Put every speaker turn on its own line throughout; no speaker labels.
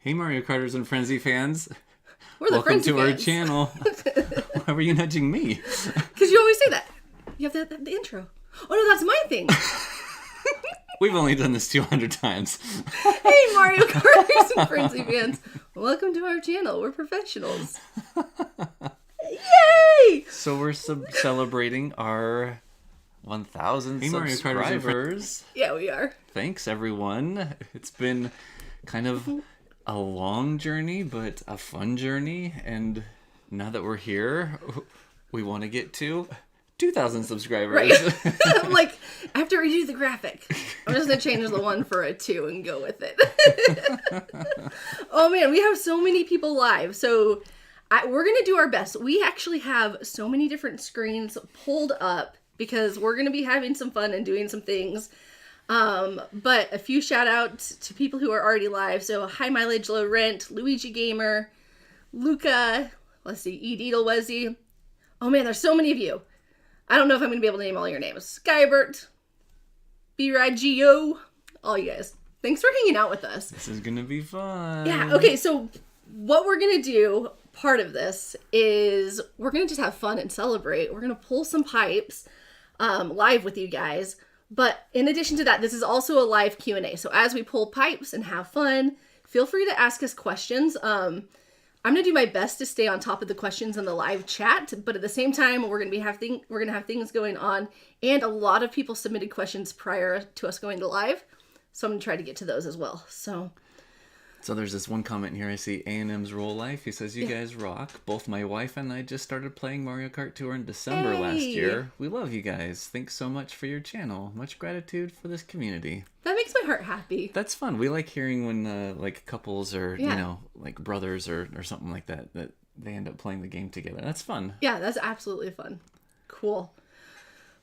Hey Mario Karters and Frenzy fans.
We're the
Welcome
Frenzy
to our
fans.
channel. Why were you nudging me?
Because you always say that. You have the intro. Oh no, that's my thing.
We've only done this 200 times.
Hey Mario Karters and Frenzy fans. Welcome to our channel. We're professionals. Yay!
So we're celebrating our 1,000 subscribers.
Yeah, we are.
Thanks everyone. It's been kind of a long journey, but a fun journey. And now that we're here, we want to get to 2,000 subscribers.
Right. I'm like, I have to redo the graphic. I'm just going to change the 1 for a 2 and go with it. Oh man, we have so many people live. So we're going to do our best. We actually have so many different screens pulled up because we're going to be having some fun and doing some things. But a few shout outs to people who are already live. So High Mileage Low Rent, Luigi Gamer, Luca, let's see, Edidal Wezzy. Oh man, there's so many of you. I don't know if I'm going to be able to name all your names. Skybert, B-Rad-G-O, all you guys. Thanks for hanging out with us.
This is going to be fun.
Yeah, okay, so what we're going to do, part of this, is we're going to just have fun and celebrate. We're going to pull some pipes live with you guys. But in addition to that, this is also a live Q&A. So as we pull pipes and have fun, feel free to ask us questions. I'm going to do my best to stay on top of the questions in the live chat, but at the same time, we're going to have things going on, and a lot of people submitted questions prior to us going to live, so I'm going to try to get to those as well.
So there's this one comment here I see, A&M's Roll Life. He says, you guys rock. Both my wife and I just started playing Mario Kart Tour in December last year. We love you guys. Thanks so much for your channel. Much gratitude for this community.
That makes my heart happy.
That's fun. We like hearing when like couples or, you know, like brothers or something like that they end up playing the game together. That's fun.
Yeah, that's absolutely fun. Cool.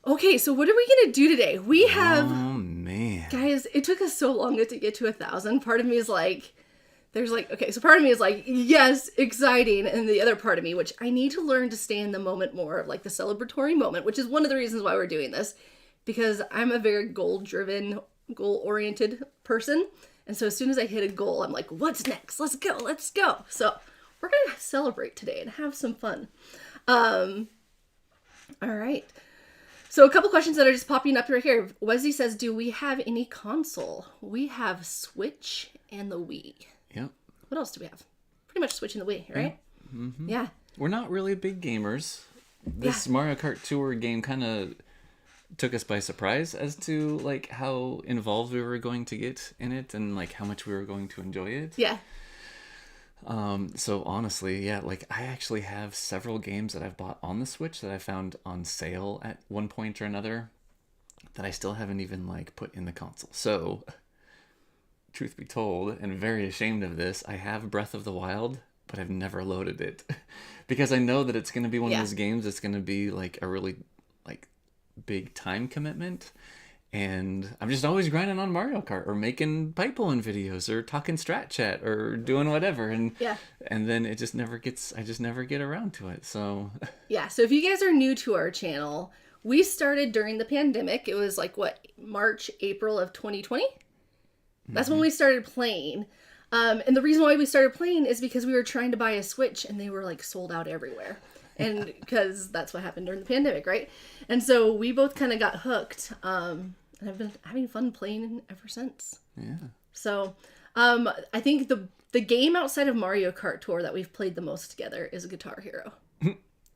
Okay, so what are we going to do today? We have...
Oh, man.
Guys, it took us so long to get to 1,000. Part of me is like... part of me is like, yes, exciting. And the other part of me, which I need to learn to stay in the moment more of like the celebratory moment, which is one of the reasons why we're doing this, because I'm a very goal-driven, goal-oriented person. And so as soon as I hit a goal, I'm like, what's next? Let's go. So we're going to celebrate today and have some fun. All right. So a couple questions that are just popping up right here. Wesley says, do we have any console? We have Switch and the Wii.
Yep.
What else do we have? Pretty much Switch and the Wii, right?
Mm-hmm.
Yeah.
We're not really big gamers. This Mario Kart Tour game kind of took us by surprise as to like how involved we were going to get in it and like how much we were going to enjoy it.
Yeah.
So honestly, yeah, like I actually have several games that I've bought on the Switch that I found on sale at one point or another that I still haven't even like put in the console. So truth be told, and very ashamed of this, I have Breath of the Wild, but I've never loaded it because I know that it's going to be one of those games that's going to be like a really like big time commitment. And I'm just always grinding on Mario Kart or making pipe pulling videos or talking strat chat or doing whatever. And then I just never get around to it. So
yeah. So if you guys are new to our channel, we started during the pandemic. It was like March, April of 2020. That's when we started playing. And the reason why we started playing is because we were trying to buy a Switch and they were like sold out everywhere. And because that's what happened during the pandemic, right? And so we both kind of got hooked. And I've been having fun playing ever since.
Yeah.
So I think the game outside of Mario Kart Tour that we've played the most together is Guitar Hero.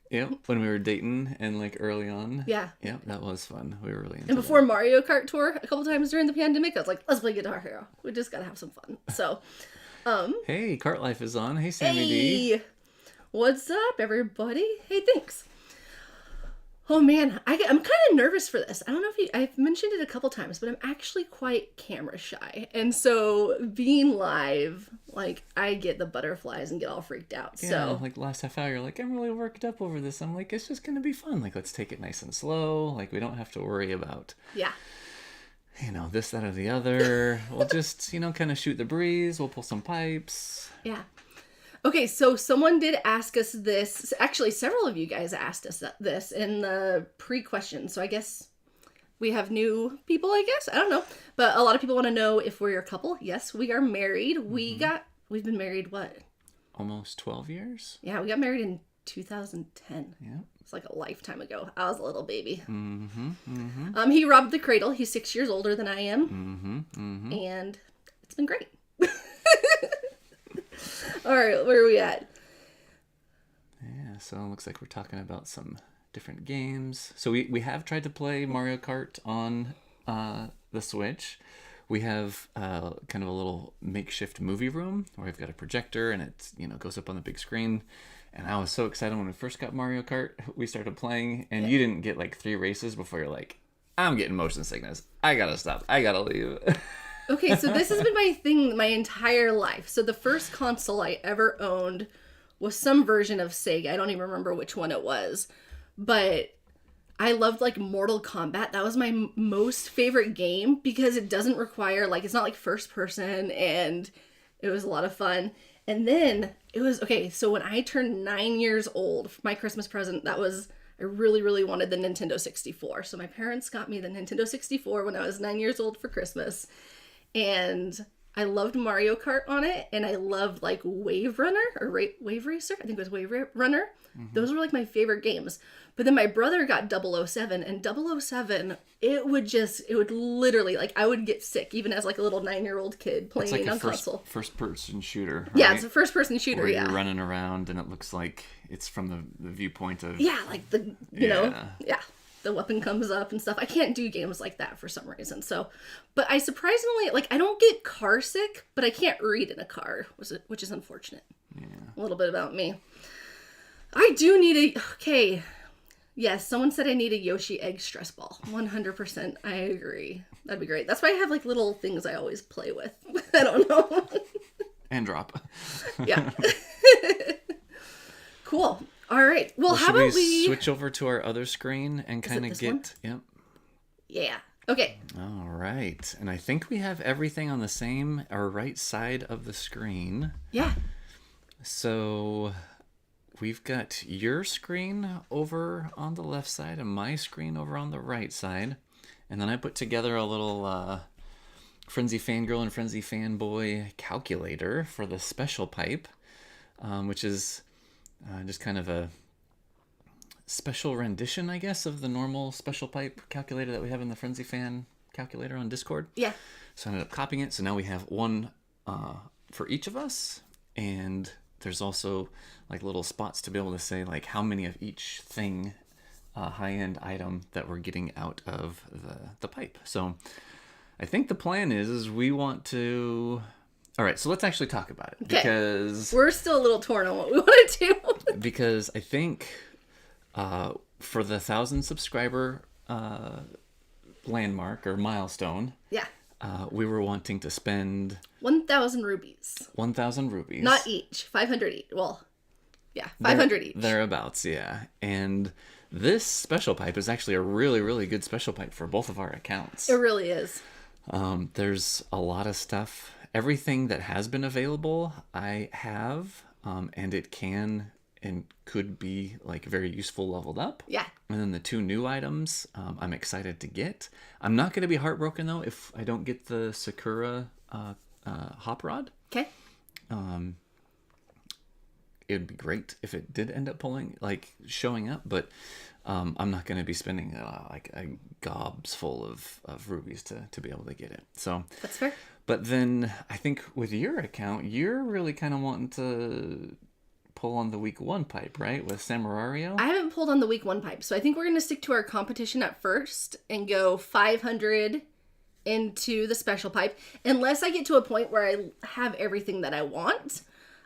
Yeah, when we were dating and like early on.
Yeah.
Yeah, that was fun. We were really into
And before Mario Kart Tour, a couple times during the pandemic, I was like, let's play Guitar Hero. We just gotta have some fun. So,
hey, Kart Life is on. Hey, Sammy D.
What's up, everybody? Hey, thanks. Oh man, I'm kind of nervous for this. I don't know if I've mentioned it a couple times, but I'm actually quite camera shy. And so being live, like I get the butterflies and get all freaked out.
Yeah,
so
like last half hour, you're like, I'm really worked up over this. I'm like, it's just going to be fun. Like, let's take it nice and slow. Like, we don't have to worry about, this, that, or the other. We'll just, kind of shoot the breeze. We'll pull some pipes.
Yeah. Okay, so someone did ask us this. Actually, several of you guys asked us this in the pre-question. So I guess we have new people, I guess. I don't know. But a lot of people want to know if we're a couple. Yes, we are married. We We've been married, what?
Almost 12 years?
Yeah, we got married in 2010.
Yeah.
It's like a lifetime ago. I was a little baby.
Mm-hmm. Mm-hmm.
He robbed the cradle. He's 6 years older than I am.
Mm-hmm. Mm-hmm.
And it's been great. All right, where are we at?
Yeah, so it looks like we're talking about some different games. So we have tried to play Mario Kart on the Switch. We have kind of a little makeshift movie room where we've got a projector and it goes up on the big screen. And I was so excited when we first got Mario Kart. We started playing, and you didn't get like 3 races before you're like, I'm getting motion sickness. I gotta stop. I gotta leave.
Okay, so this has been my thing my entire life. So the first console I ever owned was some version of Sega. I don't even remember which one it was. But I loved like Mortal Kombat. That was my most favorite game because it doesn't require it's not like first person, and it was a lot of fun. And then it was okay. So when I turned 9 years old, my Christmas present, I really, really wanted the Nintendo 64. So my parents got me the Nintendo 64 when I was 9 years old for Christmas. And I loved Mario Kart on it, and I loved Wave Runner or Wave Racer. I think it was Wave Runner. Mm-hmm. Those were my favorite games. But then my brother got 007, and 007, it would literally, I would get sick, even as a little 9-year-old kid playing on console.
First person shooter, right?
Yeah, it's a first person shooter,
where you're running around, and it looks like it's from the viewpoint of...
Yeah, the weapon comes up and stuff. I can't do games like that for some reason. So, but I surprisingly, I don't get car sick, but I can't read in a car, which is unfortunate.
Yeah.
A little bit about me. I do need okay. Yes, someone said I need a Yoshi egg stress ball. 100%. I agree. That'd be great. That's why I have little things I always play with. I don't know.
And drop.
Yeah. Cool. All right. Well, how about we
switch over to our other screen and kind of get...
one?
Yep.
Yeah. Okay.
All right. And I think we have everything on the same or right side of the screen.
Yeah.
So we've got your screen over on the left side and my screen over on the right side. And then I put together a little Frenzy Fangirl and Frenzy Fanboy calculator for the special pipe, which is... just kind of a special rendition, I guess, of the normal special pipe calculator that we have in the Frenzy Fan calculator on Discord.
Yeah.
So I ended up copying it. So now we have one for each of us. And there's also little spots to be able to say how many of each thing, high-end item that we're getting out of the pipe. So I think the plan is we want to... All right, so let's actually talk about it.
Okay.
Because
we're still a little torn on what we want to do.
Because I think for the 1,000 subscriber landmark or milestone,
yeah,
we were wanting to spend
1,000 rubies.
1,000 rubies.
Not each. 500 each. Well, yeah, 500 each.
Thereabouts, yeah. And this special pipe is actually a really, really good special pipe for both of our accounts.
It really is.
There's a lot of stuff. Everything that has been available, I have, and it can and could be very useful leveled up.
Yeah.
And then the 2 new items, I'm excited to get. I'm not going to be heartbroken though if I don't get the Sakura hop rod.
Okay.
It would be great if it did end up showing up, but I'm not going to be spending gobs full of rubies to be able to get it. So
that's fair.
But then I think with your account, you're really kind of wanting to pull on the week 1 pipe, right? With Samurario?
I haven't pulled on the week 1 pipe, so I think we're going to stick to our competition at first and go 500 into the special pipe, unless I get to a point where I have everything that I want.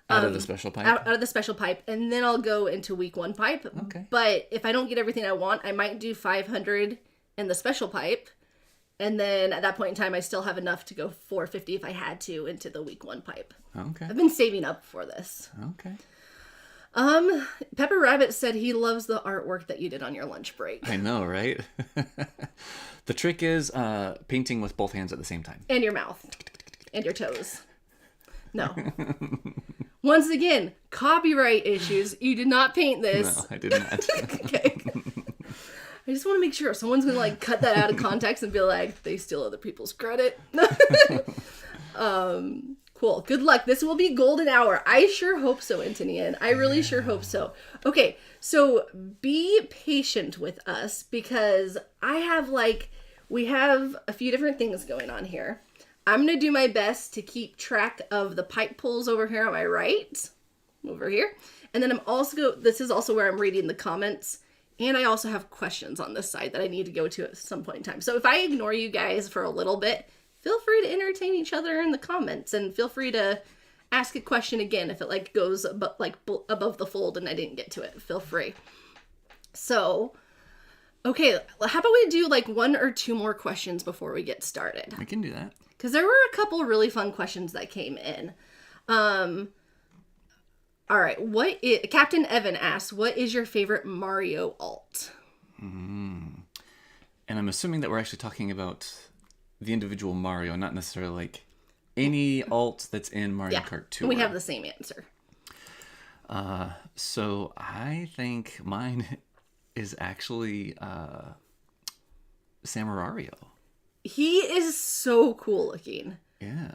Out of the special pipe?
Out of the special pipe, and then I'll go into week 1 pipe.
Okay.
But if I don't get everything I want, I might do 500 in the special pipe. And then at that point in time, I still have enough to go 450 if I had to into the week 1 pipe.
Okay.
I've been saving up for this.
Okay.
Pepper Rabbit said he loves the artwork that you did on your lunch break.
I know, right? The trick is painting with both hands at the same time.
And your mouth. And your toes. No. Once again, copyright issues. You did not paint this.
No, I did not.
Okay. I just want to make sure someone's going to cut that out of context and be like, they steal other people's credit. Cool. Cool. Good luck. This will be golden hour. I sure hope so, Antonian. I really sure hope so. Okay, so be patient with us because we have a few different things going on here. I'm going to do my best to keep track of the pipe pulls over here on my right. Over here. And then this is also where I'm reading the comments. And I also have questions on this side that I need to go to at some point in time. So if I ignore you guys for a little bit, feel free to entertain each other in the comments and feel free to ask a question again if it goes above the fold and I didn't get to it. Feel free. So, okay, how about we do one or two more questions before we get started?
We can do that.
Because there were a couple really fun questions that came in. All right, Captain Evan asks, what is your favorite Mario alt?
And I'm assuming that we're actually talking about the individual Mario, not necessarily any alt that's in Mario Kart Tour.
We have the same answer.
So I think mine is actually Samarario.
He is so cool looking.
Yeah.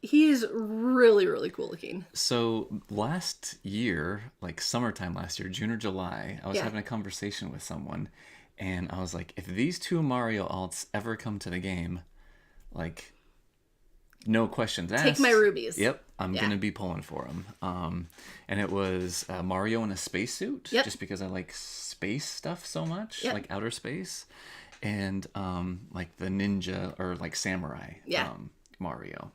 He is really, really cool looking.
So last year, summertime last year, June or July, I was having a conversation with someone, and I was like, if these two Mario alts ever come to the game, no questions asked.
Take my rubies.
Yep, I'm going to be pulling for them. And it was Mario in a spacesuit, just because I like space stuff so much, outer space, and the ninja or samurai Mario.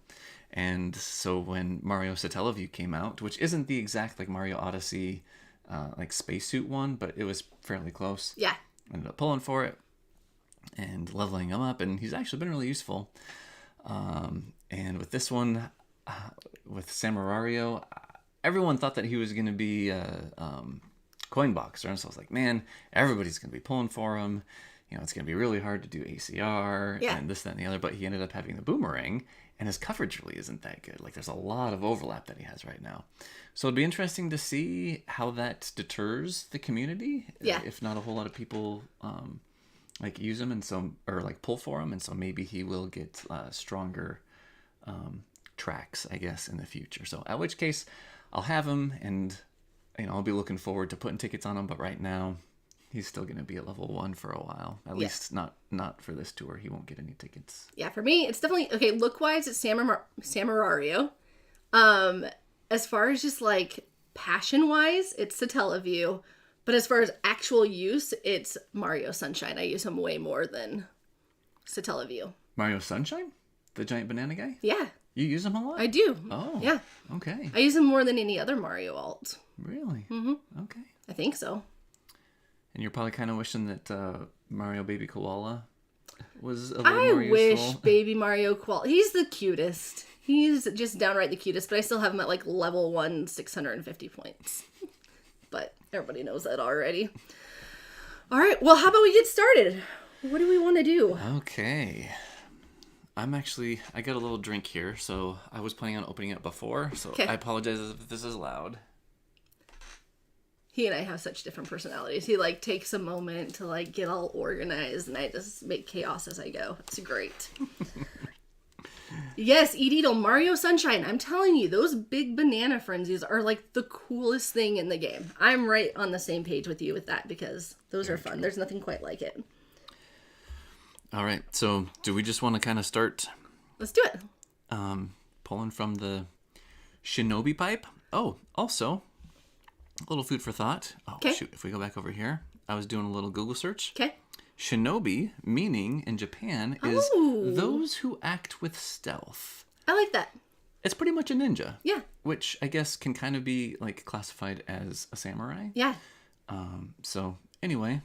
And so when Mario Satellaview came out, which isn't the exact Mario Odyssey spacesuit one, but it was fairly close.
Yeah.
Ended up pulling for it and leveling him up, and he's actually been really useful. And with this one, with Samarario, everyone thought that he was going to be coin boxer, and so I was like, man, everybody's going to be pulling for him. It's going to be really hard to do ACR and this, that, and the other, but he ended up having the boomerang, and his coverage really isn't that good. There's a lot of overlap that he has right now. So it'd be interesting to see how that deters the community.
Yeah.
If not a whole lot of people use him, and so, or pull for him, and so maybe he will get stronger tracks, I guess, in the future. So at which case, I'll have him, and I'll be looking forward to putting tickets on him, but right now, he's still going to be at level 1 for a while. At least not for this tour. He won't get any tickets. Yeah,
for me, it's definitely... Okay, look-wise, it's Samarario. As far as just, passion-wise, it's Satellaview. But as far as actual use, it's Mario Sunshine. I use him way more than Satellaview.
Mario Sunshine? The giant banana guy?
Yeah.
You use him a lot?
I do.
Oh.
Yeah.
Okay.
I use him more than any other Mario alt.
Really?
Mm-hmm.
Okay.
I think so.
And you're probably kind of wishing that Mario Baby Koala was a little more useful.
I wish Baby Mario Koala... He's the cutest. He's just downright the cutest, but I still have him at level 1, 650 points. But everybody knows that already. All right, well, how about we get started? What do we want to do?
Okay. I got a little drink here, so I was planning on opening it before, so I apologize if this is loud.
He and I have such different personalities. He takes a moment to get all organized, and I just make chaos as I go. It's great. Yes, Edidle, Mario Sunshine. I'm telling you, those big banana frenzies are the coolest thing in the game. I'm right on the same page with you with that because those are fun. There's nothing quite like it.
All right, so do we just want to kind of start?
Let's do it.
Pulling from the Shinobi pipe. Oh, also, a little food for thought. Oh, shoot, if we go back over here, I was doing a little Google search.
Okay.
Shinobi, meaning in Japan, is those who act with stealth.
I like that.
It's pretty much a ninja.
Yeah.
Which I guess can kind of be classified as a samurai.
Yeah.
So anyway,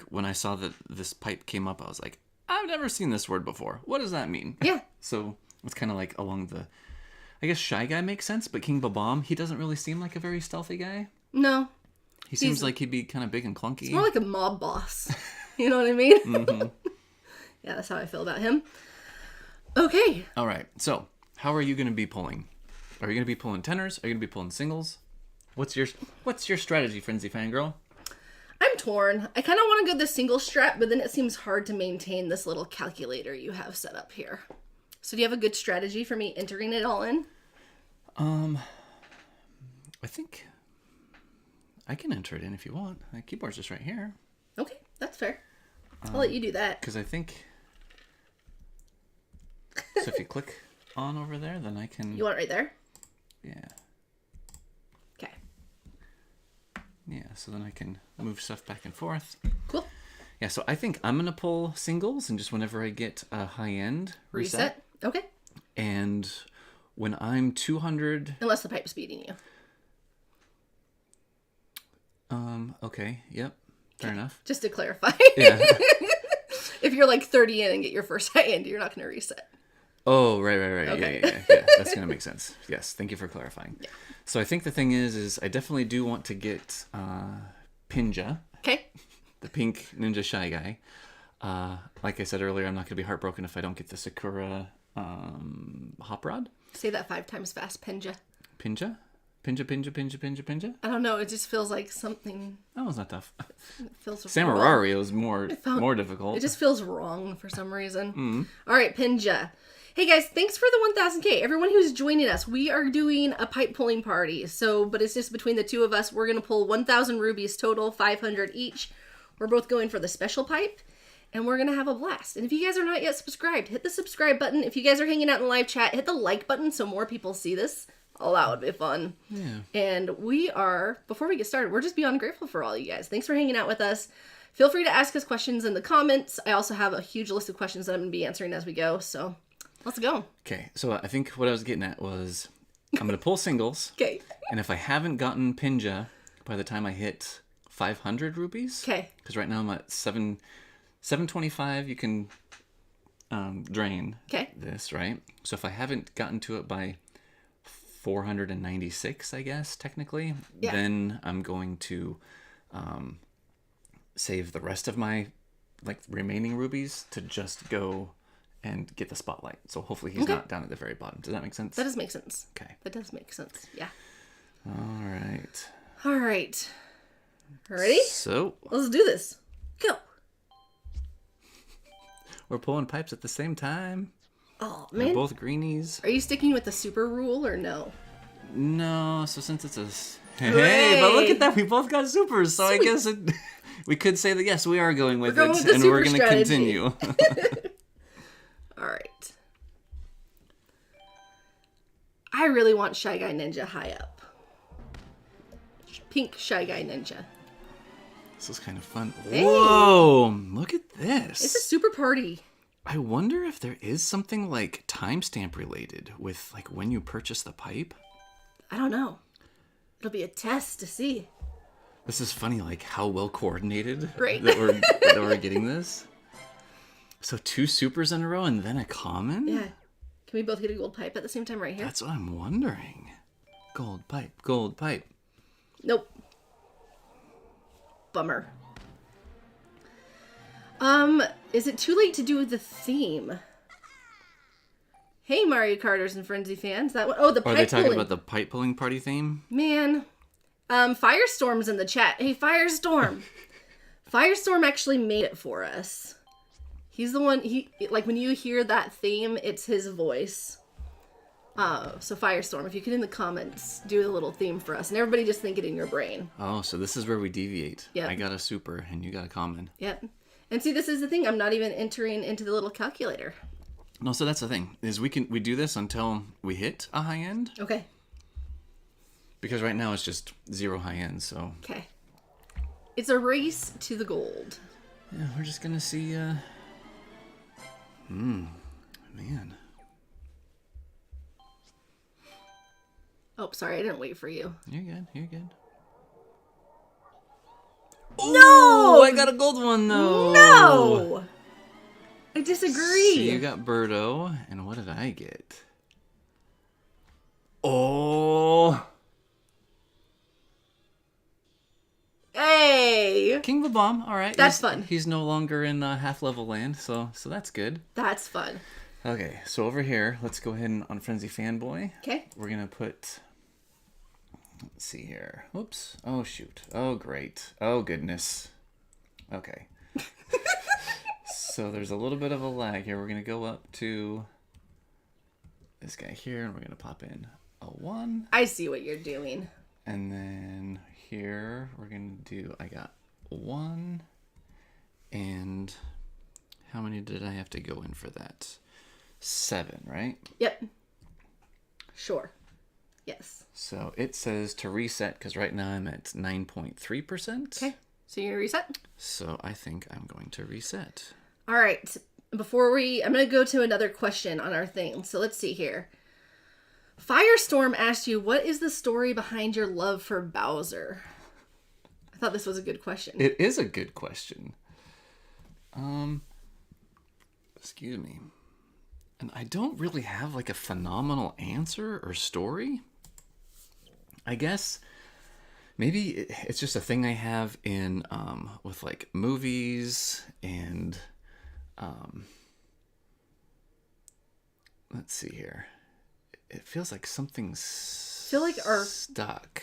when I saw that this pipe came up, I was like, I've never seen this word before. What does that mean?
Yeah.
So it's kind of along the, I guess Shy Guy makes sense, but King Babam, he doesn't really seem like a very stealthy guy.
No.
He seems like he'd be kind of big and clunky.
He's more like a mob boss. You know what I mean?
Mm-hmm.
Yeah, that's how I feel about him. Okay.
All right. So, how are you going to be pulling? Are you going to be pulling tenors? Are you going to be pulling singles? What's your strategy, Frenzy Fangirl?
I'm torn. I kind of want to go the single strat, but then it seems hard to maintain this little calculator you have set up here. So do you have a good strategy for me entering it all in?
I think I can enter it in if you want. The keyboard's just right here.
Okay, that's fair. I'll let you do that.
Because I think... So if you click on over there, then I can...
You want it right there?
Yeah.
Okay.
Yeah, so then I can move stuff back and forth.
Cool.
Yeah, so I think I'm going to pull singles, and just whenever I get a high-end, reset.
Okay.
And when I'm 200...
Unless the pipe's beating you.
Okay, yep. Fair enough.
Just to clarify.
Yeah.
If you're like 30 in and get your first high end, you're not going to reset.
Oh, right.
Okay.
Yeah. That's going to make sense. Yes, thank you for clarifying. Yeah. So I think the thing is I definitely do want to get Pinja.
Okay.
The pink Ninja Shy Guy. Like I said earlier, I'm not going to be heartbroken if I don't get the Sakura Hop Rod.
Say that 5 times fast, Pinja.
Pinja? Pinja?
I don't know. It just feels like something.
That was not tough.
It feels
Samarari was more difficult.
It just feels wrong for some reason. Mm-hmm. All right, Pinja. Hey guys, thanks for the 1000K. Everyone who's joining us, we are doing a pipe pulling party. But it's just between the two of us. We're going to pull 1,000 rubies total, 500 each. We're both going for the special pipe, and we're going to have a blast. And if you guys are not yet subscribed, hit the subscribe button. If you guys are hanging out in the live chat, hit the like button so more people see this. Oh, that would be fun.
Yeah.
And before we get started, we're just beyond grateful for all you guys. Thanks for hanging out with us. Feel free to ask us questions in the comments. I also have a huge list of questions that I'm going to be answering as we go. So let's go.
Okay. So I think what I was getting at was I'm going to pull singles.
Okay.
And if I haven't gotten Pinja by the time I hit 500 rupees.
Okay.
Because right now I'm at 725. You can drain this, right? So if I haven't gotten to it by 496, I guess, technically, then I'm going to save the rest of my remaining rubies to just go and get the spotlight. So hopefully he's not down at the very bottom. Does that make sense?
That does make sense.
Okay.
That does make sense. Yeah.
All right.
Ready?
So
let's do this. Go.
We're pulling pipes at the same time.
Oh, man.
They're both greenies.
Are you sticking with the super rule or no?
No, so since it's a... Hey, but look at that. We both got supers, so sweet. I guess we could say that, yes, we are going with it, and we're going to continue.
All right. I really want Shy Guy Ninja high up. Pink Shy Guy Ninja.
This is kind of fun. Hey. Whoa, look at this.
It's a super party.
I wonder if there is something timestamp related with when you purchase the pipe.
I don't know. It'll be a test to see.
This is funny, how well coordinated
right.
that we're getting this. So 2 supers in a row and then a common?
Yeah. Can we both get a gold pipe at the same time right here?
That's what I'm wondering. Gold pipe.
Nope. Bummer. Is it too late to do the theme? Hey, Mario Karters and Frenzy fans. That one, the pipe pulling.
Are they talking about the pipe pulling party theme?
Man. Firestorm's in the chat. Hey, Firestorm. Firestorm actually made it for us. He's the one, when you hear that theme, it's his voice. So Firestorm, if you could in the comments do a little theme for us, and everybody just think it in your brain.
Oh, so this is where we deviate.
Yep.
I got a super and you got a common.
Yep. And see, this is the thing. I'm not even entering into the little calculator.
No, so that's the thing, is we do this until we hit a high end.
Okay.
Because right now it's just 0 high ends, so.
Okay. It's a race to the gold.
Yeah, we're just gonna see, man.
Oh, sorry, I didn't wait for you.
You're good.
No!
Ooh, I got a gold one, though.
No! I disagree.
So you got Birdo, and what did I get? Oh!
Hey!
King of the Bomb, all right.
That's fun.
He's no longer in half-level land, so that's good.
That's fun.
Okay, so over here, let's go ahead and on Frenzy Fanboy.
Okay.
We're going to put... Let's see here. Oops. Oh, shoot. Oh, great. Oh, goodness. Okay. So there's a little bit of a lag here. We're going to go up to this guy here, and we're going to pop in a 1.
I see what you're doing.
And then here, we're going to do, I got 1. And how many did I have to go in for that? 7, right?
Yep. Sure. Yes.
So it says to reset, because right now I'm at 9.3%.
Okay. So you're going to reset?
So I think I'm going to reset.
All right. I'm going to go to another question on our thing. So let's see here. Firestorm asked you, what is the story behind your love for Bowser? I thought this was a good question.
It is a good question. Excuse me. And I don't really have like a phenomenal answer or story. I guess maybe it's just a thing I have in with like movies and let's see here. It feels like something's stuck.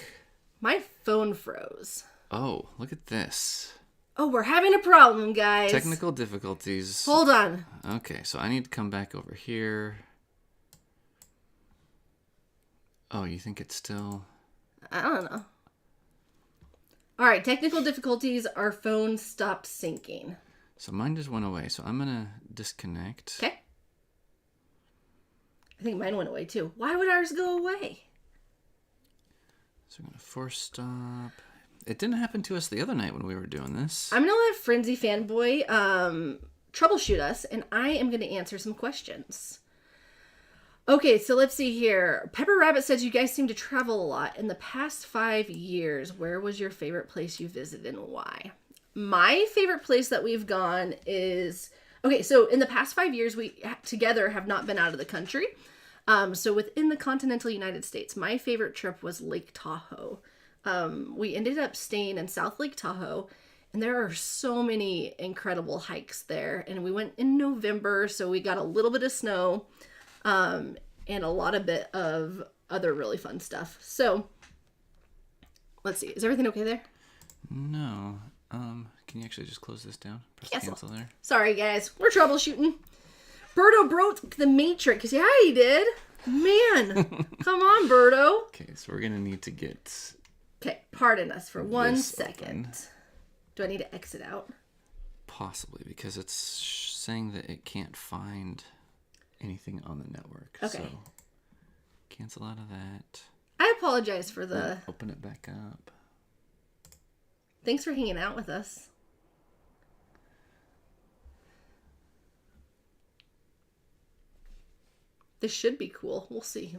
My phone froze.
Oh, look at this.
Oh, we're having a problem, guys.
Technical difficulties.
Hold on.
Okay, so I need to come back over here. Oh, you think it's still...
I don't know. All right, technical difficulties. Our phone stopped syncing.
So mine just went away, so I'm going to disconnect.
Okay. I think mine went away too. Why would ours go away?
So I'm going to force stop. It didn't happen to us the other night when we were doing this.
I'm going to let Frenzy Fanboy troubleshoot us, and I am going to answer some questions. Okay, so let's see here. Pepper Rabbit says you guys seem to travel a lot. In the past 5 years, where was your favorite place you visited and why? My favorite place that we've gone is... Okay, so in the past 5 years, we together have not been out of the country. So within the continental United States, my favorite trip was Lake Tahoe. We ended up staying in South Lake Tahoe, and there are so many incredible hikes there. And we went in November, so we got a little bit of snow, and a lot of bit of other really fun stuff. So, let's see. Is everything okay there?
No. Can you actually just close this down? Press cancel there.
Sorry, guys. We're troubleshooting. Birdo broke the Matrix. Yeah, he did. Man. Come on, Birdo.
Okay, so we're going to need to get...
Okay, pardon us for 1 second.
Open.
Do I need to exit out?
Possibly, because it's saying that it can't find anything on the network.
Okay.
So, cancel out of that.
I apologize for the...
Open it back up.
Thanks for hanging out with us. This should be cool. We'll see.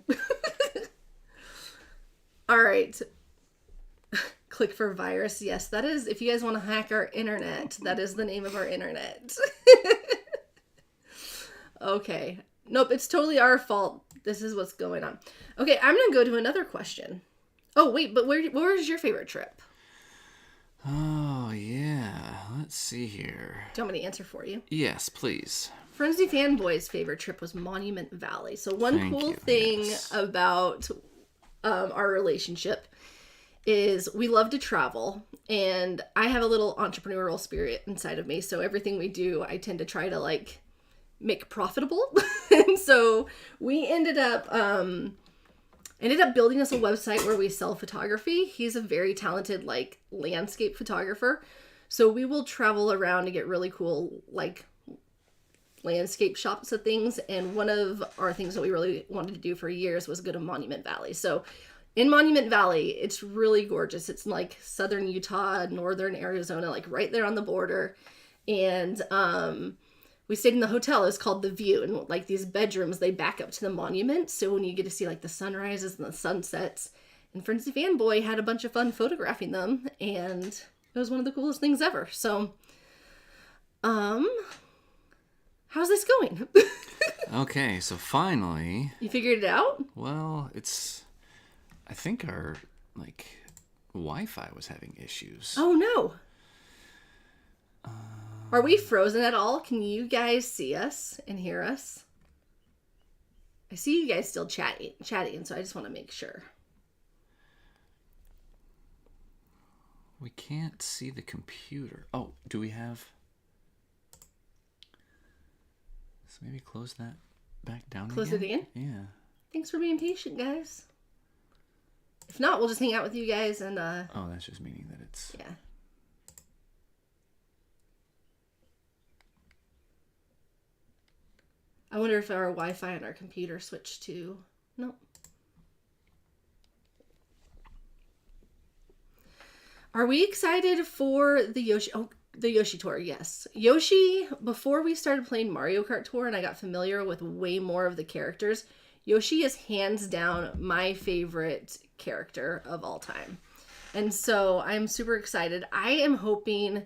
All right. Click for virus. Yes, that is, if you guys want to hack our internet, that is the name of our internet. Okay. Nope, it's totally our fault. This is what's going on. Okay, I'm going to go to another question. Oh, wait, but where was your favorite trip?
Oh, yeah. Let's see here.
Do you want me to answer for you?
Yes, please.
Frenzy Fanboy's favorite trip was Monument Valley. So one
Thank
cool
you.
thing
Yes.
about our relationship is we love to travel, and I have a little entrepreneurial spirit inside of me. So everything we do, I tend to try to like make profitable. And so we ended up building us a website where we sell photography. He's a very talented like landscape photographer. So we will travel around to get really cool like landscape shots of things, and one of our things that we really wanted to do for years was go to Monument Valley. So in Monument Valley, it's really gorgeous. It's like southern Utah, northern Arizona, like right there on the border. And we stayed in the hotel. It's called The View, and like these bedrooms, they back up to the monument. So when you get to see like the sunrises and the sunsets, and Frenzy Fanboy had a bunch of fun photographing them, and it was one of the coolest things ever. So, how's this going?
Okay, so finally...
You figured it out?
Well, I think our, like, Wi-Fi was having issues.
Oh, no. Are we frozen at all? Can you guys see us and hear us? I see you guys still chatting, so I just want to make sure.
We can't see the computer. Oh, do we have... So maybe close that back down
Close it again?
Yeah.
Thanks for being patient, guys. If not, we'll just hang out with you guys and
Oh, that's just meaning that it's...
Yeah. I wonder if our Wi-Fi on our computer switched to... Nope. Are we excited for the Yoshi... Oh, the Yoshi Tour, yes. Yoshi, before we started playing Mario Kart Tour and I got familiar with way more of the characters, Yoshi is hands down my favorite character of all time. And so I'm super excited. I am hoping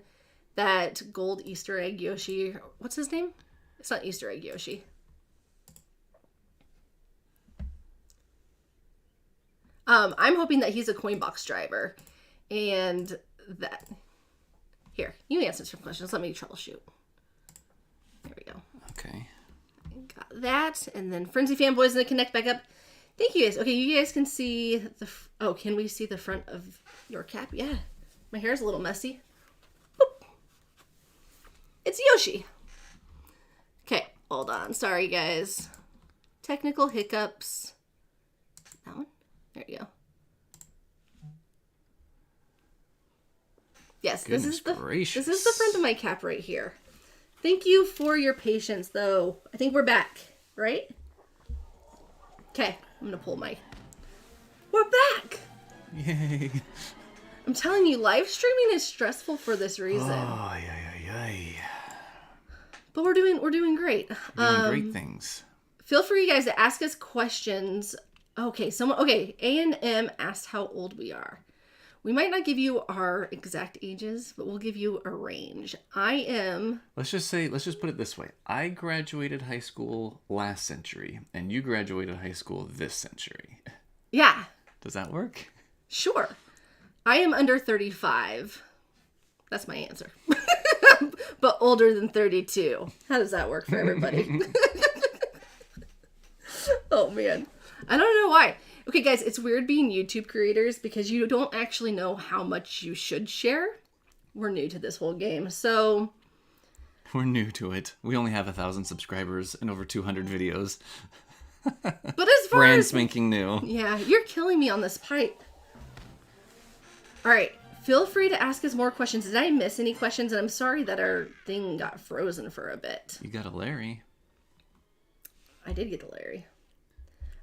that Gold Easter Egg Yoshi... What's his name? It's not Easter Egg Yoshi. I'm hoping that he's a coin box driver. And that... Here, you answer some questions. Let me troubleshoot. There we go.
Okay.
Got that. And then Frenzy Fanboys and the Connect back up. Thank you guys. Okay, you guys can see the... Oh, can we see the front of your cap? Yeah. My hair's a little messy. Boop. It's Yoshi. Okay, hold on. Sorry, guys. Technical hiccups. That one? There you go. Yes, this is the front of my cap right here. Thank you for your patience, though. I think we're back, right? Okay, I'm gonna pull my... We're back!
Yay.
I'm telling you, live streaming is stressful for this reason.
Oh, yay.
But we're doing great.
We're doing great things.
Feel free, you guys, to ask us questions. Okay, A&M asked how old we are. We might not give you our exact ages, but we'll give you a range. I am...
Let's just put it this way. I graduated high school last century, and you graduated high school this century.
Yeah.
Does that work?
Sure. I am under 35. That's my answer. But older than 32. How does that work for everybody? Oh, man. I don't know why. Okay, guys, it's weird being YouTube creators because you don't actually know how much you should share. We're new to this whole game, so...
We're new to it. We only have 1,000 subscribers and over 200 videos.
But as far
Brand
as...
spanking new.
Yeah, you're killing me on this pipe. All right, feel free to ask us more questions. Did I miss any questions? And I'm sorry that our thing got frozen for a bit.
You got a Larry.
I did get the Larry.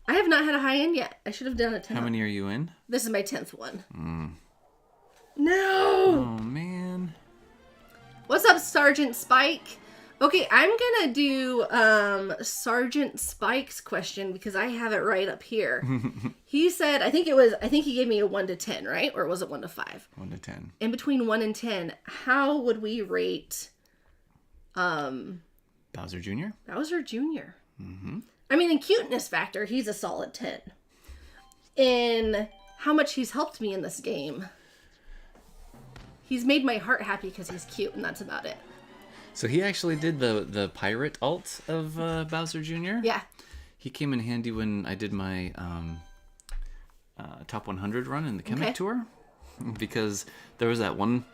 I have not had a high end yet. I should have done a 10.
How many are you in?
This is my 10th one.
Oh,
No!
man.
What's up, Sergeant Spike? Okay, I'm gonna do Sergeant Spike's question because I have it right up here. He said, I think he gave me a 1 to 10, right? Or was it 1 to 5?
1 to 10.
In between 1 and 10, how would we rate
Bowser Jr.?
Bowser Jr.?
Mm-hmm.
I mean, in cuteness factor, he's a solid 10. In how much he's helped me in this game, he's made my heart happy because he's cute, and that's about it.
So he actually did the pirate alt of Bowser Jr.?
Yeah.
He came in handy when I did my top 100 run in the Chemic Tour. Because there was that one...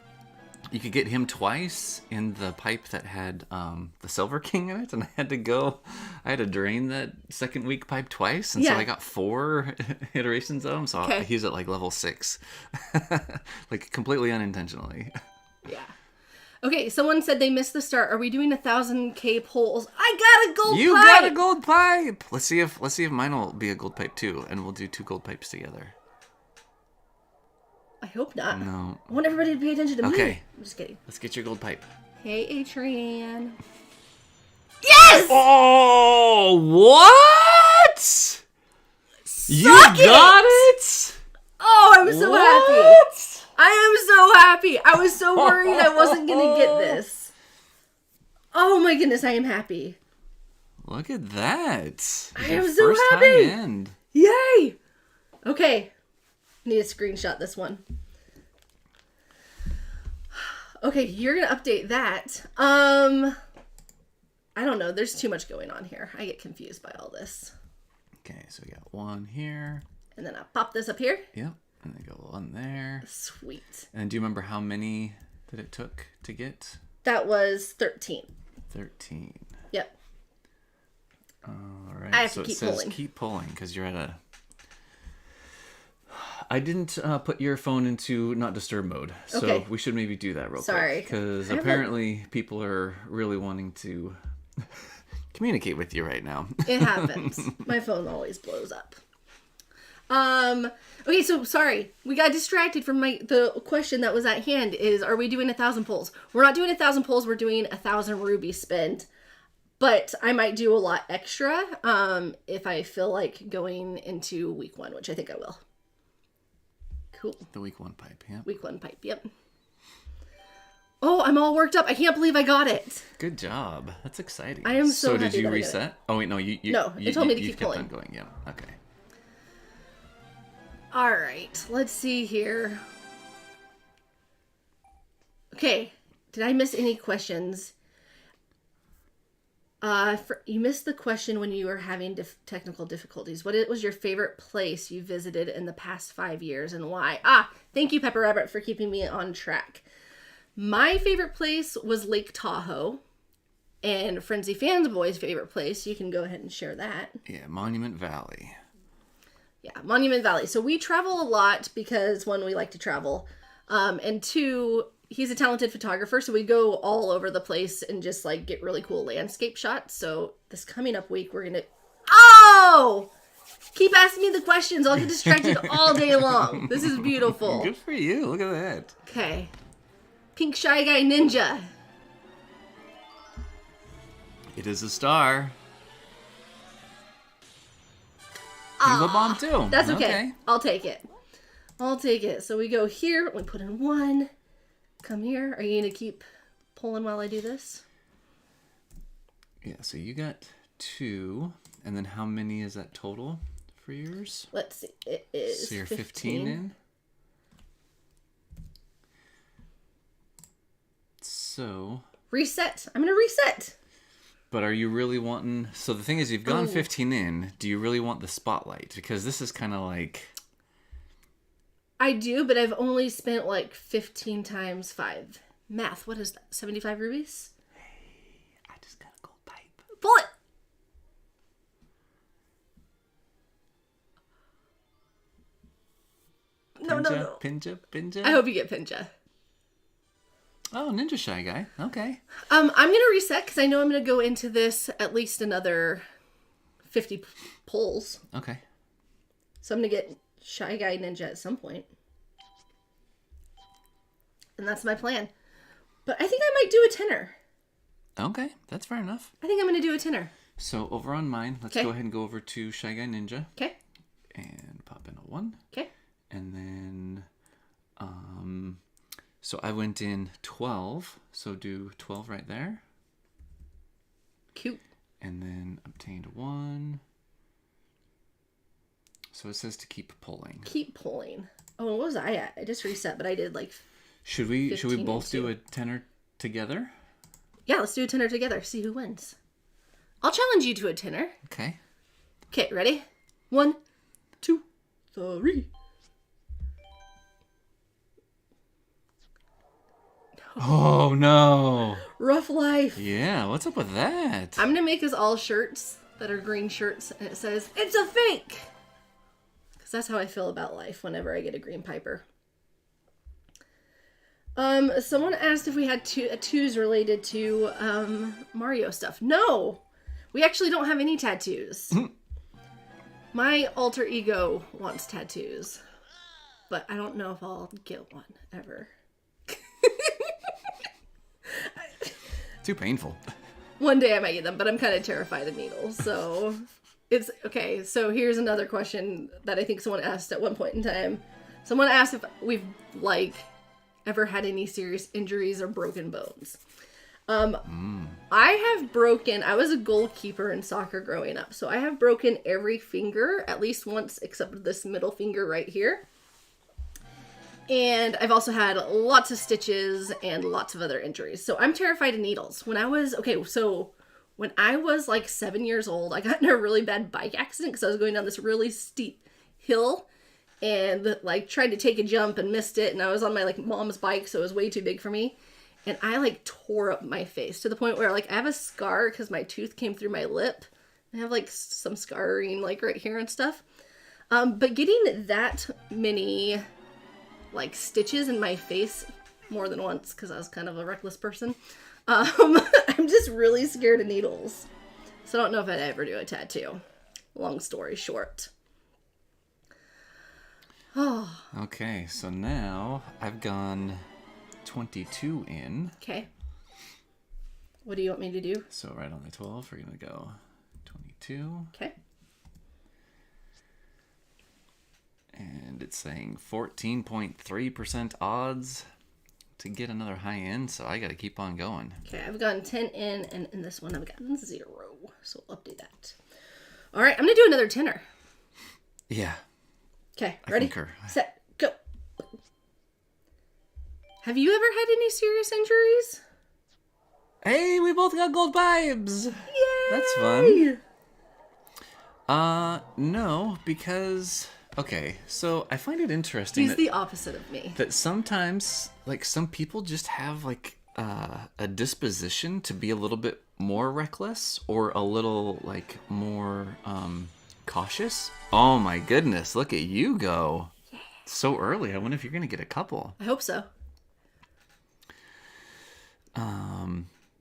You could get him twice in the pipe that had the Silver King in it, and I had to drain that second week pipe twice, and so I got 4 iterations of him, so he's at like level 6. Like completely unintentionally.
Yeah. Okay, someone said they missed the start. Are we doing 1,000K polls? I got a gold pipe!
You got a gold pipe! Let's see if mine will be a gold pipe too, and we'll do 2 gold pipes together.
I hope not.
No.
I want everybody to pay attention to me.
Okay.
I'm just kidding.
Let's get your gold pipe.
Hey, Adrian. Yes!
Oh, what?
Suck
You got it?
Oh, I'm so happy. I am so happy. I was so worried I wasn't going to get this. Oh my goodness, I am happy.
Look at that.
I am so happy.
High end.
Yay. Okay. Need to screenshot this one. Okay, you're gonna update that. I don't know. There's too much going on here. I get confused by all this.
Okay, so we got 1 here.
And then I pop this up here.
Yep. And then go 1 there.
Sweet.
And do you remember how many that it took to get?
That was 13.
13.
Yep.
Alrighty. right.
I have
So
to keep
it says
pulling.
keep pulling because you're at a. I didn't put your phone into not disturb mode, so
Okay.
we should maybe do that real
Sorry.
quick because
I have a-
apparently people are really wanting to communicate with you right now.
It happens. My phone always blows up. Okay, so sorry. We got distracted from the question that was at hand is, are we doing 1,000 pulls? We're not doing 1,000 pulls. We're doing 1,000 ruby spend. But I might do a lot extra if I feel like going into week 1, which I think I will. Cool.
The week 1 pipe, yeah.
Week 1 pipe, yep. Oh, I'm all worked up. I can't believe I got it.
Good job. That's exciting.
I am so happy
did you
that I got it.
reset? Oh wait, no, you
No, it told me to
you
keep
kept
pulling.
on going. Yeah. Okay.
All right, let's see here. Okay, did I miss any questions? You missed the question when you were having technical difficulties. What was your favorite place you visited in the past 5 years and why? Thank you, Pepper Rabbit, for keeping me on track. My favorite place was Lake Tahoe, and Frenzy Fanboy's favorite place. You can go ahead and share that.
Yeah, Monument Valley.
Yeah, Monument Valley. So we travel a lot because, one, we like to travel, and two, he's a talented photographer, so we go all over the place and just like get really cool landscape shots. So this coming up week, we're gonna. Oh! Keep asking me the questions. I'll get distracted all day long. This is beautiful.
Good for you. Look at that.
Okay. Pink Shy Guy Ninja.
It is a star. Rainbow Bomb too.
That's okay. I'll take it. I'll take it. So we go here. We put in 1. Come here. Are you going to keep pulling while I do this?
Yeah, so you got 2. And then how many is that total for yours?
Let's see. It is
So you're 15 in? So...
Reset. I'm going to reset.
But are you really wanting... So the thing is, you've gone 15 in. Do you really want the spotlight? Because this is kind of like...
I do, but I've only spent like 15 times 5. Math. What is that? 75 rubies?
Hey, I just got a gold pipe.
Pull it! No.
Pinja.
I hope you get Pinja.
Oh, Ninja Shy Guy. Okay.
I'm going to reset because I know I'm going to go into this at least another 50 pulls.
Okay.
So I'm going to get Shy Guy Ninja at some point. And that's my plan. But I think I might do a tenner.
Okay, that's fair enough.
I think I'm going to do a tenner.
So over on mine, let's go ahead and go over to Shy Guy Ninja.
Okay.
And pop in a 1.
Okay.
And then, so I went in 12. So do 12 right there.
Cute.
And then obtained 1. So it says to keep pulling.
Keep pulling. Oh, what was I at? I just reset, but I did like
Should we
15
both do
and
a tenner together?
Yeah, let's do a tenner together. See who wins. I'll challenge you to a tenner.
Okay.
Okay, ready? 1, 2, 3.
Oh no.
Rough life.
Yeah, what's up with that?
I'm gonna make us all shirts that are green shirts, and it says, "It's a fake!" Because that's how I feel about life whenever I get a green piper. Someone asked if we had tattoos related to, Mario stuff. No! We actually don't have any tattoos. My alter ego wants tattoos. But I don't know if I'll get one, ever.
Too painful.
One day I might get them, but I'm kind of terrified of needles, so... It's... Okay, so here's another question that I think someone asked at one point in time. Someone asked if we've, like, ever had any serious injuries or broken bones. I have broken... I was a goalkeeper in soccer growing up, so I have broken every finger at least once, except this middle finger right here. And I've also had lots of stitches and lots of other injuries. So I'm terrified of needles. When I was like 7 years old, I got in a really bad bike accident because I was going down this really steep hill and like tried to take a jump and missed it. And I was on my like mom's bike, so it was way too big for me. And I like tore up my face to the point where like I have a scar because my tooth came through my lip I have like some scarring like right here and stuff. But getting that many like stitches in my face more than once, because I was kind of a reckless person, I'm just really scared of needles. So I don't know if I'd ever do a tattoo. Long story short. Oh.
Okay, so now I've gone 22 in.
Okay. What do you want me to do?
So right on the 12, we're going to go 22.
Okay.
And it's saying 14.3% odds to get another high end, so I got to keep on going.
Okay, I've gotten 10 in, and in this one I've gotten 0. So we'll update that. All right, I'm going to do another tenner.
Yeah.
Okay, ready,
concur.
Set, go. Have you ever had any serious injuries?
Hey, we both got gold vibes.
Yay!
That's fun. No, because okay, so I find it interesting.
He's the opposite of me.
That sometimes, like, some people just have like a disposition to be a little bit more reckless or a little like more cautious. Oh my goodness, look at you go. Yeah. So early. I wonder if you're gonna get a couple.
I hope so.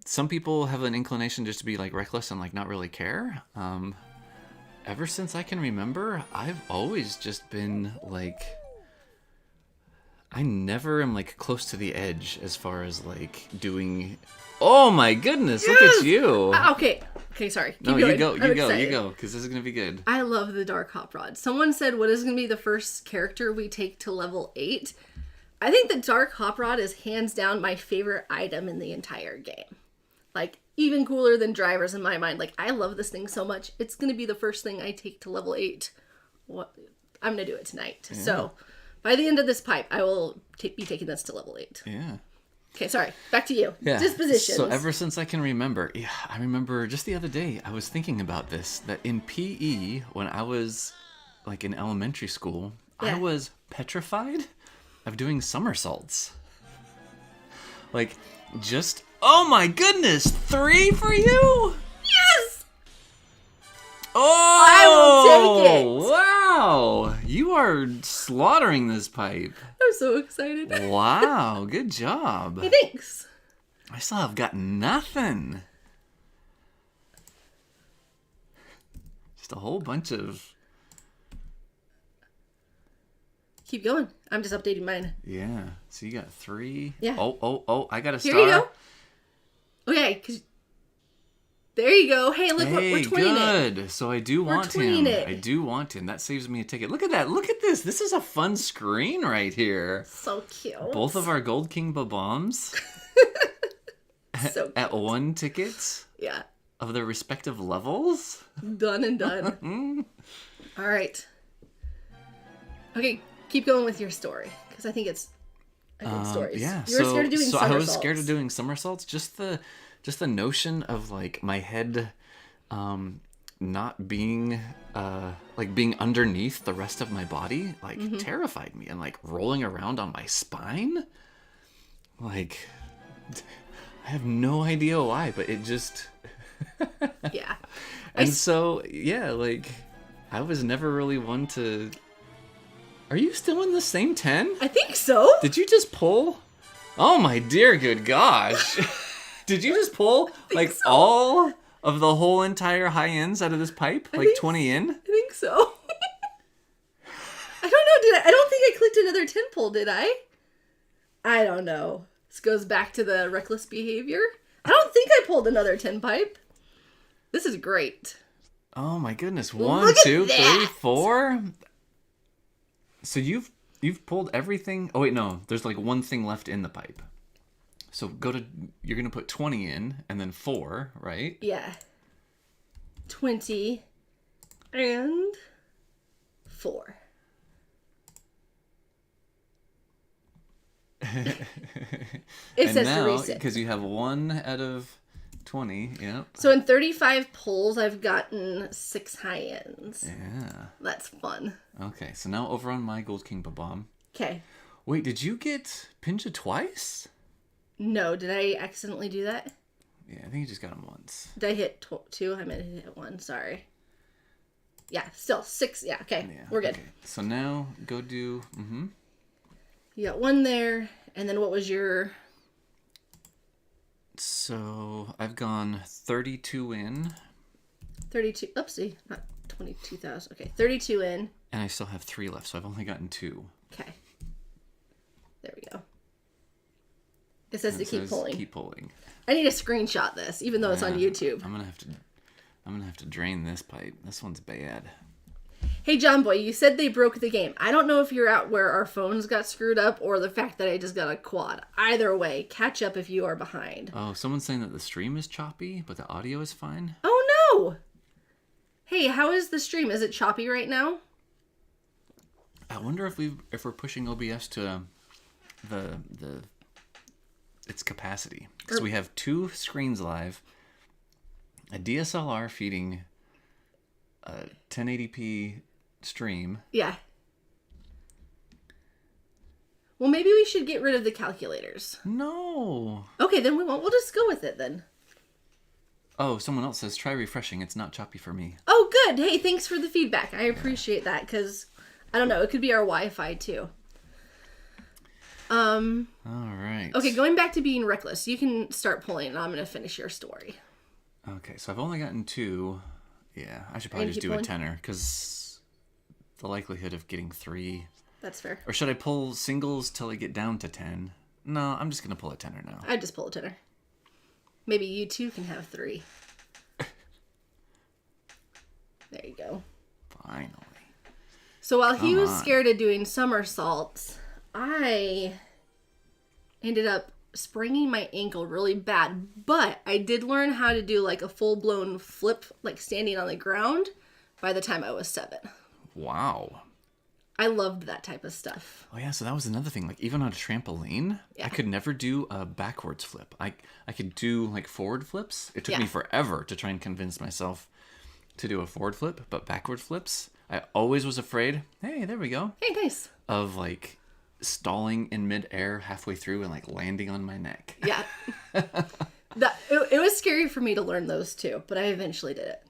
Some people have an inclination just to be like reckless and like not really care. Ever since I can remember, I've always just been like, I never am like close to the edge as far as like doing. Oh my goodness, yes! Look at you.
Okay, sorry.
Keep
going.
You go, because this is gonna be good.
I love the Dark Hot Rod. Someone said, what is gonna be the first character we take to level 8? I think the Dark Hot Rod is hands down my favorite item in the entire game. Like, even cooler than drivers in my mind. Like, I love this thing so much. It's going to be the first thing I take to level 8. I'm going to do it tonight. Yeah. So, by the end of this pipe, I will be taking this to level 8.
Yeah.
Okay, sorry. Back to you.
Yeah.
Dispositions.
So, ever since I can remember, I remember just the other day, I was thinking about this, that in PE, when I was, like, in elementary school, I was petrified of doing somersaults. Like, just... Oh my goodness! 3 for you?
Yes!
Oh!
I will take it!
Wow! You are slaughtering this pipe.
I'm so excited.
Wow, good job.
Hey, thanks.
I still have got nothing. Just a whole bunch of...
Keep going. I'm just updating mine.
Yeah. So you got 3.
Yeah.
Oh, I got a star.
Here you go. Okay, cause there you go. Hey, look,
hey,
we're tweening
good.
it.
So I do want him. I do want him. That saves me a ticket. Look at that. Look at this. This is a fun screen right here.
So cute.
Both of our Gold King Bob-ombs
so cute.
At 1 ticket.
Yeah.
Of their respective levels.
Done and done. All right. Okay, keep going with your story because I think it's good stories.
Yeah.
You were scared of doing somersaults.
I was scared of doing somersaults. Just the notion of like my head not being like being underneath the rest of my body like terrified me, and like rolling around on my spine. Like I have no idea why, but it just
yeah.
And so yeah, like I was never really one to. Are you still in the same 10?
I think so.
Did you just pull? Oh my dear good gosh. Did you just pull like so. All of the whole entire high ends out of this pipe? Like 20 in?
I think so. I don't know, I don't think I clicked another 10 pull, did I? I don't know. This goes back to the reckless behavior. I don't think I pulled another 10 pipe. This is great.
Oh my goodness. 1, 2, 3, 4. So you've pulled everything. Oh wait, no. There's like one thing left in the pipe. So you're gonna put 20 in and then 4, right?
Yeah. 20 and 4. It says
now,
to reset.
Because you have 1 out of 20, yep.
So in 35 pulls, I've gotten 6 high ends.
Yeah.
That's fun.
Okay, so now over on my Gold King Bob-omb.
Okay.
Wait, did you get Pinja twice?
No, did I accidentally do that?
Yeah, I think you just got him once.
Did I hit 2? I meant to hit 1. Sorry. Yeah, still 6. Yeah, okay.
Yeah,
We're good.
Okay. So now go do.
You got 1 there. And then what was your...
So I've gone 32 in.
32. Oopsie. Not 22,000. Okay, 32 in.
And I still have 3 left, so I've only gotten 2.
Okay. There we go. It says to keep pulling.
Keep pulling.
I need to screenshot this, even though it's on YouTube.
I'm gonna have to drain this pipe. This one's bad.
Hey, John Boy, you said they broke the game. I don't know if you're out where our phones got screwed up or the fact that I just got a quad. Either way, catch up if you are behind.
Oh, someone's saying that the stream is choppy, but the audio is fine.
Oh, no! Hey, how is the stream? Is it choppy right now?
I wonder if we're pushing OBS to its capacity, because we have 2 screens live, a DSLR feeding a 1080p stream.
Yeah. Well, maybe we should get rid of the calculators.
No.
Okay, then we won't. We'll just go with it then.
Oh, someone else says try refreshing. It's not choppy for me.
Oh, good. Hey, thanks for the feedback. I appreciate that because I don't know. It could be our Wi-Fi too.
All right.
Okay, going back to being reckless, you can start pulling, and I'm going to finish your story.
Okay, so I've only gotten 2. Yeah, I should probably just do a tenner because the likelihood of getting 3.
That's fair.
Or should I pull singles till I get down to 10? No, I'm just gonna pull a tenner now.
I'd just pull a tenner. Maybe you too can have 3. There you go.
Finally.
So while he was scared of doing somersaults, I ended up spraining my ankle really bad. But I did learn how to do like a full-blown flip, like standing on the ground, by the time I was 7.
Wow.
I loved that type of stuff.
Oh yeah, so that was another thing. Like even on a trampoline, I could never do a backwards flip. I could do like forward flips. It took me forever to try and convince myself to do a forward flip, but backward flips, I always was afraid. Hey, there we go.
Hey, nice.
Of like stalling in midair halfway through and like landing on my neck.
Yeah. It was scary for me to learn those too, but I eventually did it.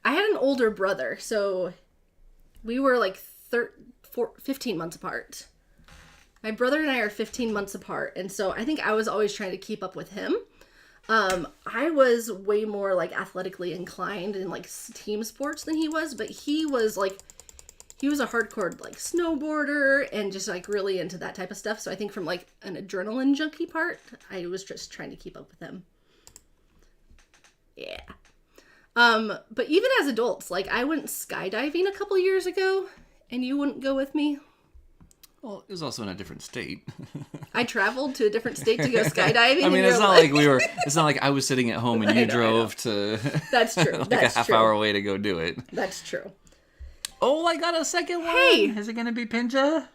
I had an older brother, so we were like 15 months apart. My brother and I are 15 months apart, and so I think I was always trying to keep up with him. I was way more like athletically inclined in like team sports than he was, but he was a hardcore like snowboarder and just like really into that type of stuff. So I think from like an adrenaline junkie part, I was just trying to keep up with him. Yeah. But even as adults, like I went skydiving a couple years ago and you wouldn't go with me.
Well, it was also in a different state.
I traveled to a different state to go skydiving.
I mean, it's not like it's not like I was sitting at home and you drove to
That's true.
like
That's
a half
true.
hour away to go do it.
That's true.
Oh, I got a second one.
Hey!
Is it going to be Pinja?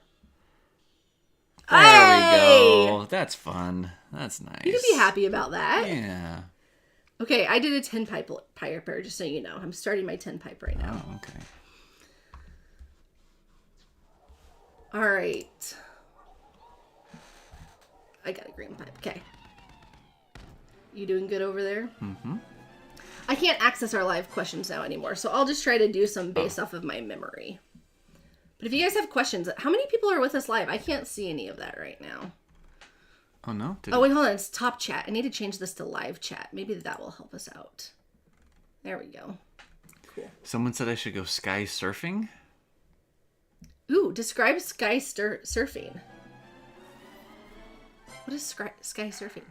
There
Hey!
we go. That's fun. That's nice.
You can be happy about that.
Yeah.
Okay, I did a 10 piper, just so you know. I'm starting my 10 pipe right now.
Oh, okay.
All right. I got a green pipe. Okay. You doing good over there?
Mm-hmm.
I can't access our live questions now anymore, so I'll just try to do some based off of my memory. But if you guys have questions, how many people are with us live? I can't see any of that right now.
Oh, no?
Wait, hold on. It's top chat. I need to change this to live chat. Maybe that will help us out. There we go. Cool.
Someone said I should go sky surfing.
Ooh, describe sky surfing. What is sky surfing?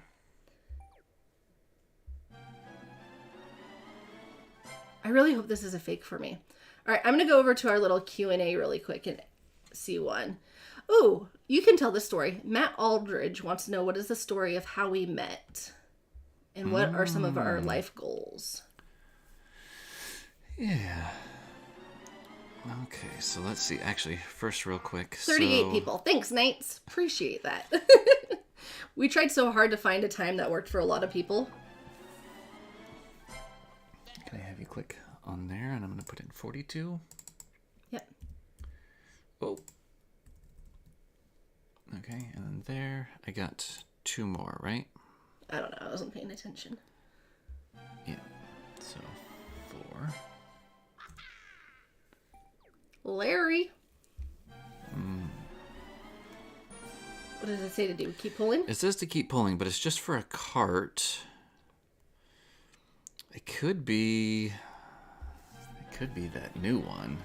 I really hope this is a fake for me. All right, I'm going to go over to our little Q&A really quick and see one. Ooh, you can tell the story. Matt Aldridge wants to know what is the story of how we met and what are some of our life goals.
Yeah. Okay, so let's see. Actually, first real quick.
38 people. Thanks, Knights. Appreciate that. We tried so hard to find a time that worked for a lot of people.
Can I have you click on there? And I'm going to put in 42.
Yep.
Oh. Okay, and then there. I got 2 more, right?
I don't know. I wasn't paying attention.
So 4.
Larry. What does it say to do? Keep pulling?
It says to keep pulling, but it's just for a cart. It could be that new one.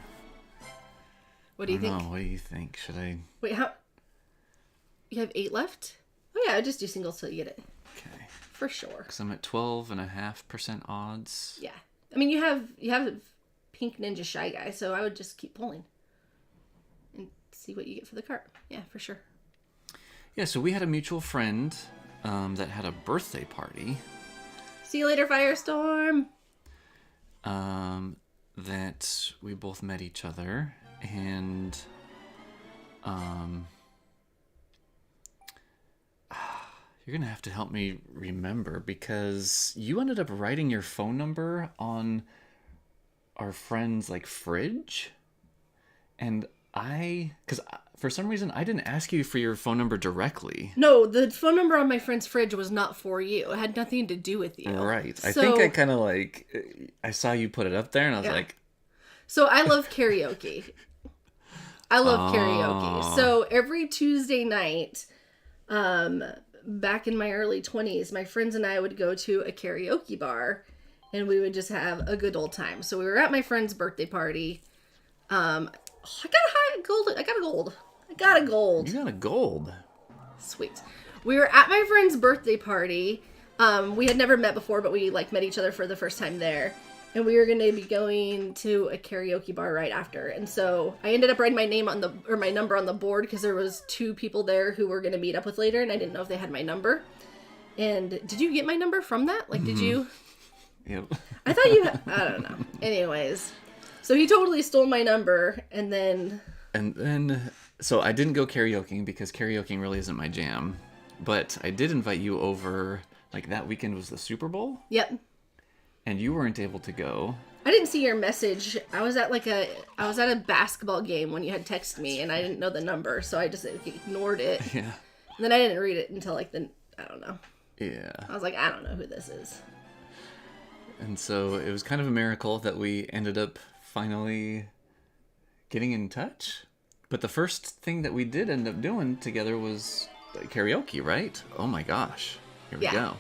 What do you think?
What do you think? Should I?
Wait, how? You have 8 left? Oh yeah, just do singles till you get it.
Okay.
For sure.
Because I'm at 12.5% odds.
Yeah. I mean, you have Pink Ninja Shy Guy, so I would just keep pulling and see what you get for the cart. Yeah, for sure.
Yeah, so we had a mutual friend that had a birthday party.
See you later, Firestorm.
That we both met each other, and you're gonna have to help me remember, because you ended up writing your phone number on our friend's like fridge, and because for some reason I didn't ask you for your phone number directly.
No, the phone number on my friend's fridge was not for you. It had nothing to do with you.
Right.
So,
I think I kind of I saw you put it up there, and I was like...
So I love karaoke. Karaoke. So every Tuesday night, back in my early 20s, my friends and I would go to a karaoke bar, and we would just have a good old time. So we were at my friend's birthday party. I got a gold.
You got a gold.
Sweet. We were at my friend's birthday party. We had never met before, but we met each other for the first time there. And we were going to be going to a karaoke bar right after. And so I ended up writing my number on the board, because there was 2 people there who were going to meet up with later, and I didn't know if they had my number. And did you get my number from that? Did you?
Yep.
I thought you I don't know. Anyways. So he totally stole my number, and then...
So I didn't go karaokeing, because karaokeing really isn't my jam. But I did invite you over, that weekend was the Super Bowl.
Yep.
And you weren't able to go.
I didn't see your message. I was at a basketball game when you had texted me, and I didn't know the number, so I just ignored it.
Yeah.
And then I didn't read it until I don't know.
Yeah.
I was like, I don't know who this is.
And so it was kind of a miracle that we ended up finally getting in touch. But the first thing that we did end up doing together was karaoke, right? Oh my gosh. Here we go.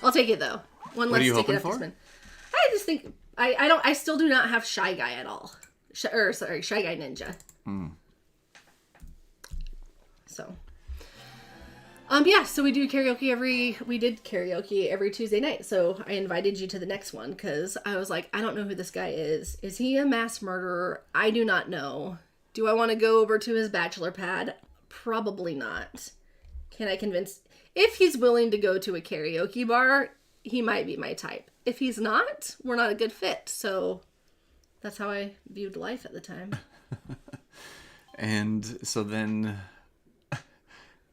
I'll take it though. One less stick it up to spin. I just think I still do not have Shy Guy at all. Shy Guy Ninja. So so we did karaoke every Tuesday night. So I invited you to the next one, because I was like, I don't know who this guy is. Is he a mass murderer? I do not know. Do I want to go over to his bachelor pad? Probably not. Can I convince... If he's willing to go to a karaoke bar, he might be my type. If he's not, we're not a good fit. So that's how I viewed life at the time.
And so then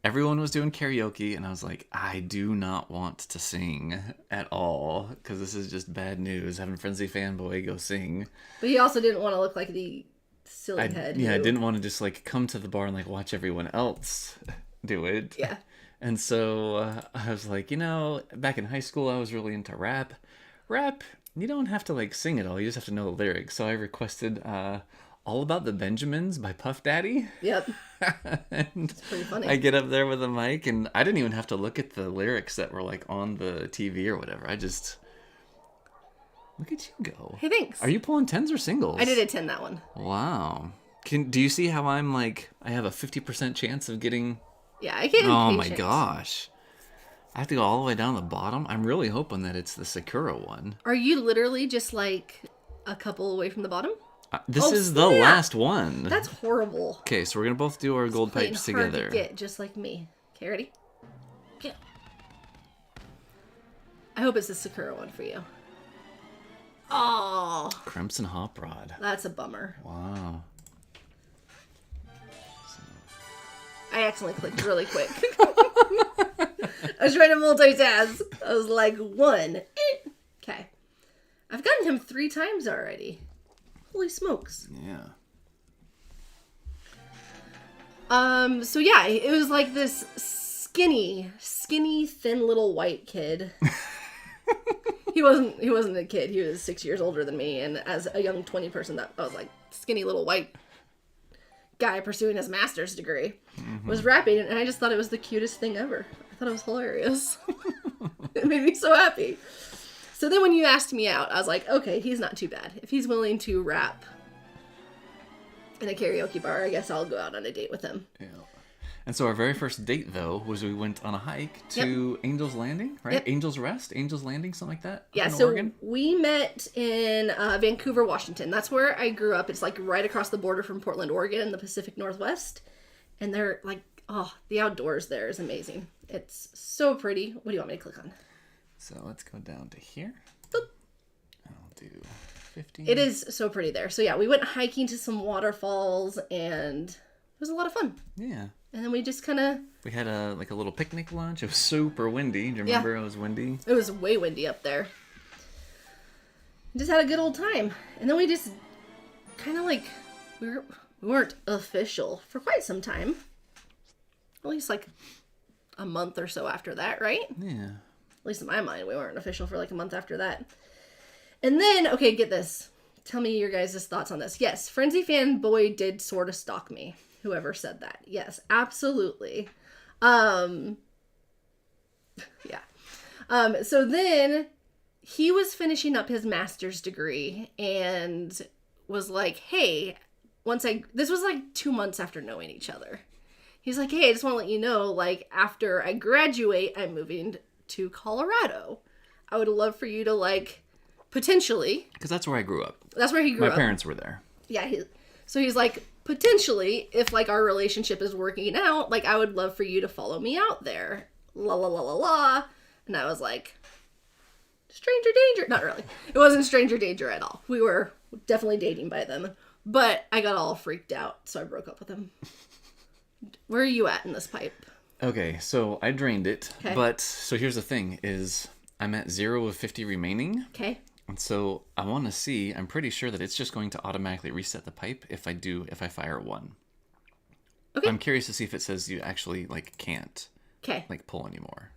everyone was doing karaoke, and I was like, I do not want to sing at all, because this is just bad news, having Frenzy Fanboy go sing.
But he also didn't want to look like the silly head.
Yeah, I didn't want to just come to the bar and watch everyone else do it.
Yeah.
And so I was like, back in high school, I was really into rap. Rap, you don't have to sing it all. You just have to know the lyrics. So I requested All About the Benjamins by Puff Daddy.
Yep.
And
it's pretty funny.
I get up there with a mic, and I didn't even have to look at the lyrics that were on the TV or whatever. I just... Look at you go.
Hey, thanks.
Are you pulling 10s or singles?
I did a 10 that one.
Wow. Do you see how I'm I have a 50% chance of getting...
Yeah, I get impatient.
Oh my gosh. I have to go all the way down the bottom? I'm really hoping that it's the Sakura one.
Are you literally just a couple away from the bottom?
This is the last one.
That's horrible.
Okay, so we're going to both do our gold pipes together.
Hard to get, just like me. Okay, ready? Get. I hope it's the Sakura one for you. Oh.
Crimson Hop Rod.
That's a bummer.
Wow.
I accidentally clicked really quick. I was trying to multitask. I was like, 1. Okay. I've gotten him 3 times already. Holy smokes.
Yeah.
So yeah, it was this skinny, thin little white kid. He wasn't a kid. He was 6 years older than me, and as a young 20 person, that I was like skinny little white guy pursuing his master's degree was rapping, and I just thought it was the cutest thing ever. I thought it was hilarious. It made me so happy. So then when you asked me out, I was like, okay, he's not too bad. If he's willing to rap in a karaoke bar, I guess I'll go out on a date with him.
Yeah. And so our very first date, though, was we went on a hike to Angel's Landing, right?
Yep.
Angel's Rest, Angel's Landing, something like that.
Yeah, so Oregon. We met in Vancouver, Washington. That's where I grew up. It's like right across the border from Portland, Oregon in the Pacific Northwest. And they're like, oh, the outdoors there is amazing. It's so pretty. What do you want me to click on?
So let's go down to here.
Boop.
I'll do 15.
It is so pretty there. So yeah, we went hiking to some waterfalls, and it was a lot of fun.
Yeah.
And then we just kind of...
We had a little picnic lunch. It was super windy. Do you remember it was windy?
It was way windy up there. We just had a good old time. And then we just kind of like... We weren't official for quite some time. At least like a month or so after that, right?
Yeah.
At least in my mind, we weren't official for like a month after that. And then, okay, get this. Tell me your guys' thoughts on this. Yes, Frenzy Fanboy did sort of stalk me. Whoever said that. Yes, absolutely. Yeah. So then he was finishing up his master's degree and was like, hey, this was like 2 months after knowing each other. He's like, hey, I just want to let you know, like, after I graduate, I'm moving to Colorado. I would love for you to, like, potentially...
Because that's where I grew up.
That's where he grew up.
My parents were there.
Yeah. So he's like, potentially, if, like, our relationship is working out, like, I would love for you to follow me out there. La, la, la, la, la. And I was like, stranger danger. Not really. It wasn't stranger danger at all. We were definitely dating by then. But I got all freaked out, so I broke up with him. Where are you at in this pipe?
Okay, so I drained it.
Okay.
But, so here's the thing, is I'm at 0 of 50 remaining.
Okay.
And so I want to see, I'm pretty sure that it's just going to automatically reset the pipe if I fire 1.
Okay.
I'm curious to see if it says you actually, like, can't,
Okay.
like, pull anymore.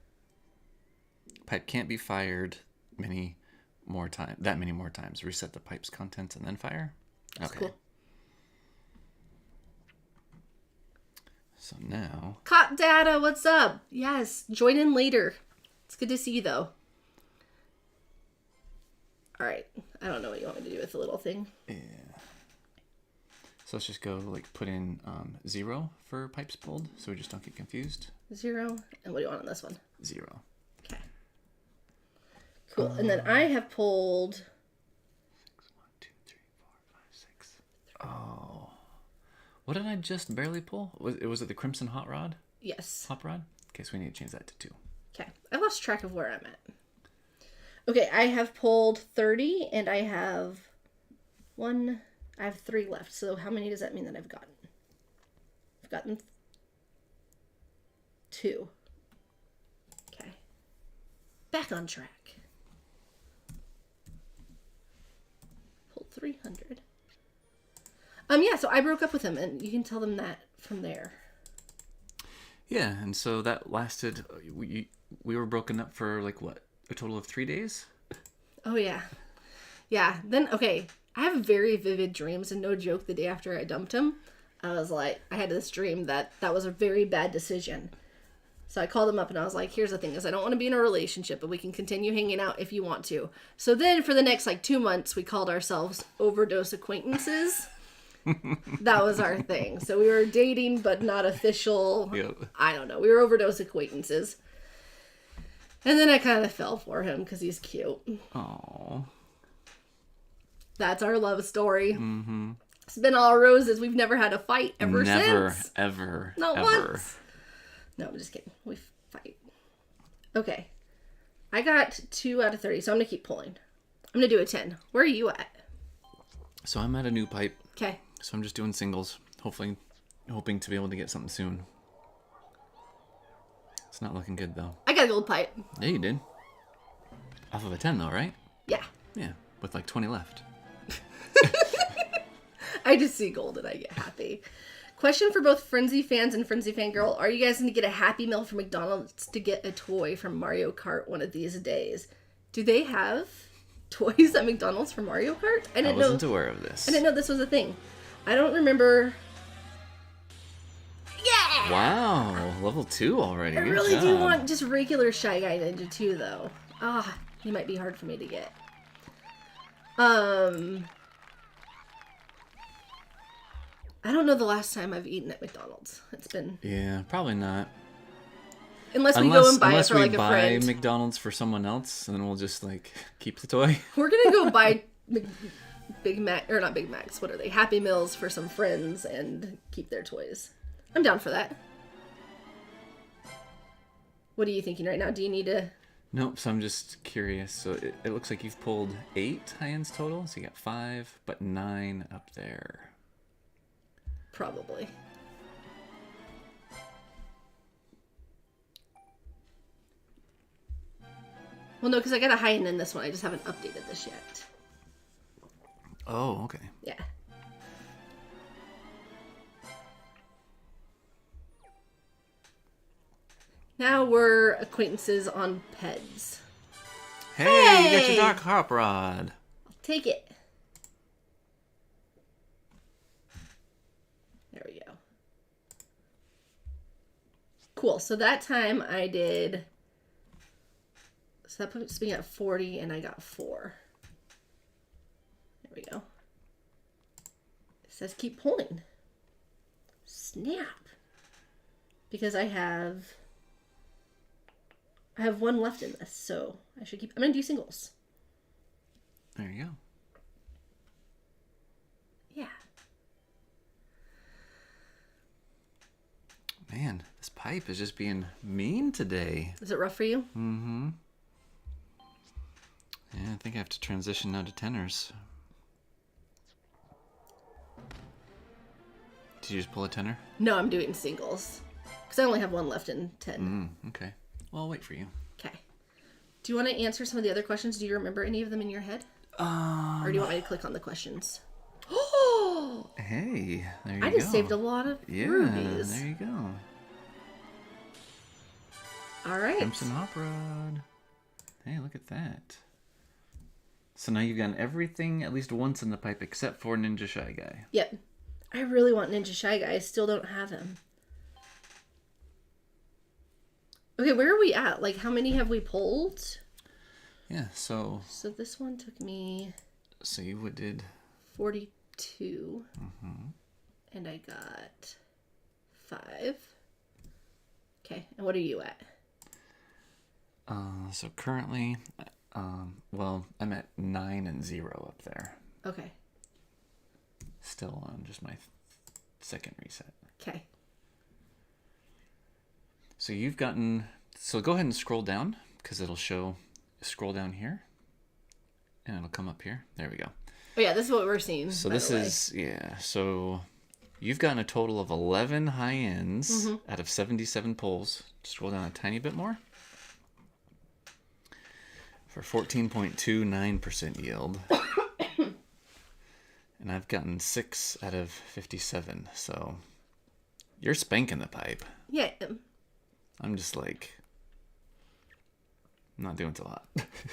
Pipe can't be fired that many more times. Reset the pipe's contents and then fire.
That's
Okay.
cool.
So now...
Kart Data, what's up? Yes, join in later. It's good to see you, though. All right. I don't know what you want me to do with the little thing.
Yeah. So let's just go, like, put in 0 for pipes pulled, so we just don't get confused.
0. And what do you want on this one?
0.
Okay. Cool. And then I have pulled...
1, 2, 3, 4, 5, 6. Oh. What did I just barely pull? Was it the Crimson Hot Rod?
Yes.
Hot Rod? Okay, so we need to change that to 2.
Okay. I lost track of where I'm at. Okay, I have pulled 30, and I have 3 left. So how many does that mean that I've gotten? I've gotten 2. Okay. Back on track. Pulled 300. Yeah, so I broke up with him, and you can tell them that from there.
Yeah, and so that lasted, we were broken up for, like, what, a total of 3 days?
Oh, yeah. Yeah, then, okay, I have very vivid dreams, and no joke, the day after I dumped him, I was like, I had this dream that was a very bad decision. So I called him up, and I was like, here's the thing, is I don't want to be in a relationship, but we can continue hanging out if you want to. So then, for the next, like, 2 months, we called ourselves overdose acquaintances. That was our thing. So we were dating, but not official.
Yep.
I don't know. We were overdose acquaintances. And then I kind of fell for him because he's cute.
Aww.
That's our love story.
Mm-hmm.
It's been all roses. We've never had a fight ever
Never,
since.
ever,
Not
ever.
once. No, I'm just kidding. We fight. Okay. I got 2 out of 30, so I'm going to keep pulling. I'm going to do a 10. Where are you at?
So I'm at a new pipe.
Okay.
So I'm just doing singles. Hoping to be able to get something soon. It's not looking good, though.
I got a gold pipe.
Yeah, you did. Off of a 10, though, right?
Yeah.
Yeah, with like 20 left.
I just see gold and I get happy. Question for both Frenzy fans and Frenzy fangirl. Are you guys going to get a Happy Meal from McDonald's to get a toy from Mario Kart one of these days? Do they have toys at McDonald's for Mario Kart?
I wasn't aware of this.
I didn't know this was a thing. I don't remember. Yeah!
Wow, level 2 already.
I really do want just regular Shy Guy Ninja 2, though. He might be hard for me to get. I don't know the last time I've eaten at McDonald's. It's been...
Yeah, probably not.
Unless we go and buy it for, like, a friend.
Unless we buy McDonald's for someone else, and then we'll just, like, keep the toy.
We're gonna go buy Big Mac... Or not Big Macs. What are they? Happy Meals for some friends and keep their toys. I'm down for that. What are you thinking right now? Do you need to...
Nope, so I'm just curious. So it looks like you've pulled 8 high-ends total. So you got 5, but 9 up there.
Probably. Well, no, because I got a high end in this one. I just haven't updated this yet.
Oh, okay.
Yeah. Now we're acquaintances on PEDs.
Hey, you got your Dark Hop Rod.
I'll take it. There we go. Cool. So that time I did... So that puts me at 40 and I got 4. There we go. It says keep pulling. Snap. Because I have 1 left in this, so I should keep... I'm going to do singles.
There you go.
Yeah.
Man, this pipe is just being mean today.
Is it rough for you?
Mm-hmm. Yeah, I think I have to transition now to tenors. Did you just pull a tenor?
No, I'm doing singles. Because I only have 1 left in 10.
Okay. Well, I'll wait for you.
Okay. Do you want to answer some of the other questions? Do you remember any of them in your head? Or do you want me to click on the questions? Oh!
Hey, there you go.
I just saved a lot of rubies.
There you go.
All right.
Crimson Hop Rod. Hey, look at that. So now you've gotten everything at least once in the pipe except for Ninja Shy Guy.
Yep. I really want Ninja Shy Guy. I still don't have him. Okay, where are we at? Like, how many have we pulled?
Yeah, so...
So this one took me...
So you did...
42. Mm-hmm. And I got 5. Okay, and what are you at?
So currently, well, I'm at 9 and 0 up there.
Okay.
Still on just my second reset.
Okay.
So you've gotten... So go ahead and scroll down, because it'll show... Scroll down here, and it'll come up here. There we go.
Oh yeah, this is what we're seeing.
So this is... Yeah, so... You've gotten a total of 11 high ends out of 77 pulls. Scroll down a tiny bit more. For 14.29% yield. And I've gotten 6 out of 57. So you're spanking the pipe.
Yeah.
I'm just like... not doing so hot.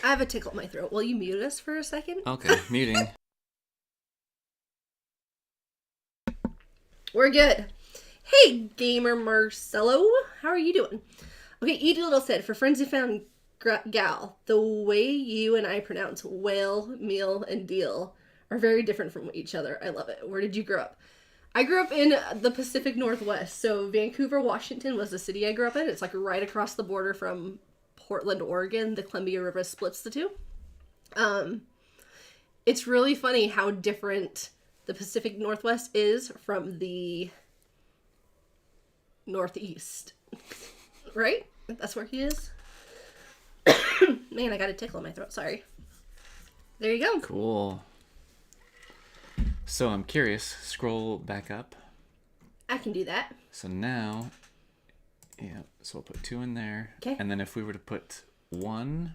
I have a tickle in my throat. Will you mute us for a second?
Okay, muting.
We're good. Hey, Gamer Marcelo. How are you doing? Okay, E. Doodle said, for Frenzy Found Gal, the way you and I pronounce whale, meal, and deal are very different from each other. I love it. Where did you grow up? I grew up in the Pacific Northwest. So Vancouver, Washington was the city I grew up in. It's like right across the border from Portland, Oregon. The Columbia River splits the two. It's really funny how different the Pacific Northwest is from the Northeast. Right? That's where he is. Man, I got a tickle in my throat. Sorry. There you go.
Cool. So I'm curious. Scroll back up.
I can do that.
So now, yeah, so we'll put 2 in there.
Okay.
And then if we were to put 10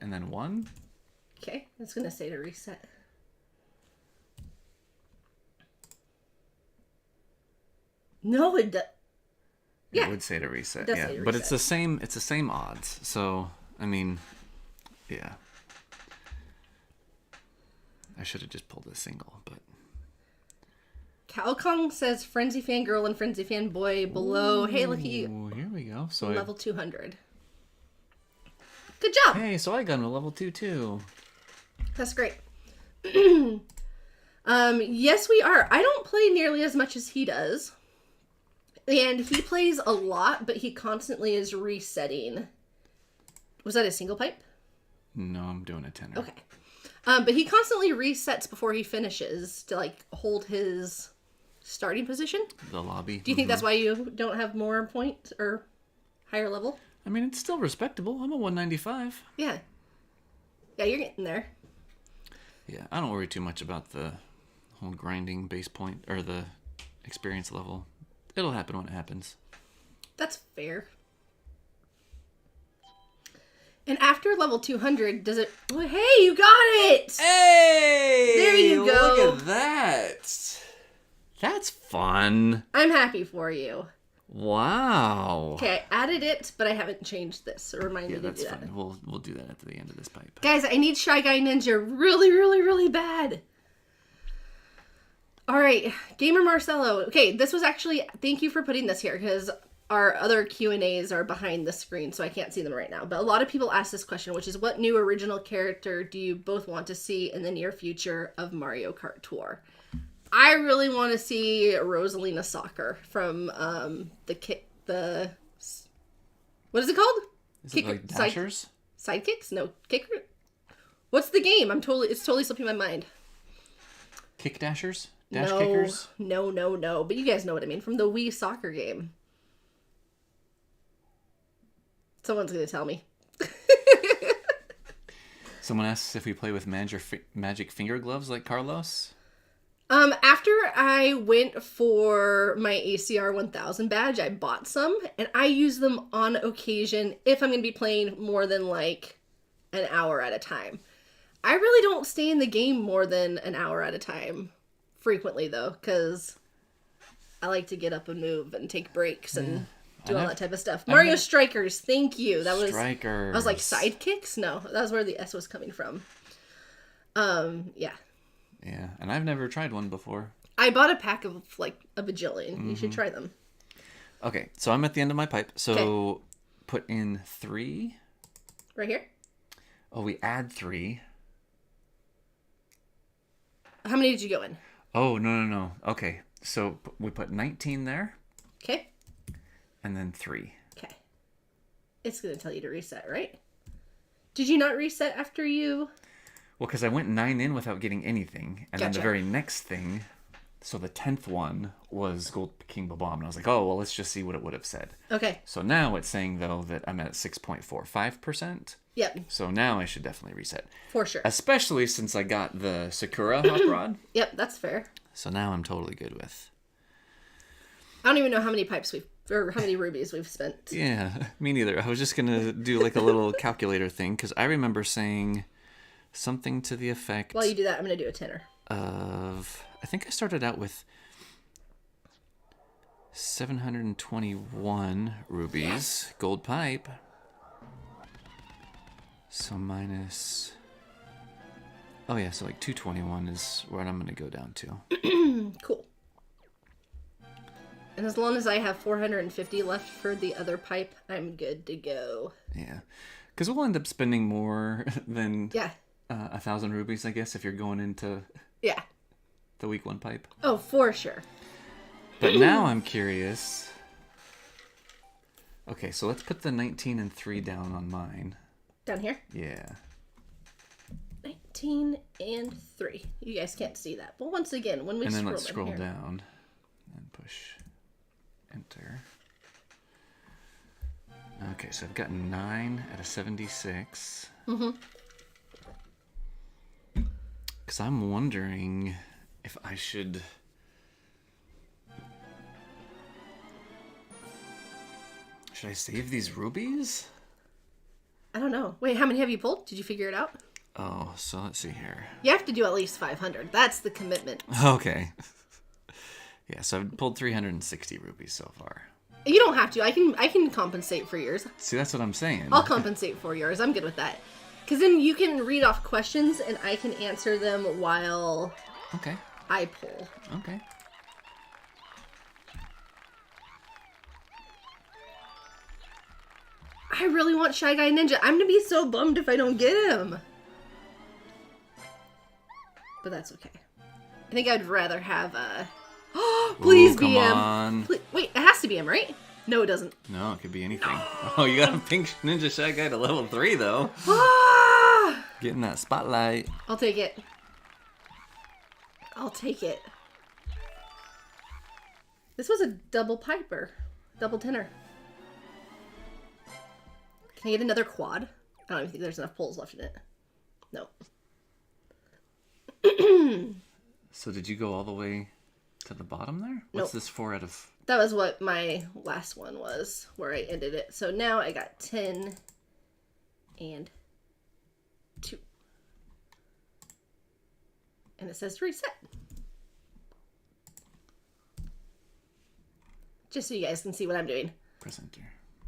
and then 1.
Okay. It's going to say to reset. No, it does.
It
Yeah.
would say to reset.
It does
Yeah,
say to
but it's
reset.
the same odds. So I mean, yeah. I should have just pulled a single, but
Calcong says Frenzy Fangirl and Frenzy Fanboy below. Hey, looky,
ooh, here we go. So
level 200. Good job.
hey, so I got him to level 2 too.
That's great. Yes, we are. I don't play nearly as much as he does. And he plays a lot, but he constantly is resetting. Was that a single pipe?
No, I'm doing a tenor.
Okay. But he constantly resets before he finishes to like hold his starting position.
The lobby.
Do you think that's why you don't have more point or higher level?
I mean, it's still respectable. I'm a 195.
Yeah. Yeah, you're getting there.
Yeah, I don't worry too much about the whole grinding base point or the experience level. It'll happen when it happens.
That's fair. And after level 200, does it... Oh, hey, you got it!
Hey!
There you go.
Look at that. That's fun.
I'm happy for you.
Wow.
Okay, I added it, but I haven't changed this. So remind me to
That's
do that.
fine. We'll do that at the end of this pipe.
Guys, I need Shy Guy Ninja really, really, really bad. All right, Gamer Marcelo. Okay, this was actually... Thank you for putting this here, because our other Q&As are behind the screen, so I can't see them right now. But a lot of people ask this question, which is, what new original character do you both want to see in the near future of Mario Kart Tour? I really want to see Rosalina Soccer from the what is it called?
Is it like Dashers?
Sidekicks? No, kicker. What's the game? It's totally slipping my mind.
Kick Dashers? Dash
No,
Kickers?
no. But you guys know what I mean from the Wii soccer game. Someone's gonna tell me.
Someone asks if we play with magic finger gloves like Carlos.
After I went for my ACR 1000 badge, I bought some, and I use them on occasion if I'm going to be playing more than like an hour at a time. I really don't stay in the game more than an hour at a time frequently, though, because I like to get up and move and take breaks and do all that type of stuff. Mario Strikers, thank you. That was
Strikers.
I was like, sidekicks? No, that was where the S was coming from. Yeah.
Yeah, and I've never tried one before.
I bought a pack of like a bajillion. You should try them.
Okay, so I'm at the end of my pipe. So
Okay.
put in 3.
Right here.
Oh, we add 3.
How many did you go in?
Oh, no. Okay, so we put 19 there,
Okay.
and then 3.
Okay. It's going to tell you to reset, right? Did you not reset after you...
Well, because I went 9 in without getting anything, and then the
Gotcha.
very next thing, so the 10th one was Gold King Bomb, and I was like, oh, well, let's just see what it would have said.
Okay.
So now it's saying, though, that I'm at 6.45%.
Yep.
So now I should definitely reset.
For sure.
Especially since I got the Sakura Hot Rod.
Yep, that's fair.
So now I'm totally good with.
I don't even know how many or how many rubies we've spent.
Yeah, me neither. I was just going to do like a little calculator thing, because I remember saying something to the effect
While you do that, I'm going to do a tenor.
of... I think I started out with 721 rubies. Gold pipe. So minus... Oh yeah, so like 221 is what I'm going to go down to.
Cool. And as long as I have 450 left for the other pipe, I'm good to go.
Yeah. Because we'll end up spending more than
Yeah.
1,000 rubies, I guess, if you're going into
Yeah.
the week 1 pipe.
Oh, for sure.
But now I'm curious. Okay, so let's put the 19 and 3 down on mine.
Down here.
Yeah.
19 and 3. You guys can't see that. But once again, when we
And then
scroll
let's
in
scroll
here,
down and push enter. Okay, so I've got 9 out of 76.
Mm-hmm.
Because I'm wondering if I should... Should I save these rubies?
I don't know. Wait, how many have you pulled? Did you figure it out?
Oh, so let's see here.
You have to do at least 500. That's the commitment.
Okay. Yeah, so I've pulled 360 rupees so far.
You don't have to. I can compensate for yours.
See, that's what I'm saying.
I'll compensate for yours. I'm good with that. Because then you can read off questions and I can answer them while
Okay.
I pull.
Okay.
I really want Shy Guy Ninja. I'm going to be so bummed if I don't get him. But that's okay. I think I'd rather have please
Ooh,
be
come
him.
on.
Wait, it has to be him, right? No, it doesn't.
No, it could be anything. Oh, you got a pink Ninja Shy Guy to level 3, though.
Ah!
Getting that spotlight.
I'll take it. I'll take it. This was a double piper. Double tenor. Can I get another quad? I don't even think there's enough pulls left in it. No.
So did you go all the way to the bottom there? What's
Nope.
this 4 out of...
That was what my last one was, where I ended it. So now I got 10 and 2. And it says reset. Just so you guys can see what I'm doing.
Press enter.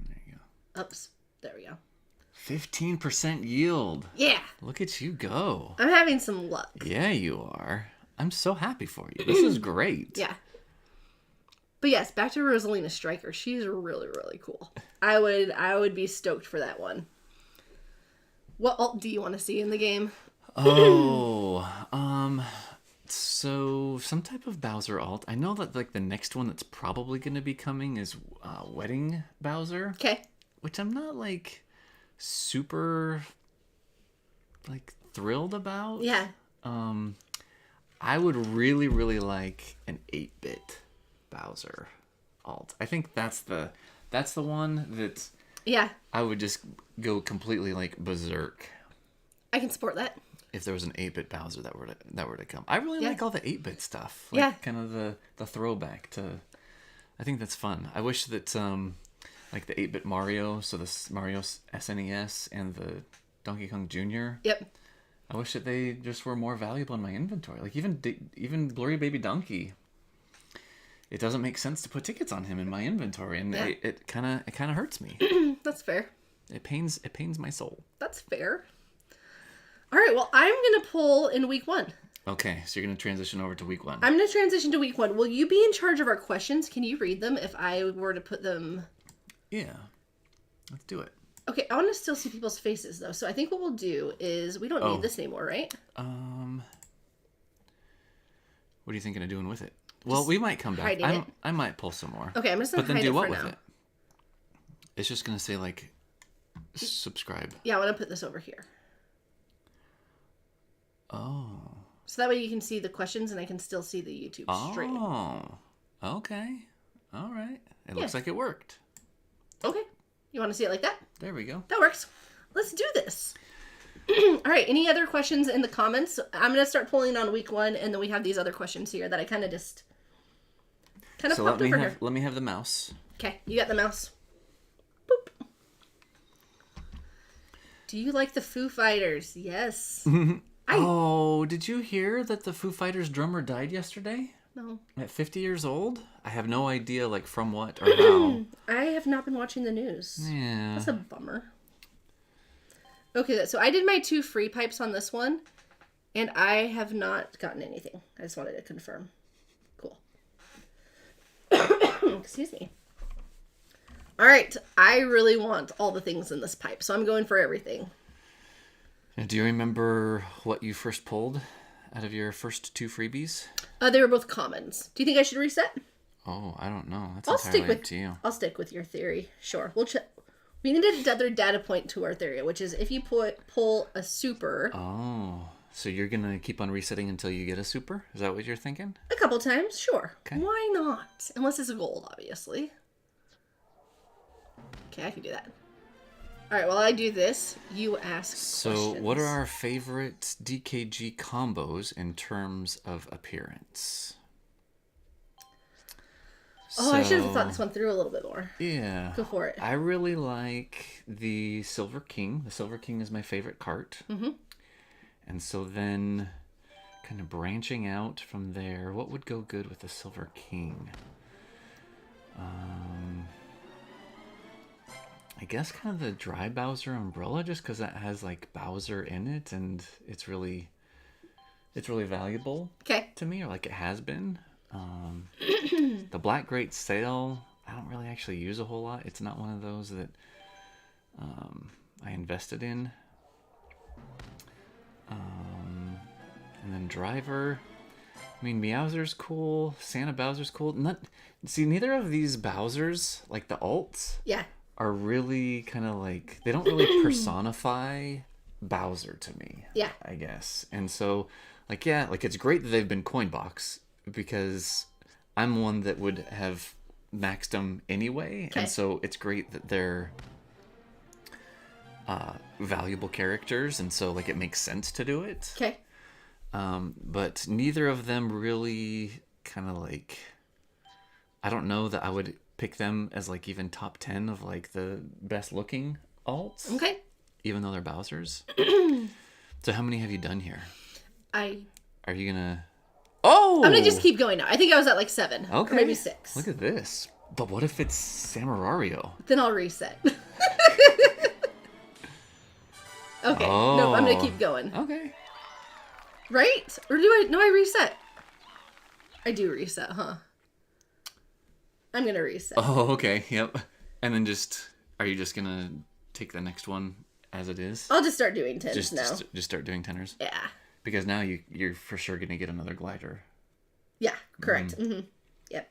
There you go.
Oops. There we go.
15% yield.
Yeah.
Look at you go.
I'm having some luck.
Yeah, you are. I'm so happy for you. This is great.
Yeah. But yes, back to Rosalina Stryker. She's really, really cool. I would be stoked for that one. What alt do you want to see in the game?
So some type of Bowser alt. I know that like the next one that's probably going to be coming is Wedding Bowser.
Okay.
Which I'm not like super like thrilled about.
Yeah.
I would really, really like an 8-bit Bowser alt. I think that's the one that
Yeah.
I would just go completely like berserk
I can support that.
if there was an 8-bit Bowser that were to come. I really
Yeah.
like all the 8-bit stuff. Like,
Yeah.
kind of the throwback to. I think that's fun. I wish that like the 8-bit Mario, so the Mario SNES and the Donkey Kong Jr.
Yep.
I wish that they just were more valuable in my inventory. Like even Blurry Baby Donkey. It doesn't make sense to put tickets on him in my inventory, and
Yeah.
it kind of hurts me.
That's fair.
It pains my soul.
That's fair. All right. Well, I'm gonna pull in week 1.
Okay, so you're gonna transition over to week 1.
I'm gonna transition to week 1. Will you be in charge of our questions? Can you read them if I were to put them?
Yeah, let's do it.
Okay, I want to still see people's faces though. So I think what we'll do is we don't need this anymore, right?
What are you thinking of doing with it? Well, we might come back.
hiding it.
I might pull some more.
Okay, I'm just gonna
But then
hide
do
it
what
for
with
now.
it? It's just gonna say like subscribe.
Yeah, I want to put this over here.
Oh.
So that way you can see the questions and I can still see the YouTube stream.
Oh. Okay. All right. It looks like it worked.
Okay. You want to see it like that?
There we go.
That works. Let's do this. All right. Any other questions in the comments? I'm going to start pulling on week 1, and then we have these other questions here that I kind of
So
popped over here.
let me have the mouse.
Okay. You got the mouse. Boop. Do you like the Foo Fighters? Yes.
Oh, did you hear that the Foo Fighters drummer died yesterday?
No.
At 50 years old? I have no idea, like, from what or how.
I have not been watching the news.
Yeah.
That's a bummer. Okay, so I did my 2 free pipes on this one, and I have not gotten anything. I just wanted to confirm. Cool. Excuse me. All right, I really want all the things in this pipe, so I'm going for everything.
Now, do you remember what you first pulled out of your first 2 freebies?
They were both commons. Do you think I should reset?
Oh, I don't know. That's
I'll
entirely
stick with
up to you.
I'll stick with your theory. Sure. We'll check. We need another data point to our theory, which is if you pull a super
Oh, so you're gonna keep on resetting until you get a super? Is that what you're thinking?
a couple times, sure.
Okay.
Why not? Unless it's a gold, obviously. Okay, I can do that. All right, while I do this, you ask
So,
questions.
what are our favorite DKG combos in terms of appearance?
Oh, I should have thought this one through a little bit more.
Yeah.
Go for it.
I really like the Silver King. The Silver King is my favorite cart.
Mm-hmm.
And so then, kind of branching out from there, what would go good with the Silver King? I guess kind of the dry Bowser umbrella, just because that has like Bowser in it, and it's really valuable
Okay.
to me, or like it has been. The Black Great Sail, I don't really actually use a whole lot. It's not one of those that I invested in. And then Driver. I mean, Meowser's cool. Santa Bowser's cool. See, neither of these Bowsers, like the alts,
Yeah.
are really kind of like, they don't really personify Bowser to me.
Yeah.
I guess. And so, like, yeah, like it's great that they've been coin box because I'm one that would have maxed them anyway.
Okay.
And so it's great that they're valuable characters. And so, like, it makes sense to do it.
Okay.
But neither of them really kind of like, I don't know that I would pick them as like even top 10 of like the best looking alts.
Okay.
Even though they're Bowser's. So how many have you done here? Are you gonna... Oh!
I'm gonna just keep going now. I think I was at like 7.
Okay.
Or maybe 6.
Look at this. But what if it's Samarario?
Then I'll reset. Okay.
Oh.
No, I'm gonna keep going.
Okay.
Right? Or do I... No, I reset. I do reset, huh? I'm gonna reset.
Oh, okay. Yep. And then are you just gonna take the next one as it is?
I'll just start doing 10s
Just
now.
just start doing tenors?
Yeah.
Because now you're for sure gonna get another glider.
Yeah, correct. Mm-hmm. Yep.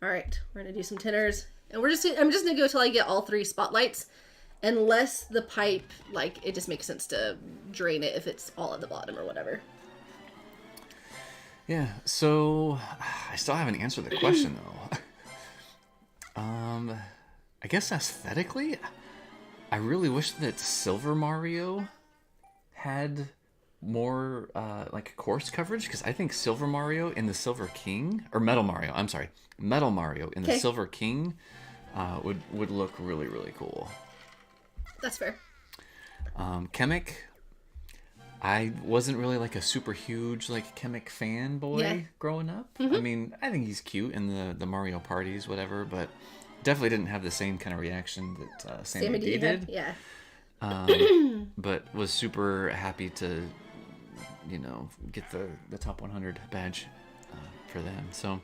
All right, we're gonna do some tenors, and I'm just gonna go till I get all 3 spotlights, unless the pipe, like, it just makes sense to drain it if it's all at the bottom or whatever.
Yeah. So I still haven't answered the question though. I guess aesthetically, I really wish that Silver Mario had more like course coverage, because I think Silver Mario in the Silver King, or Metal Mario, I'm sorry, Metal Mario in the
Okay.
Silver King would look really, really cool.
That's fair.
Kamek, I wasn't really like a super huge like Kamek fanboy
Yeah.
growing up. I mean, I think he's cute in the Mario parties, whatever, but definitely didn't have the same kind of reaction that Sammy D did.
Yeah.
But was super happy to, get the top 100 badge for them. So,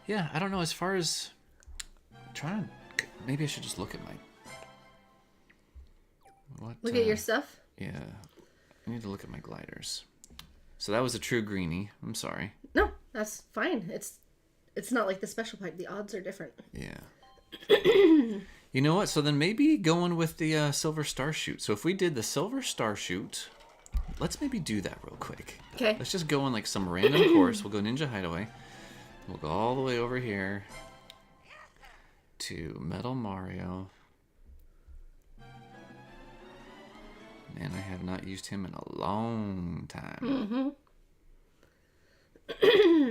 yeah, I don't know. As far as maybe I should just look at my
Look at your stuff.
Yeah, I need to look at my gliders. So that was a true greenie. I'm sorry.
No, that's fine. It's not like the special pipe. The odds are different.
Yeah. You know what? So then maybe going with the Silver Star Shoot. So if we did the Silver Star Shoot, let's maybe do that real quick.
Okay.
Let's just go on like some random course. We'll go Ninja Hideaway. We'll go all the way over here to Metal Mario. Man, I have not used him in a long time.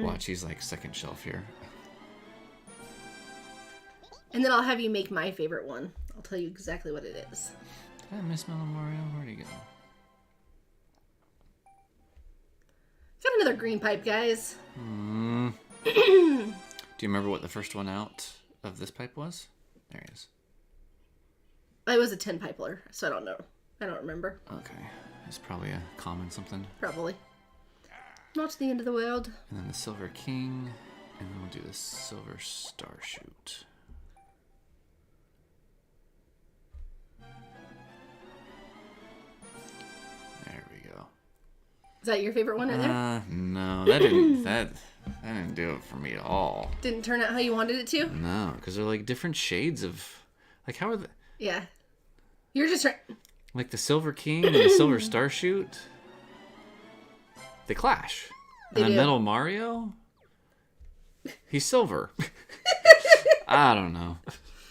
Watch, he's like second shelf here.
And then I'll have you make my favorite one. I'll tell you exactly what it is.
Did I miss Metal Mario? Where'd he go?
Got another green pipe, guys.
Do you remember what the first one out of this pipe was? There he is.
I was a 10 pipeler, so I don't know. I don't remember.
Okay. It's probably a common something.
Probably. Not the end of the world.
And then the Silver King. And then we'll do the Silver Star Shoot. There we go.
Is that your favorite one right there?
No, that didn't do it for me at all.
Didn't turn out how you wanted it to?
No, because they're like different shades of, like, how are the,
Yeah. You're just trying...
like the Silver King and the Silver Star Shoot, they clash.
They
And then
do.
Metal Mario, he's silver. I don't know.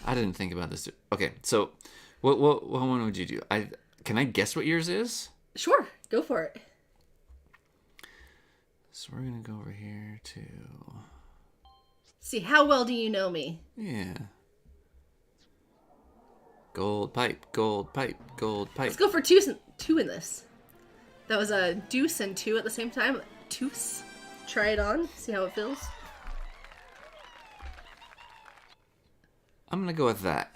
I didn't think about this. Okay, so what one would you do? Can I guess what yours is?
Sure, go for it.
So we're gonna go over here to,
See, how well do you know me?
yeah. Gold pipe, gold pipe, gold pipe.
Let's go for two in this. That was a deuce and 2 at the same time. Bluetooth. Try it on. See how it feels.
I'm going to go with that.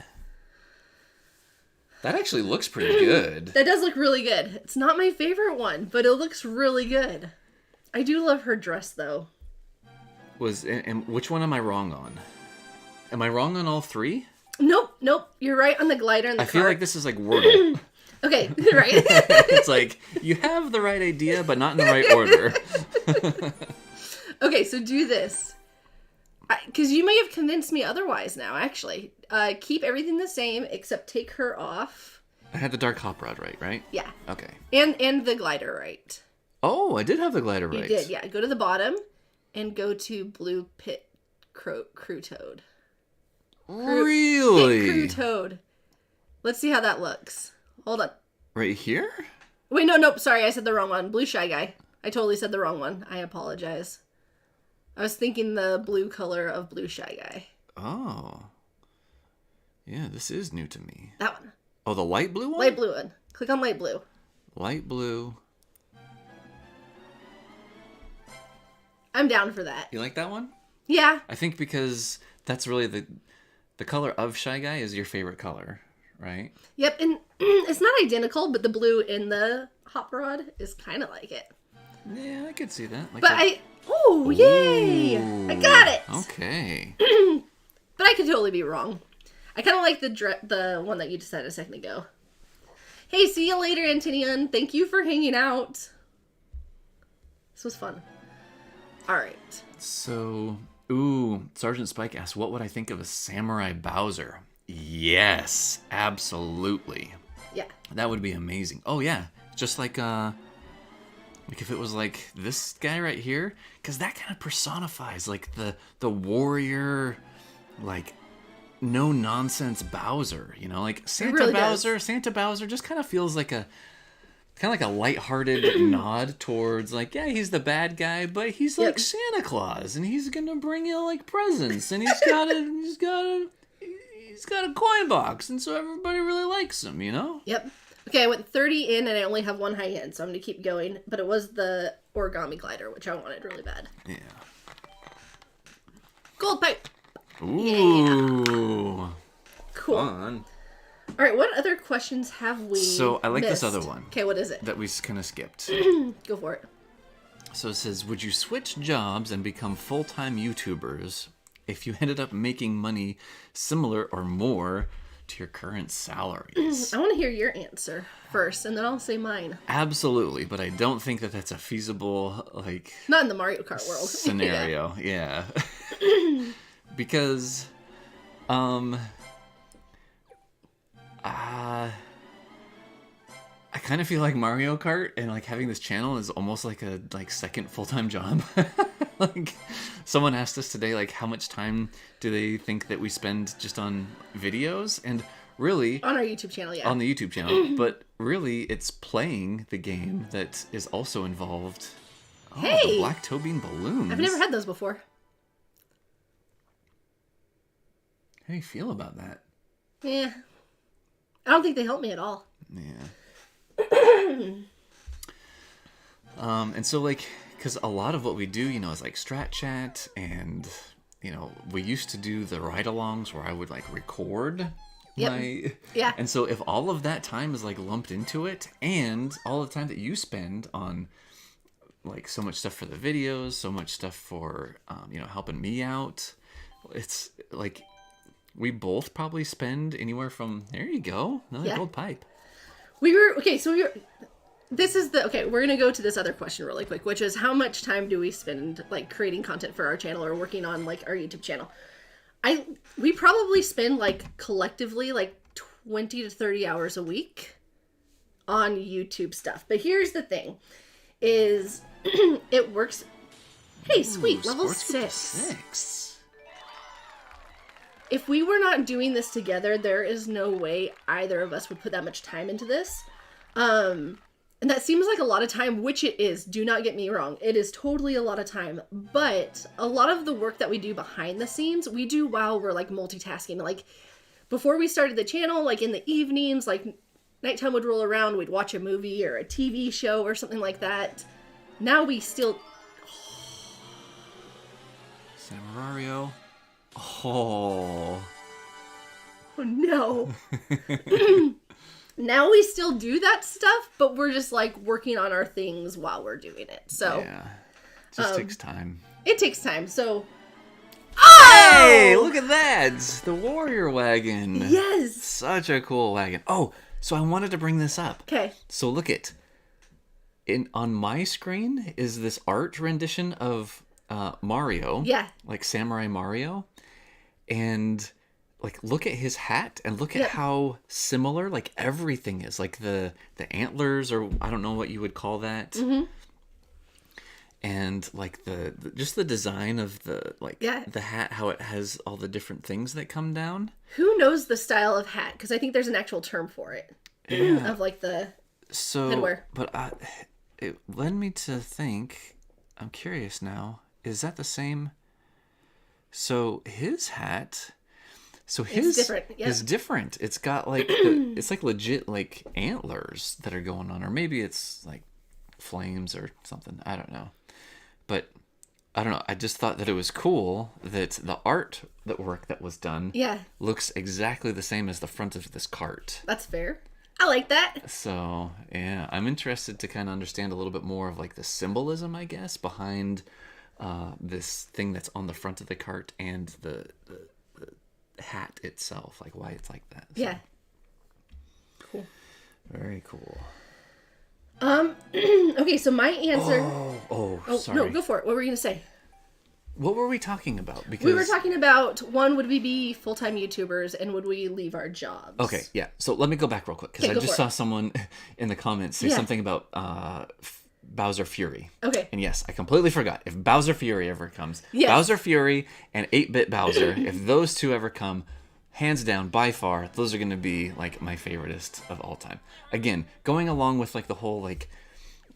That actually looks pretty good.
That does look really good. It's not my favorite one, but it looks really good. I do love her dress, though.
And which one am I wrong on? Am I wrong on all three?
Nope. You're right on the glider and the
I feel
cart.
like this is like Wordle.
Okay, right.
It's like, you have the right idea, but not in the right order.
Okay, so do this. Because you may have convinced me otherwise now, actually. Keep everything the same, except take her off.
I had the dark hop rod right?
Yeah.
Okay.
And the glider right.
Oh, I did have the glider right.
You did, yeah. Go to the bottom and go to Blue Pit Crew Toad.
Really?
Pit Crew Toad. Let's see how that looks. Hold on.
Right here?
Wait, no, sorry, I said the wrong one. Blue Shy Guy. I totally said the wrong one. I apologize. I was thinking the blue color of Blue Shy Guy.
Oh. Yeah, this is new to me.
That one.
Oh, the light blue one?
Light blue one. Click on light blue.
Light blue.
I'm down for that.
You like that one?
Yeah.
I think because that's really the color of Shy Guy is your favorite color, right?
Yep, and it's not identical, but the blue in the hot rod is kind of like it.
Yeah, I could see that. Like
But
that.
oh, yay! I got it!
Okay.
But I could totally be wrong. I kind of like the one that you just said a second ago. Hey, see you later, Antinian. Thank you for hanging out. This was fun. All right.
So, Sergeant Spike asks, what would I think of a Samurai Bowser? Yes, absolutely.
Yeah.
That would be amazing. Oh, yeah. Just like if it was like this guy right here, because that kind of personifies like the warrior, like no nonsense Bowser, you know, like Santa
really
Bowser.
does.
Santa Bowser just kind of feels like a lighthearted nod towards like, yeah, he's the bad guy, but he's like Santa Claus, and he's gonna bring you like presents, and he's got a coin box, and so everybody really likes him, you know.
Yep. Okay, I went 30 in, and I only have one high end, so I'm going to keep going. But it was the origami glider, which I wanted really bad.
Yeah.
Gold pipe.
Ooh.
Yeah. Cool.
Fun.
All right, what other questions have we
So I like
missed?
this other one.
Okay, what is it?
That we kind of skipped.
Go for it.
So it says, would you switch jobs and become full-time YouTubers if you ended up making money similar or more to your current salaries?
I want to hear your answer first, and then I'll say mine.
Absolutely, but I don't think that that's a feasible, like...
Not in the Mario Kart world.
Scenario, yeah. Because, I kind of feel like Mario Kart and like having this channel is almost like a second full-time job. Like someone asked us today, like how much time do they think that we spend just on videos? And really
On our YouTube channel, yeah.
on the YouTube channel, but really it's playing the game that is also involved. Oh,
Hey!
the black toe bean balloons.
I've never had those before.
How do you feel about that?
Yeah. I don't think they help me at all.
Yeah. And so like, because a lot of what we do, you know, is like Strat Chat, and you know, we used to do the ride-alongs where I would like record my...
Yeah.
And so if all of that time is like lumped into it, and all the time that you spend on like so much stuff for the videos, so much stuff for, you know, helping me out, it's like we both probably spend anywhere from, there you go, another gold pipe.
We're gonna go to this other question really quick, which is how much time do we spend like creating content for our channel or working on like our YouTube channel? We probably spend like collectively like 20 to 30 hours a week on YouTube stuff. But here's the thing is it works. Hey, sweet, level
Sports
6. If we were not doing this together, there is no way either of us would put that much time into this. And that seems like a lot of time, which it is. Do not get me wrong. It is totally a lot of time. But a lot of the work that we do behind the scenes, we do while we're like multitasking. Like before we started the channel, like in the evenings, like nighttime would roll around, we'd watch a movie or a TV show or something like that. Now we still
Samarario. Oh.
Oh, no. Now we still do that stuff, but we're just like working on our things while we're doing it. So
Yeah. It just takes time.
it takes time. So
Hey, look at that. The Warrior Wagon.
yes.
Such a cool wagon. Oh, so I wanted to bring this up.
Okay.
So look it. On my screen is this art rendition of Mario.
Yeah.
Like Samurai Mario. And like look at his hat and look at
Yep.
how similar like everything is. Like the antlers, or I don't know what you would call that.
Mm-hmm.
And like just the design of the
Yeah.
the hat, how it has all the different things that come down.
Who knows the style of hat? Because I think there's an actual term for it.
Yeah.
Of like the
So,
headwear.
but it led me to think. I'm curious now. Is that the same? So his hat. So his
different, yeah.
is different. It's got like it's like legit like antlers that are going on, or maybe it's like flames or something. I don't know. But I don't know. I just thought that it was cool that the work that was done
Yeah.
looks exactly the same as the front of this cart.
That's fair. I like that.
So, yeah, I'm interested to kind of understand a little bit more of like the symbolism, I guess, behind this thing that's on the front of the cart and the hat itself, like why it's like that. So,
Yeah. Cool.
very cool.
Okay, so my answer.
Oh,
Oh,
sorry.
no, go for it. What were you going to say?
What were we talking about? Because
We were talking about, one, would we be full-time YouTubers, and would we leave our jobs?
Okay, yeah. So let me go back real quick because
Okay,
I
go
just
for
saw
it.
someone in the comments say
Yeah.
something about Bowser Fury.
Okay.
And yes, I completely forgot. If Bowser Fury ever comes,
Yes.
Bowser Fury and 8-Bit Bowser, if those two ever come, hands down, by far, those are going to be like my favoriteest of all time. Again, going along with like the whole like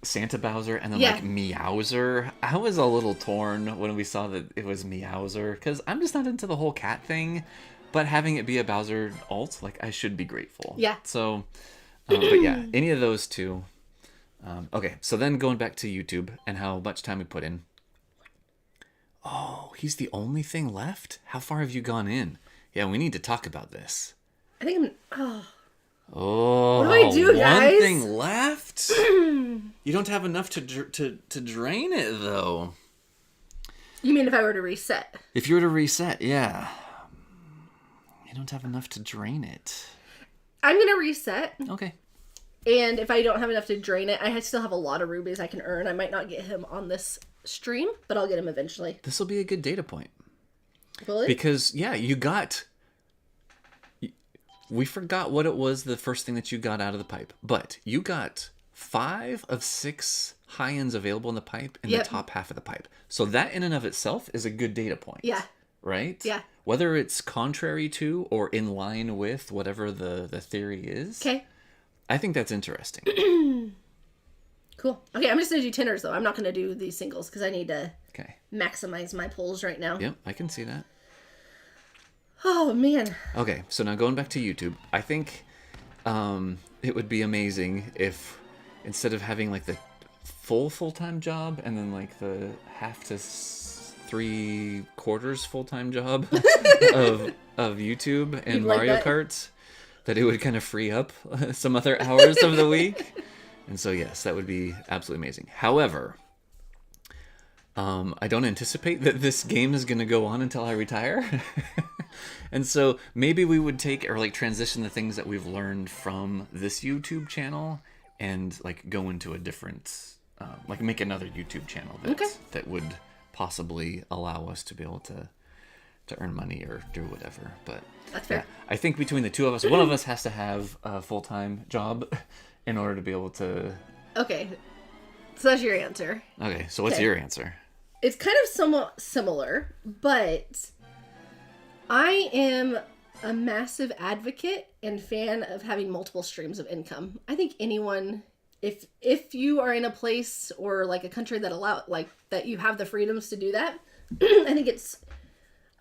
Santa Bowser and then
Yeah.
like Meowser. I was a little torn when we saw that it was Meowser because I'm just not into the whole cat thing. But having it be a Bowser alt, like I should be grateful.
Yeah.
So, but yeah, any of those two. Okay, so then going back to YouTube and how much time we put in. Oh, he's the only thing left? How far have you gone in? Yeah, we need to talk about this.
I think I'm. Oh.
Oh,
What do I do, guys?
One thing left? You don't have enough to drain it, though.
You mean if I were to reset?
If you were to reset, yeah. You don't have enough to drain it.
I'm going to reset.
Okay.
And if I don't have enough to drain it, I still have a lot of rubies I can earn. I might not get him on this stream, but I'll get him eventually.
This will be a good data point.
Will it?
Because, yeah, you got... We forgot what it was the first thing that you got out of the pipe. But you got 5 of 6 high ends available in the pipe in
Yep.
the top half of the pipe. So that in and of itself is a good data point.
Yeah.
Right?
Yeah.
Whether it's contrary to or in line with whatever the theory is.
Okay.
I think that's interesting.
Cool. Okay, I'm just going to do tenors, though. I'm not going to do these singles because I need to
Okay.
maximize my pulls right now.
Yep, I can see that.
Oh, man.
Okay, so now going back to YouTube, I think it would be amazing if instead of having like the full-time job and then like the half to 3/4 full-time job of YouTube and
You'd like
Mario
that?
Kart, that it would kind of free up some other hours of the week. And so yes, that would be absolutely amazing. However, I don't anticipate that this game is going to go on until I retire. And so maybe we would take or like transition the things that we've learned from this YouTube channel and like go into a different, like make another YouTube channel that,
Okay.
that would possibly allow us to be able to earn money or do whatever. But
That's fair.
yeah, I think between the two of us, one of us has to have a full-time job in order to be able to...
Okay. So that's your answer.
Okay, so what's
Okay.
your answer?
It's kind of somewhat similar, but I am a massive advocate and fan of having multiple streams of income. I think anyone, if you are in a place or like a country that that you have the freedoms to do that, I think it's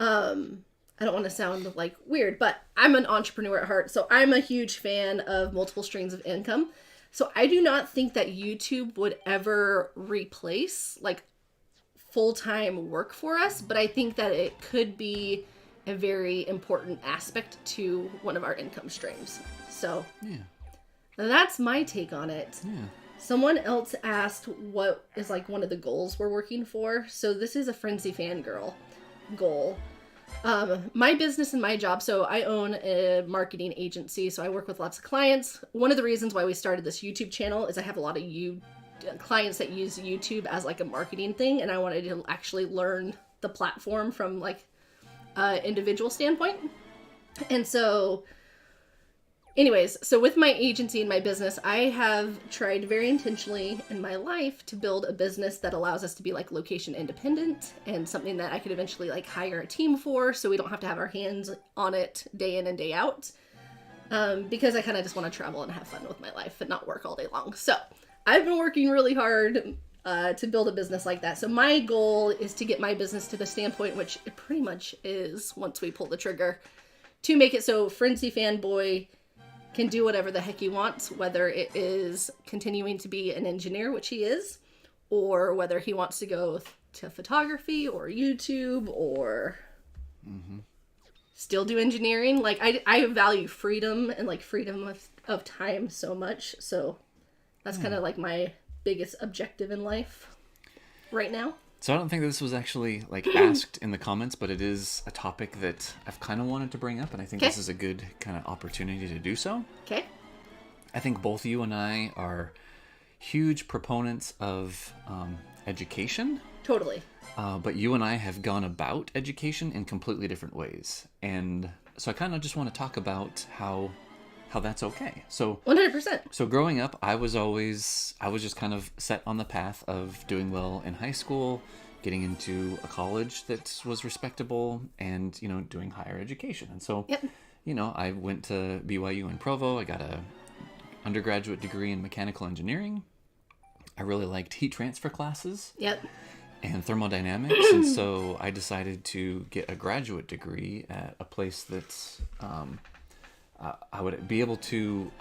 I don't want to sound like weird, but I'm an entrepreneur at heart, so I'm a huge fan of multiple streams of income. So I do not think that YouTube would ever replace like full-time work for us, but I think that it could be a very important aspect to one of our income streams. So
Yeah.
that's my take on it.
Yeah.
Someone else asked what is like one of the goals we're working for. So this is a Frenzy Fangirl goal. My business and my job, so I own a marketing agency, so I work with lots of clients. One of the reasons why we started this YouTube channel is I have a lot of clients that use YouTube as like a marketing thing, and I wanted to actually learn the platform from like individual standpoint. And so anyways, so with my agency and my business, I have tried very intentionally in my life to build a business that allows us to be like location independent and something that I could eventually like hire a team for, so we don't have to have our hands on it day in and day out. Because I kind of just want to travel and have fun with my life and not work all day long. So I've been working really hard to build a business like that. So my goal is to get my business to the standpoint, which it pretty much is once we pull the trigger, to make it so Frenzy Fanboy can do whatever the heck he wants, whether it is continuing to be an engineer, which he is, or whether he wants to go to photography or YouTube or still do engineering. Like I value freedom and like freedom of time so much. So that's kind of like my biggest objective in life right now.
So I don't think this was actually like asked in the comments, but it is a topic that I've kind of wanted to bring up, and I think this is a good kind of opportunity to do so.
Okay.
I think both you and I are huge proponents of education.
Totally.
But you and I have gone about education in completely different ways. And so I kind of just want to talk about how that's okay. So
100%.
So growing up, I was just kind of set on the path of doing well in high school, getting into a college that was respectable, and, doing higher education. And so, I went to BYU in Provo. I got a undergraduate degree in mechanical engineering. I really liked heat transfer classes.
Yep.
And thermodynamics. And so I decided to get a graduate degree at a place that's... I would be able to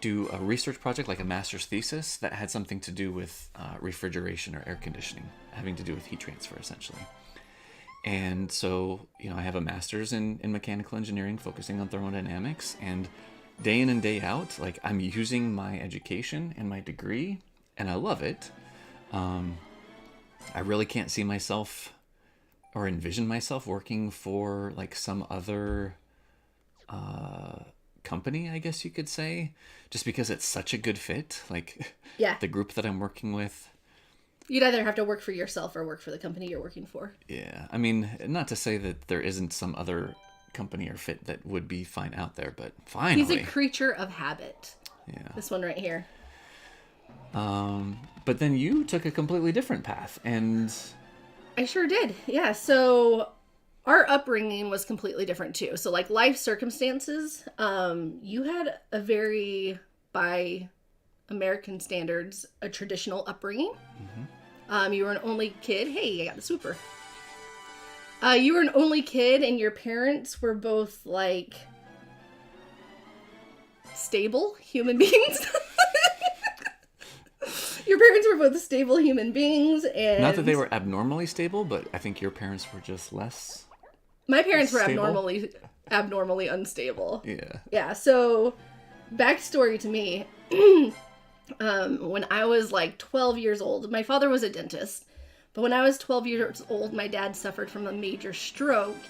do a research project, like a master's thesis, that had something to do with refrigeration or air conditioning, having to do with heat transfer, essentially. And so, I have a master's in mechanical engineering, focusing on thermodynamics, and day in and day out, like, I'm using my education and my degree, and I love it. I really can't see myself or envision myself working for, like, some other... company, I guess you could say, just because it's such a good fit. Like, the group that I'm working with.
You'd either have to work for yourself or work for the company you're working for.
Yeah. I mean, not to say that there isn't some other company or fit that would be fine out there, but finally.
He's a creature of habit.
Yeah.
This one right here.
But then you took a completely different path, and...
I sure did. Yeah, so... our upbringing was completely different too. So like life circumstances, you had a very, by American standards, a traditional upbringing. You were an only kid. Hey, I got the swooper. You were an only kid, and your parents were both like stable human beings. Your parents were both stable human beings, and
not that they were abnormally stable, but I think your parents were just less...
My parents were
stable?
abnormally unstable.
Yeah.
Yeah, so backstory to me, when I was like 12 years old, my father was a dentist, but when I was 12 years old, my dad suffered from a major stroke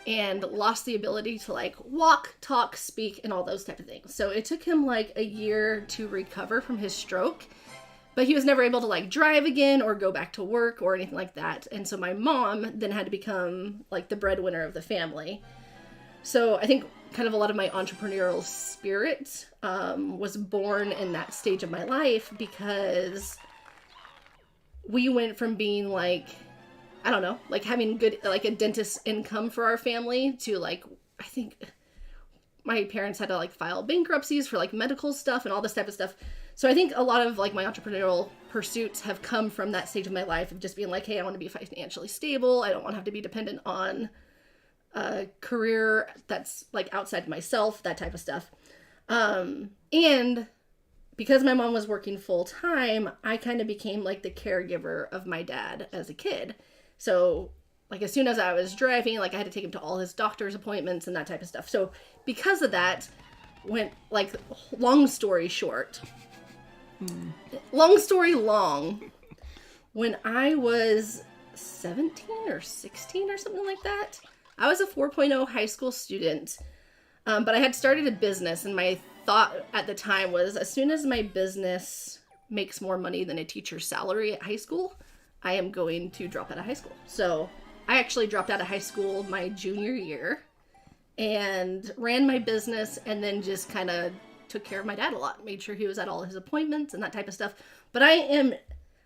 and lost the ability to like walk, talk, speak, and all those type of things. So it took him like a year to recover from his stroke. But he was never able to like drive again or go back to work or anything like that. And so my mom then had to become like the breadwinner of the family. So I think kind of a lot of my entrepreneurial spirit was born in that stage of my life, because we went from being like, I don't know, like having good, like a dentist income for our family to like, I think my parents had to like file bankruptcies for like medical stuff and all this type of stuff. So I think a lot of like my entrepreneurial pursuits have come from that stage of my life of just being like, hey, I want to be financially stable. I don't want to have to be dependent on a career that's like outside myself, that type of stuff. And because my mom was working full time, I kind of became like the caregiver of my dad as a kid. So like as soon as I was driving, like I had to take him to all his doctor's appointments and that type of stuff. So because of that, went like long story short, long story long, when I was 17 or 16 or something like that, I was a 4.0 high school student. But I had started a business, and my thought at the time was, as soon as my business makes more money than a teacher's salary at high school, I am going to drop out of high school. So I actually dropped out of high school my junior year and ran my business, and then just kind of took care of my dad a lot, made sure he was at all his appointments and that type of stuff. But I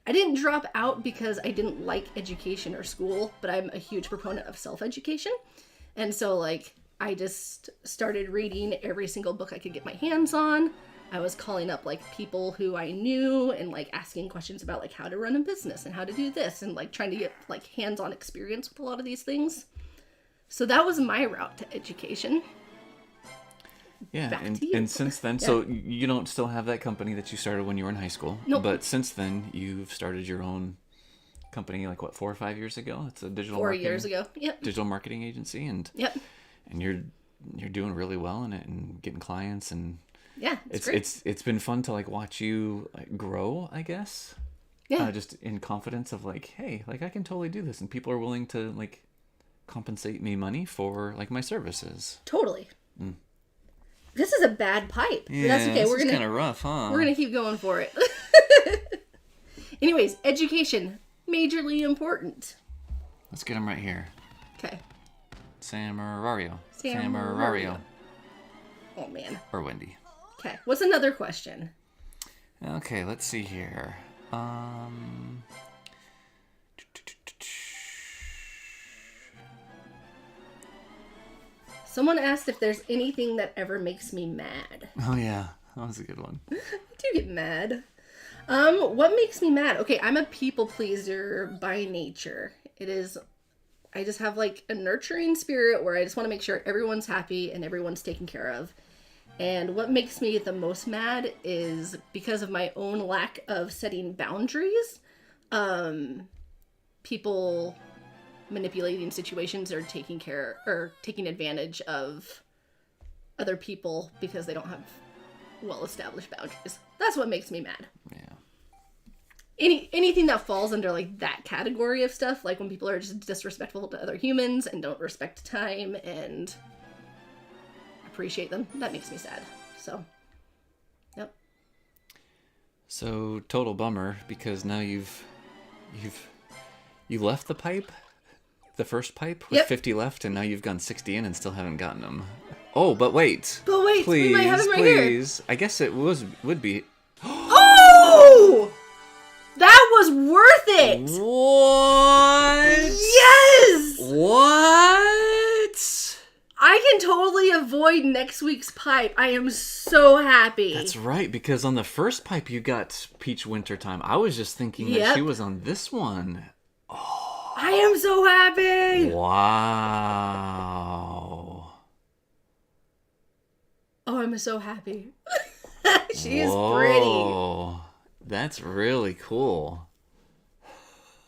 didn't drop out because I didn't like education or school, but I'm a huge proponent of self-education. And so like I just started reading every single book I could get my hands on. I was calling up like people who I knew and like asking questions about like how to run a business and how to do this, and like trying to get like hands-on experience with a lot of these things. So that was my route to education.
Yeah, and since then, yeah. So you don't still have that company that you started when you were in high school.
Nope.
But since then, you've started your own company, like what, 4 or 5 years ago? It's a digital
4 years ago. Yep.
Digital marketing agency, and
yep.
And you're doing really well in it and getting clients, and
yeah, it's great.
It's been fun to like watch you like grow, I guess.
Yeah.
Just in confidence of like, hey, like I can totally do this, and people are willing to like compensate me money for like my services.
Totally. Mm. This is a bad pipe.
Yeah,
that's okay.
This is kind of rough, huh?
We're gonna keep going for it. Anyways, education, majorly important.
Let's get them right here.
Okay.
Samarario.
Oh man.
Or Wendy.
Okay. What's another question?
Okay, let's see here.
Someone asked if there's anything that ever makes me mad.
Oh yeah, that was a good one.
I do get mad. What makes me mad? Okay, I'm a people pleaser by nature. I just have like a nurturing spirit where I just want to make sure everyone's happy and everyone's taken care of. And what makes me the most mad is because of my own lack of setting boundaries, people manipulating situations or taking advantage of other people because they don't have well-established boundaries. That's what makes me mad.
Yeah.
Anything that falls under like that category of stuff, like when people are just disrespectful to other humans and don't respect time and appreciate them, that makes me sad. So, yep.
So total bummer, because now you left the pipe, the first pipe with 50 left, and now you've gone 60 in and still haven't gotten them. Oh, but wait. Please,
we might have them right
please. Here. I guess it would be.
Oh! That was worth it!
What?
Yes!
What?
I can totally avoid next week's pipe. I am so happy.
That's right, because on the first pipe you got Peach Wintertime. I was just thinking that she was on this one. Oh.
I am so happy!
Wow.
Oh, I'm so happy. She is pretty.
That's really cool.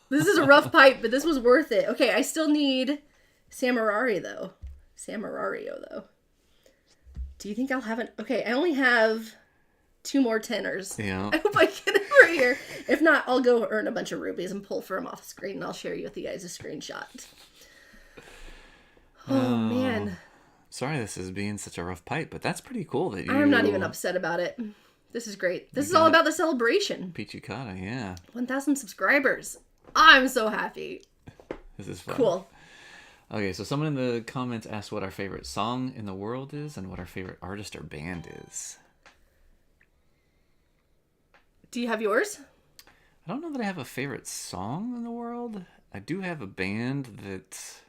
This is a rough pipe, but this was worth it. Okay, I still need Samarario, though. Do you think I'll have it? Okay, I only have 2 more tenors.
Yeah.
I hope I get it right here. If not, I'll go earn a bunch of rubies and pull for them off the screen, and I'll share you with you guys a screenshot. Oh, man.
Sorry this is being such a rough pipe, but that's pretty cool that you...
I'm not even upset about it. This is great. This is all about the celebration.
Pichicata, yeah.
1,000 subscribers. I'm so happy.
This is fun.
Cool.
Okay, so someone in the comments asked what our favorite song in the world is and what our favorite artist or band is.
Do you have yours?
I don't know that I have a favorite song in the world. I do have a band that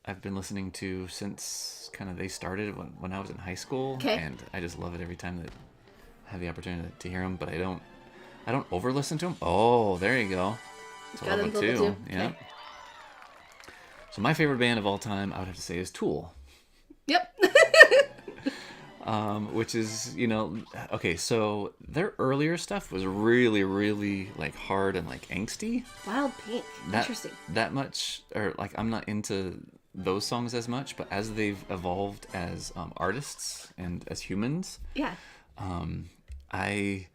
I've been listening to since kind of they started when I was in high school.
Okay.
And I just love it every time that I have the opportunity to hear them, but I don't over listen to them. Oh, there you go. It's
got
level 2.
Okay.
Yeah. So my favorite band of all time, I would have to say, is Tool.
Yep.
which is, okay, so their earlier stuff was really, really like hard and like angsty.
Wild Pink.
That
Interesting.
that much, or like I'm not into those songs as much, but as they've evolved as artists and as humans,
Yeah.
I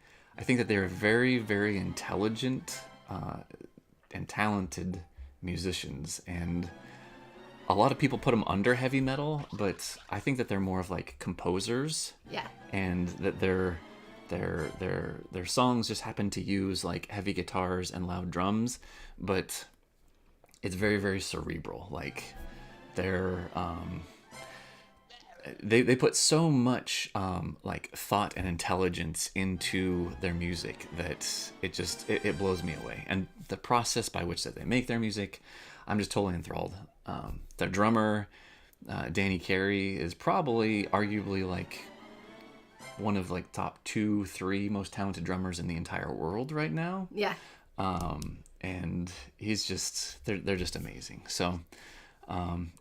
think that they're very, very intelligent and talented musicians, and a lot of people put them under heavy metal, but I think that they're more of like composers,
Yeah.
and that their songs just happen to use like heavy guitars and loud drums, but it's very, very cerebral. Like they're they put so much like thought and intelligence into their music that it blows me away. And the process by which that they make their music, I'm just totally enthralled. Their drummer, Danny Carey, is probably arguably like one of like top 2-3 most talented drummers in the entire world right now.
Yeah.
And they're just amazing. So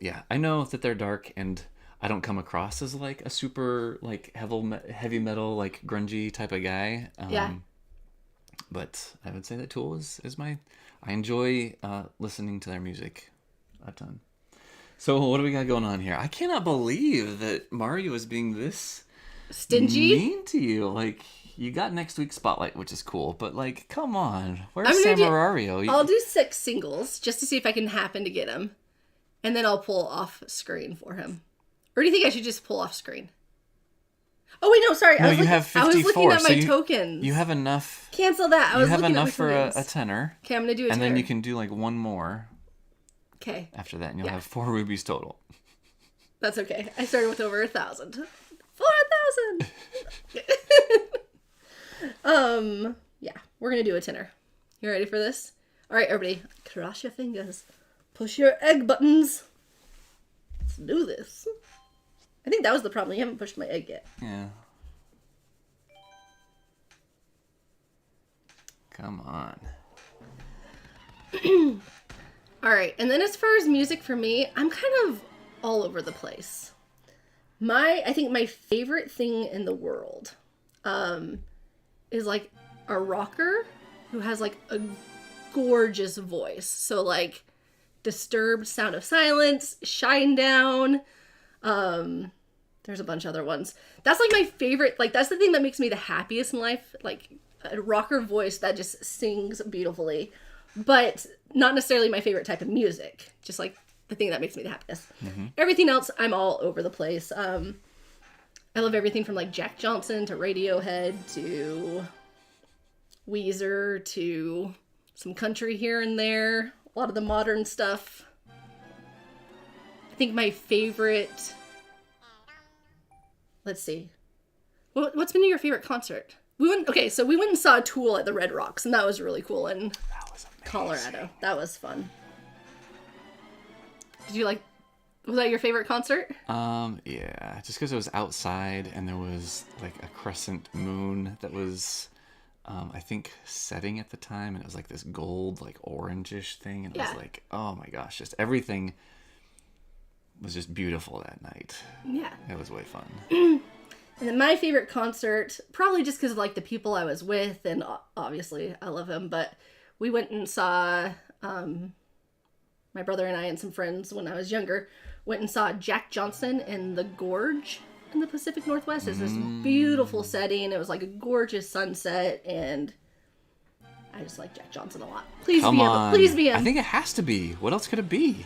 yeah, I know that they're dark, and I don't come across as like a super like heavy metal like grungy type of guy.
Yeah.
But I would say that Tool is I enjoy listening to their music a ton. So what do we got going on here? I cannot believe that Mario is being this
Stingy.
mean to you. Like, you got next week's spotlight, which is cool, but like, come on,
I'm
where's
gonna
Samarario?
I'll do 6 singles just to see if I can happen to get him, and then I'll pull off screen for him. Or do you think I should just pull off screen? Oh wait, no, sorry.
No, you have 54.
I was looking at
so
my tokens.
You have enough.
Cancel that. I
You
was
have
looking
enough
at
for
my
a
tokens.
tenor,
Okay, I'm gonna do a
and
tenor.
then you can do like one more
Okay,
after that, and you'll
Yeah.
have 4 rubies total.
that's okay. I started with over 1,000. 4,000. Yeah, we're gonna do a tenor. You ready for this? All right, everybody, cross your fingers, push your egg buttons. Let's do this. I think that was the problem. You haven't pushed my egg yet.
Yeah. Come on.
All right, and then as far as music for me, I'm kind of all over the place. I think my favorite thing in the world is like a rocker who has like a gorgeous voice. So like Disturbed, Sound of Silence, Shine Down. There's a bunch of other ones. That's like my favorite. Like that's the thing that makes me the happiest in life. Like a rocker voice that just sings beautifully, but not necessarily my favorite type of music. Just like the thing that makes me the happiest. Mm-hmm. Everything else, I'm all over the place. I love everything from like Jack Johnson to Radiohead to Weezer to some country here and there. A lot of the modern stuff. I think my favorite. Let's see. What's been your favorite concert? We went and saw Tool at the Red Rocks, and that was really cool in Colorado. That was fun. Did you like? Was that your favorite concert?
Yeah, just because it was outside and there was like a crescent moon that was, I think, setting at the time, and it was like this gold, like orangish thing, and it was like, oh my gosh, just everything was just beautiful that night.
Yeah.
It was way fun.
And then my favorite concert, probably just because of like the people I was with, and obviously I love them, but we went and saw, my brother and I and some friends when I was younger, went and saw Jack Johnson in the Gorge in the Pacific Northwest. It's this beautiful setting. It was like a gorgeous sunset, and I just like Jack Johnson a lot. Please
Come
be
on.
him. Please be him.
I think it has to be. What else could it be?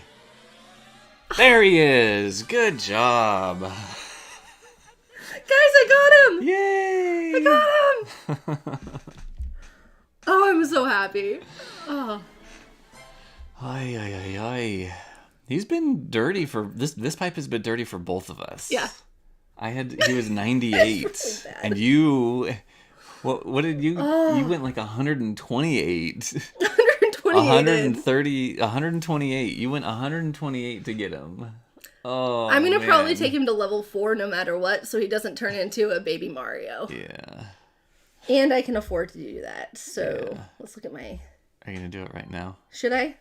There he is. Good job.
Guys, I got him!
Yay!
I got him! Oh, I'm so happy. Oh.
Ay, ay, ay, ay. He's been dirty for this pipe has been dirty for both of us.
Yeah.
He was 98
That's really bad.
and you what did you you went like 128.
128.
128. You went 128 to get him. Oh,
I'm gonna probably
man.
take him to level 4 no matter what, so he doesn't turn into a baby Mario.
Yeah.
And I can afford to do that. So let's look at my.
Are you gonna do it right now?
Should I?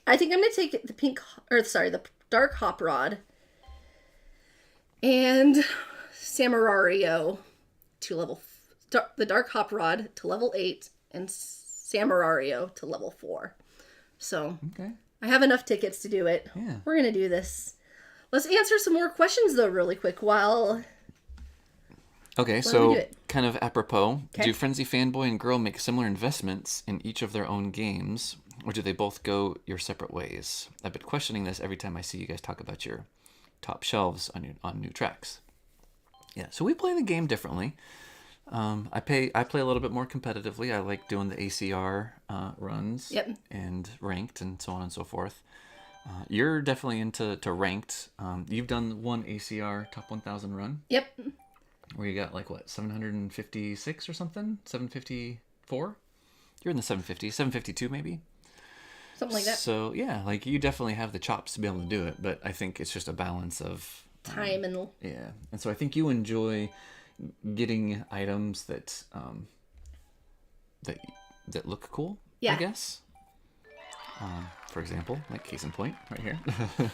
I think I'm gonna take the dark hop rod. And Samarario to the Dark Hop Rod to level 8, and Samarario to level 4. So
Okay.
I have enough tickets to do it.
Yeah.
We're going to do this. Let's answer some more questions, though, really quick while...
Okay,
do
so
it?
kind of apropos,
Okay.
do Frenzy Fanboy and Girl make similar investments in each of their own games, or do they both go your separate ways? I've been questioning this every time I see you guys talk about your top shelves on new tracks. Yeah, so we play the game differently. I play a little bit more competitively. I like doing the ACR runs
Yep.
and ranked and so on and so forth. You're definitely into ranked. You've done one ACR top 1000 run.
Yep.
Where you got like what, 756 or something? 754? You're in the 750, 752 maybe?
Something like that.
So yeah, like you definitely have the chops to be able to do it, but I think it's just a balance of
Time and...
yeah. And so I think you enjoy getting items that that look cool,
Yeah.
I guess. For example, like case in point, right here.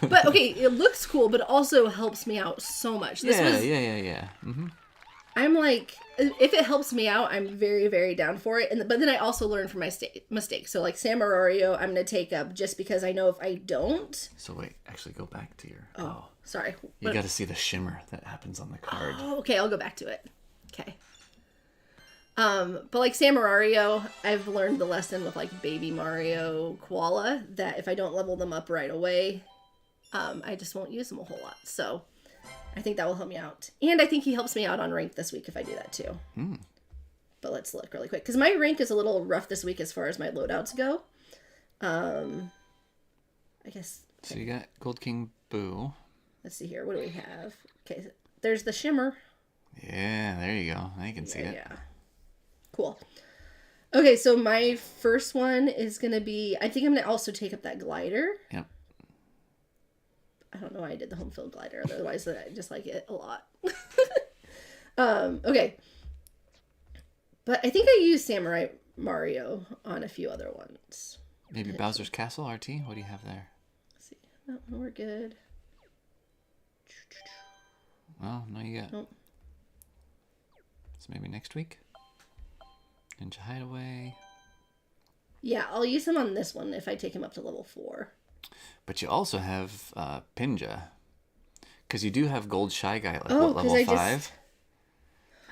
But okay, it looks cool, but it also helps me out so much.
Yeah. Mm-hmm.
I'm like, if it helps me out, I'm very, very down for it. But then I also learn from my mistakes. So like Samarario, I'm gonna take up just because I know if I don't.
So wait, actually go back to your.
Oh, sorry.
You got to see the shimmer that happens on the card.
Oh, okay, I'll go back to it. Okay. But like Samarario, I've learned the lesson with like Baby Mario, Koala, that if I don't level them up right away, I just won't use them a whole lot. So I think that will help me out. And I think he helps me out on rank this week if I do that too. But let's look really quick. Because my rank is a little rough this week as far as my loadouts go. I guess...
So you got Gold King Boo.
Let's see here. What do we have? Okay, there's the shimmer.
Yeah, there you go. Now you can see it.
Yeah. Cool. Okay, so my first one is going to be... I think I'm going to also take up that glider.
Yep.
I don't know why I did the home field glider. Otherwise, I just like it a lot. Okay. But I think I used Samurai Mario on a few other ones.
Maybe Bowser's Castle RT? What do you have there?
Let's see. No, we're good.
Well, no, you got.
Nope.
So maybe next week? Ninja Hideaway.
Yeah, I'll use him on this one if I take him up to level 4.
But you also have Pinja. Because you do have Gold Shy Guy at like,
Oh,
what, level 5?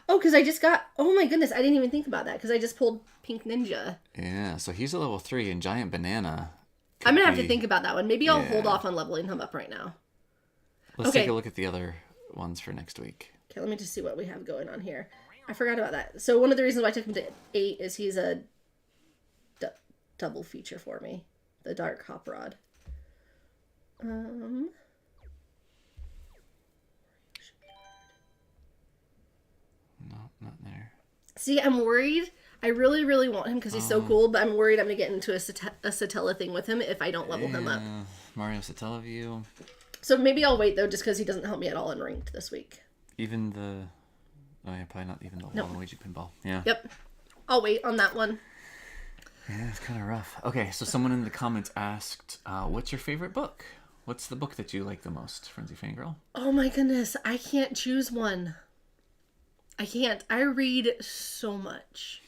Oh, because I just got... Oh my goodness, I didn't even think about that. Because I just pulled Pink Ninja.
Yeah, so he's at level 3 and Giant Banana.
I'm going to have to think about that one. Maybe I'll hold
Yeah.
off on leveling him up right now.
Let's
Okay.
take a look at the other ones for next week.
Okay, let me just see what we have going on here. I forgot about that. So one of the reasons why I took him to 8 is he's a double feature for me. The Dark Hop Rod.
No, not there.
See, I'm worried. I really, really want him because he's so cool, but I'm worried I'm going to get into a Satella thing with him if I don't level him up.
Mario Satellaview.
So maybe I'll wait, though, just because he doesn't help me at all in ranked this week.
Even the... Oh, yeah, probably not even the
No.
Waluigi Pinball. Yeah.
Yep. I'll wait on that one.
Yeah, it's kind of rough. Okay, so someone in the comments asked, what's your favorite book? What's the book that you like the most, Frenzy Fangirl?
Oh my goodness, I can't choose one. I can't. I read so much.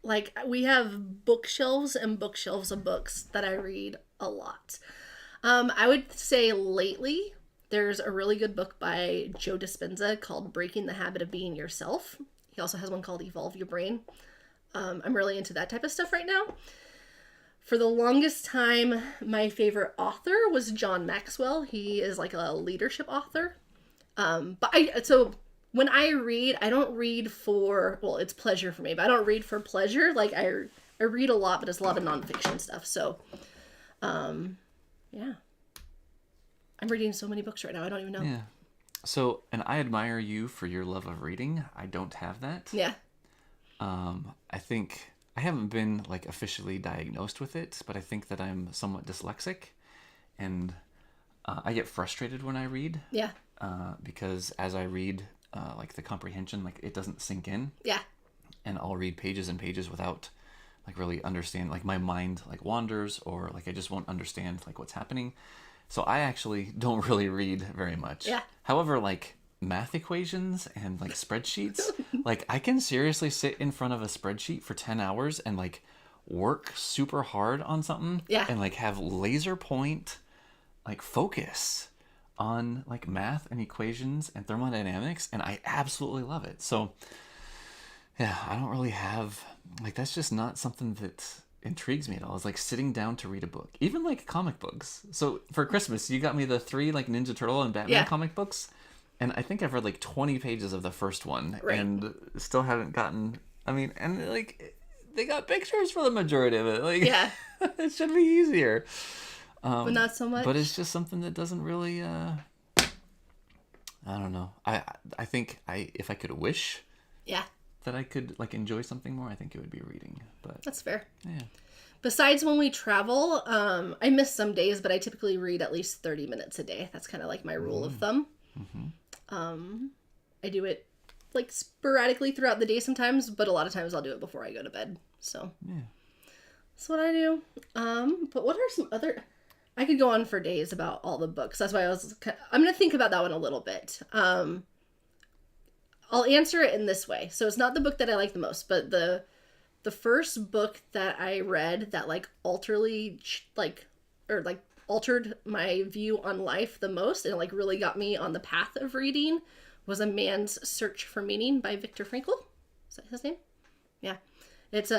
Like, we have bookshelves and bookshelves of books that I read a lot. I would say lately, there's a really good book by Joe Dispenza called Breaking the Habit of Being Yourself. He also has one called Evolve Your Brain. I'm really into that type of stuff right now. For the longest time, my favorite author was John Maxwell. He is like a leadership author. So when I read, I don't read for, well, it's pleasure for me, but I don't read for pleasure. Like I read a lot, but it's a lot of nonfiction stuff. So, yeah. I'm reading so many books right now. I don't even know.
Yeah. So, and I admire you for your love of reading. I don't have that.
Yeah.
I think I haven't been like officially diagnosed with it, but I think that I'm somewhat dyslexic, and I get frustrated when I read.
Yeah.
Because as I read, like the comprehension, like it doesn't sink in,
Yeah.
and I'll read pages and pages without like really understand. Like my mind like wanders, or like I just won't understand like what's happening. So I actually don't really read very much.
Yeah.
However, like math equations and like spreadsheets. Like I can seriously sit in front of a spreadsheet for 10 hours and like work super hard on something
Yeah.
and like have laser point like focus on like math and equations and thermodynamics, and I absolutely love it. So yeah, I don't really have like, that's just not something that intrigues me at all. It's like sitting down to read a book, even like comic books. So for Christmas you got me the 3 like Ninja Turtle and Batman comic books, and I think I've read like 20 pages of the first one, and still haven't gotten, I mean, and like they got pictures for the majority of it, like it should be easier.
But not so much.
But it's just something that doesn't really I don't know. I think if I could wish that I could like enjoy something more, I think it would be reading. But
that's fair.
Yeah.
Besides when we travel, I miss some days, but I typically read at least 30 minutes a day. That's kind of like my rule of thumb. I do it like sporadically throughout the day sometimes, but a lot of times I'll do it before I go to bed. So that's what I do. But what are some other... I could go on for days about all the books. That's why I'm going to think about that one a little bit. I'll answer it in this way. So it's not the book that I like the most, but the first book that I read that like altered my view on life the most, and it like really got me on the path of reading, was A Man's Search for Meaning by Viktor Frankl. Is that his name? Yeah. It's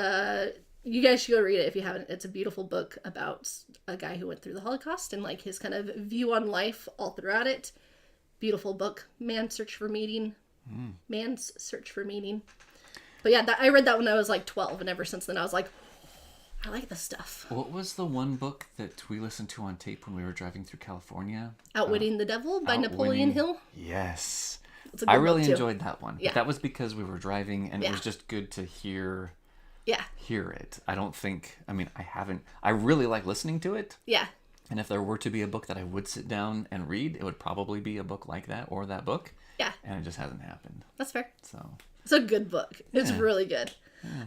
you guys should go read it if you haven't. It's a beautiful book about a guy who went through the Holocaust and like his kind of view on life all throughout it. Beautiful book. Man's Search for Meaning. Man's Search for Meaning. But yeah, I read that when I was like 12, and ever since then I was like, I like this stuff.
What was the one book that we listened to on tape when we were driving through California?
Outwitting the Devil by Napoleon Hill.
Yes.
It's a good
I really
book, too.
enjoyed that one.
Yeah.
But that was because we were driving, and it was just good to hear it. I don't think, I mean, I really like listening to it.
Yeah.
And if there were to be a book that I would sit down and read, it would probably be a book like that or that book.
Yeah.
And it just hasn't happened.
That's fair.
So
it's a good book. It's really good.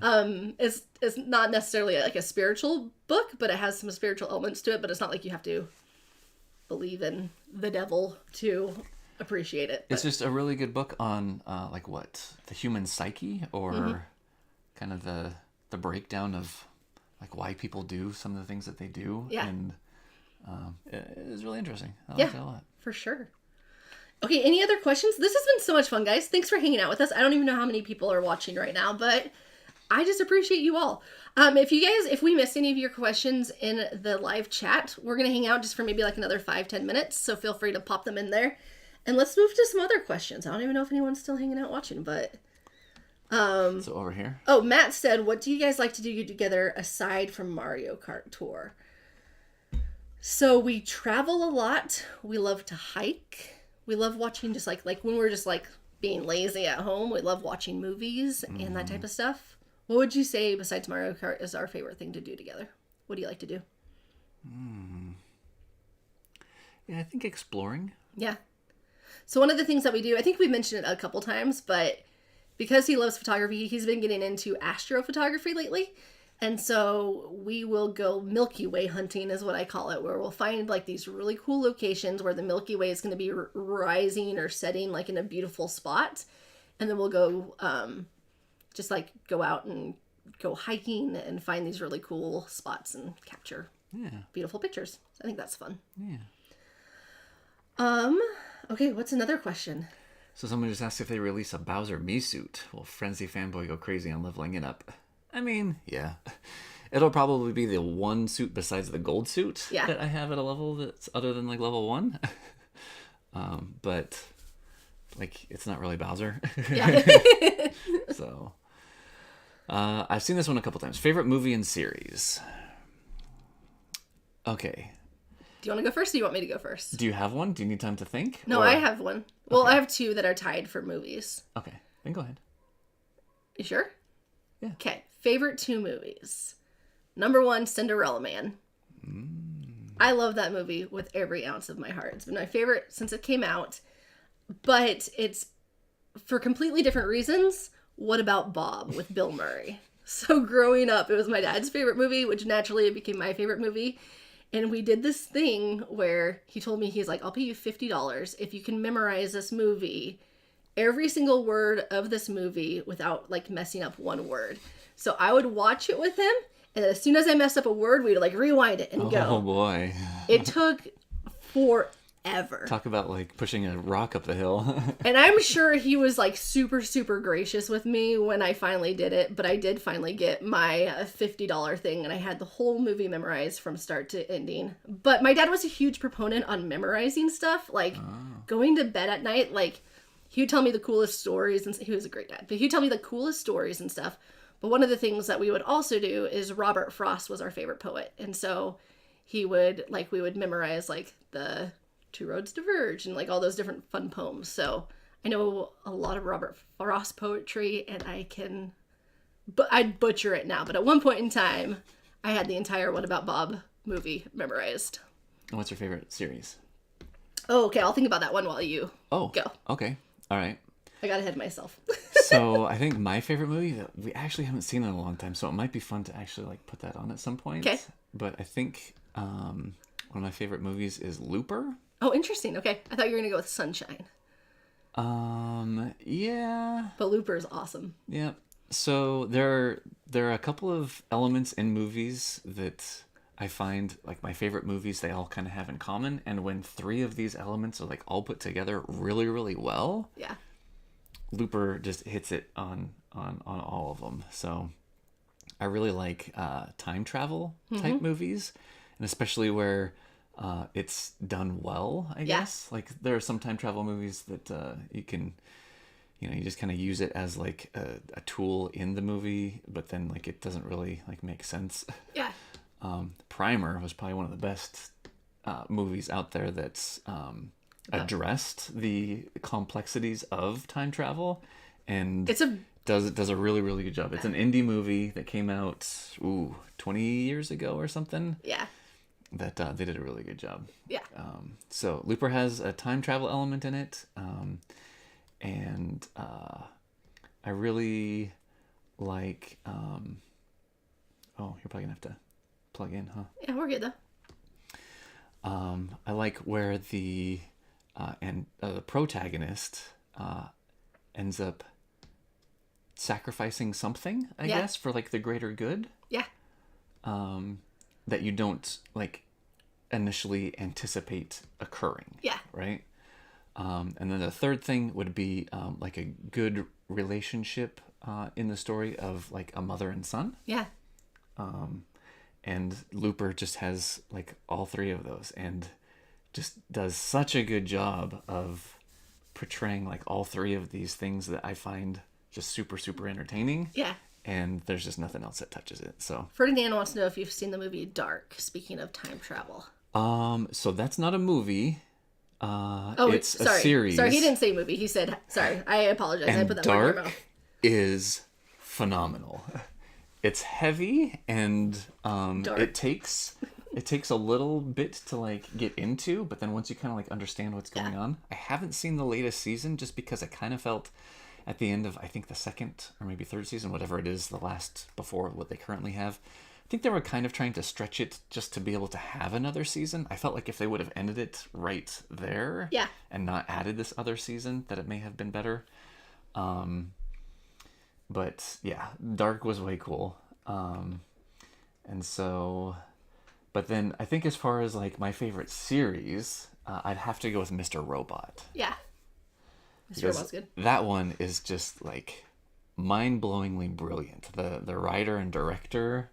Yeah.
It's not necessarily like a spiritual book, but it has some spiritual elements to it, but it's not like you have to believe in the devil to appreciate it. But
it's just a really good book on the human psyche, or kind of the breakdown of like why people do some of the things that they do.
Yeah.
And it is really interesting. I like it a lot.
For sure. Okay, any other questions? This has been so much fun, guys. Thanks for hanging out with us. I don't even know how many people are watching right now, but I just appreciate you all. If we missed any of your questions in the live chat, we're going to hang out just for maybe like another 5-10 minutes. So feel free to pop them in there. And let's move to some other questions. I don't even know if anyone's still hanging out watching, but...
So over here.
Oh, Matt said, what do you guys like to do together aside from Mario Kart Tour? So we travel a lot. We love to hike. We love watching just like when we're just like being lazy at home. We love watching movies and that type of stuff. What would you say besides Mario Kart is our favorite thing to do together? What do you like to do?
Yeah, I think exploring.
Yeah. So one of the things that we do, I think we mentioned it a couple times, but because he loves photography, he's been getting into astrophotography lately. And so we will go Milky Way hunting is what I call it, where we'll find like these really cool locations where the Milky Way is going to be rising or setting like in a beautiful spot. And then we'll go just like go out and go hiking and find these really cool spots and capture beautiful pictures. I think that's fun.
Yeah.
Okay, what's another question?
So someone just asked if they release a Bowser Mii suit. Will Frenzy Fanboy go crazy on leveling it up? I mean, yeah. It'll probably be the one suit besides the gold suit that I have at a level that's other than like level 1. But like it's not really Bowser.
Yeah.
So I've seen this one a couple times. Favorite movie and series. Okay.
Do you want to go first or do you want me to go first?
Do you have one? Do you need time to think?
No, I have one. Well, I have two that are tied for movies.
Okay, then go ahead.
You sure?
Yeah.
Okay, favorite 2 movies. Number 1, Cinderella Man. I love that movie with every ounce of my heart. It's been my favorite since it came out, but it's for completely different reasons. What About Bob with Bill Murray? So growing up, it was my dad's favorite movie, which naturally it became my favorite movie. And we did this thing where he told me, he's like, I'll pay you $50 if you can memorize this movie, every single word of this movie without like messing up one word. So I would watch it with him, and as soon as I messed up a word, we'd like rewind it and go.
Oh boy.
It took forever.
Talk about like pushing a rock up the hill.
And I'm sure he was like super, super gracious with me when I finally did it, but I did finally get my $50 thing, and I had the whole movie memorized from start to ending. But my dad was a huge proponent on memorizing stuff, like going to bed at night, like he would tell me the coolest stories, and he was a great dad, but he'd tell me the coolest stories and stuff. But one of the things that we would also do is Robert Frost was our favorite poet. And so we would memorize like the Two Roads Diverge and like all those different fun poems. So I know a lot of Robert Frost poetry, and I'd butcher it now. But at one point in time, I had the entire What About Bob movie memorized.
And what's your favorite series?
Oh, okay. I'll think about that one while you go.
Okay. All right.
I got ahead of myself.
So I think my favorite movie that we actually haven't seen in a long time, so it might be fun to actually like put that on at some point.
Okay.
But I think one of my favorite movies is Looper.
Oh, interesting. Okay. I thought you were going to go with Sunshine.
Yeah.
But Looper is awesome.
Yeah. So there are a couple of elements in movies that I find like my favorite movies, they all kind of have in common. And when three of these elements are like all put together really, really well,
yeah,
Looper just hits it on all of them. So I really like time travel type movies, and especially where it's done well, I guess. Like there are some time travel movies that you can, you just kind of use it as like a tool in the movie, but then like it doesn't really like make sense.
Yeah.
Primer was probably one of the best movies out there that's addressed the complexities of time travel, and does a really, really good job. It's an indie movie that came out 20 years ago or something.
Yeah.
That they did a really good job.
Yeah.
So Looper has a time travel element in it, and I really like. You're probably gonna have to plug in, huh?
Yeah, we're good though.
I like where the protagonist ends up sacrificing something, I guess, for like the greater good.
Yeah.
That you don't like initially anticipate occurring.
Yeah.
Right. And then the third thing would be like a good relationship in the story of like a mother and son.
Yeah.
And Looper just has like all three of those, and just does such a good job of portraying like all three of these things that I find just super, super entertaining.
Yeah.
And there's just nothing else that touches it. So
Ferdinand wants to know if you've seen the movie Dark, speaking of time travel.
So that's not a movie. It's a
sorry.
series.
Sorry, he didn't say movie. He said, sorry, I apologize.
And
I put that word in your
Dark
mouth.
is phenomenal. It's heavy, and it takes a little bit to like get into, but then once you kind of like understand what's going on. I haven't seen the latest season just because I kind of felt at the end of, I think, the second or maybe third season, whatever it is, the last before what they currently have, I think they were kind of trying to stretch it just to be able to have another season. I felt like if they would have ended it right there and not added this other season, that it may have been better. But yeah, Dark was way cool. And so, but then I think as far as like my favorite series, I'd have to go with Mr. Robot.
Yeah. Mr. Robot's good.
That one is just like mind-blowingly brilliant. The writer and director,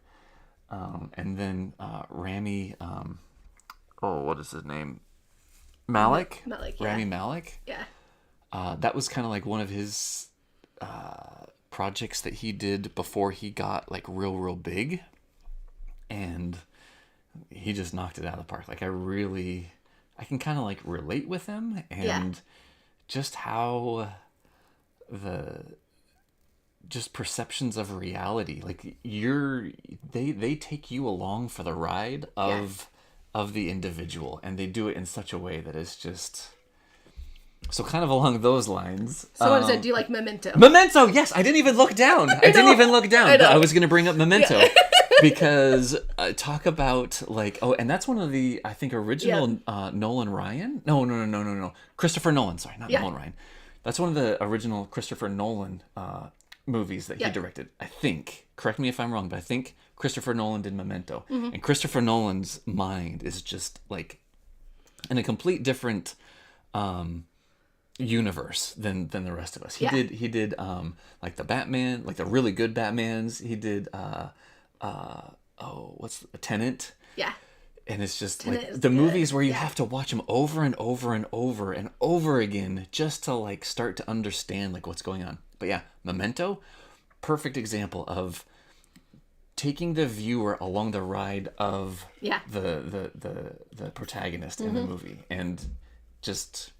and then Rami, what is his name? Malek?
Malek, yeah.
Rami Malek.
Yeah.
That was kind of like one of his projects that he did before he got like real big, and he just knocked it out of the park. Like I can kind of like relate with him, and just how just perceptions of reality, like they take you along for the ride of the individual, and they do it in such a way that is just so kind of along those lines.
Someone said, do you like Memento?
Memento, yes. I didn't even look down. I didn't even look down. But I was going to bring up Memento. because talk about like, oh, and that's one of the, I think, original Nolan Ryan. No. Christopher Nolan. Sorry, not Nolan Ryan. That's one of the original Christopher Nolan movies that he directed. I think. Correct me if I'm wrong, but I think Christopher Nolan did Memento. And Christopher Nolan's mind is just like in a complete different universe than the rest of us. He did like the Batman, like the really good Batmans. He did what's Tenet?
Yeah.
And it's just like the movies where you have to watch them over and over and over and over again just to like start to understand like what's going on. But yeah, Memento, perfect example of taking the viewer along the ride of the protagonist in the movie, and just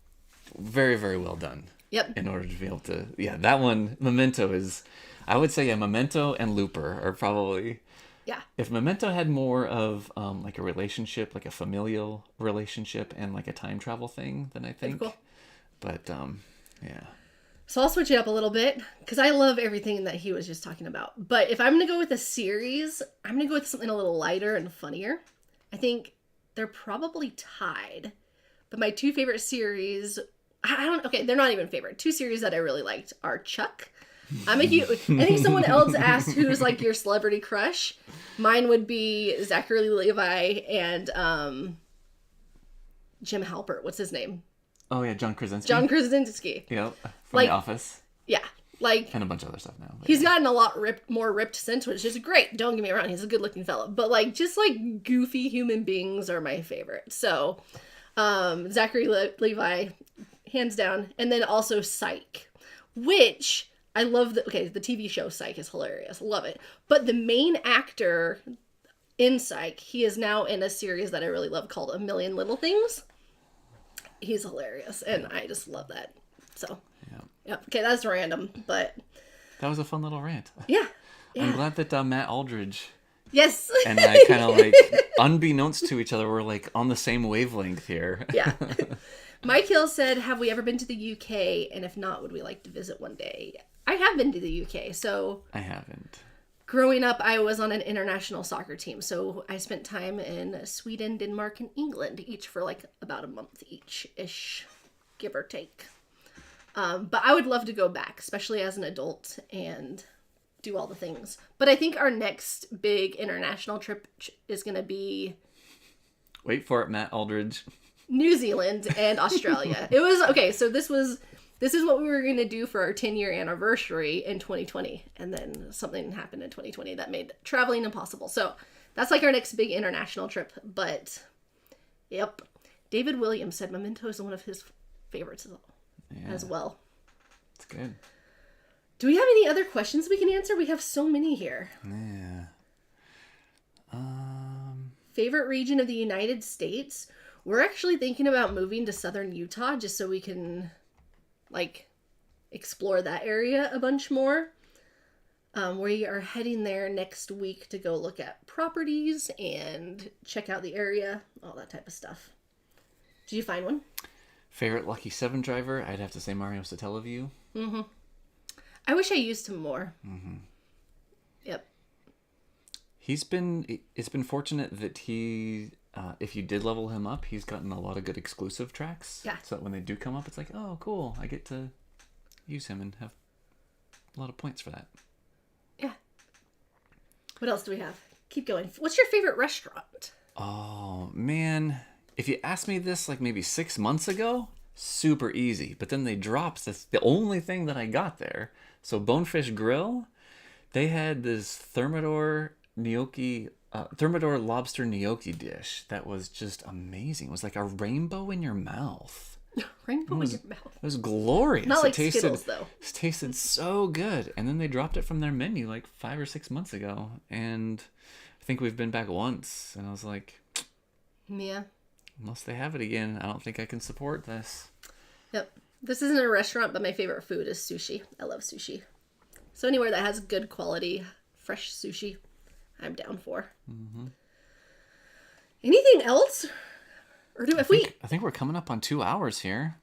very, very well done.
Yep.
In order to be able to, that one, Memento is, I would say, Memento and Looper are probably.
Yeah.
If Memento had more of like a relationship, like a familial relationship, and like a time travel thing, then I think. Cool. But yeah.
So I'll switch it up a little bit because I love everything that he was just talking about. But if I'm going to go with a series, I'm going to go with something a little lighter and funnier. I think they're probably tied. But my two favorite series, they're not even favorite. Two series that I really liked are Chuck. I think someone else asked who's like your celebrity crush. Mine would be Zachary Levi and Jim Halpert. What's his name?
Oh yeah, John Krasinski.
Yep.
From The Office.
Yeah. Like,
and a bunch of other stuff now.
He's gotten a lot more ripped since, which is great. Don't get me wrong, he's a good looking fellow. But like, just like goofy human beings are my favorite. So Zachary Levi, hands down. And then also Psych, which I love. The TV show Psych is hilarious. Love it. But the main actor in Psych, he is now in a series that I really love called A Million Little Things. He's hilarious, and I just love that. So, yeah. Okay, that's random, but
that was a fun little rant.
Yeah.
I'm glad that Matt Aldridge.
Yes.
And I kind of like, unbeknownst to each other, we're like on the same wavelength here.
Yeah. Mike Hill said, "Have we ever been to the UK? And if not, would we like to visit one day?" I have been to the UK, so. I
haven't.
Growing up, I was on an international soccer team, so I spent time in Sweden, Denmark, and England, each for like about a month each-ish, give or take. But I would love to go back, especially as an adult, and do all the things. But I think our next big international trip is going to be...
Wait for it, Matt Aldridge.
New Zealand and Australia. It was... Okay, so this is what we were going to do for our 10-year anniversary in 2020. And then something happened in 2020 that made traveling impossible. So that's like our next big international trip. But, yep. David Williams said Memento is one of his favorites as well.
It's good.
Do we have any other questions we can answer? We have so many here.
Yeah.
Favorite region of the United States? We're actually thinking about moving to southern Utah just so we can... like explore that area a bunch more. We are heading there next week to go look at properties and check out the area, all that type of stuff. Did you find one?
Favorite Lucky 7 driver? I'd have to say Mario Satellaview.
Mm-hmm. I wish I used him more.
Mm-hmm.
Yep.
It's been fortunate that he, if you did level him up, he's gotten a lot of good exclusive tracks.
Yeah.
So that when they do come up, it's like, oh, cool. I get to use him and have a lot of points for that.
Yeah. What else do we have? Keep going. What's your favorite restaurant?
Oh, man. If you asked me this like maybe 6 months ago, super easy. But then they dropped the only thing that I got there. So Bonefish Grill, they had this Thermidor lobster gnocchi dish that was just amazing. It was like a rainbow in your mouth.
Rainbow in your mouth.
It was glorious.
Not like Skittles, though.
It tasted so good. And then they dropped it from their menu like 5 or 6 months ago. And I think we've been back once. And I was like...
Yeah.
Unless they have it again, I don't think I can support this.
Yep. This isn't a restaurant, but my favorite food is sushi. I love sushi. So anywhere that has good quality, fresh sushi, I'm down for. Mm-hmm. Anything else? Or I
think we're coming up on 2 hours here.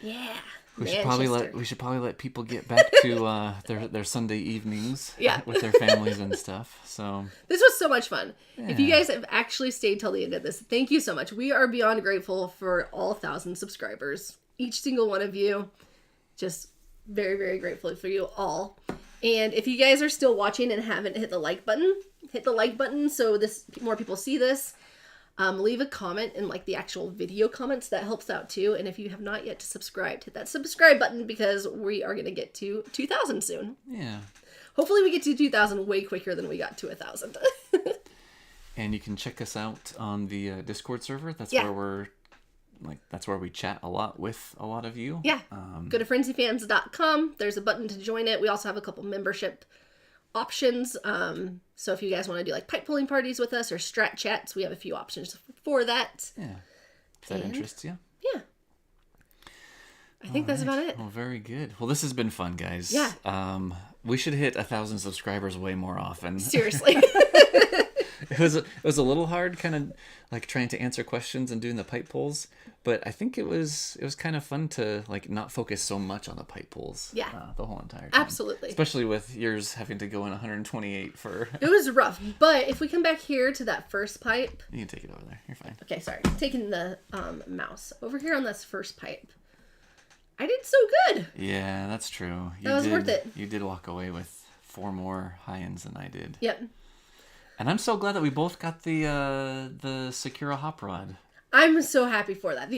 Yeah. Manchester.
We should probably let people get back to their Sunday evenings
Yeah.
with their families and stuff. So
This was so much fun. If you
Yeah.
guys have actually stayed till the end of this, thank you so much. We are beyond grateful for all 1,000 subscribers. Each single one of you. Just very, very grateful for you all. And if you guys are still watching and haven't hit the like button, hit the like button so more people see this. Leave a comment in like the actual video comments. That helps out too. And if you have not yet subscribed, hit that subscribe button because we are going to get to 2,000 soon.
yeah.
Hopefully we get to 2,000 way quicker than we got to 1,000.
And you can check us out on the Discord server. That's
Yeah.
where that's where we chat a lot with a lot of you.
Yeah. Go to frenzyfans.com. There's a button to join it. We also have a couple membership options. So if you guys want to do like pipe pulling parties with us or strat chats, we have a few options for that.
Yeah. If that interests you.
Yeah. I think that's about it.
Well, very good. Well, this has been fun, guys.
Yeah.
We should hit 1,000 subscribers way more often.
Seriously.
It was a little hard, kind of like trying to answer questions and doing the pipe pulls, but I think it was kind of fun to like not focus so much on the pipe pulls.
Yeah.
The whole entire time.
Absolutely.
Especially with yours having to go in 128 for.
It was rough. But if we come back here to that first pipe.
You can take it over there. You're fine.
Okay, sorry. Taking the mouse. Over here on this first pipe. I did so good.
Yeah, that's true.
That was worth it.
You did walk away with 4 more high-ends than I did.
Yep.
And I'm so glad that we both got the Sakura hop rod.
I'm so happy for that.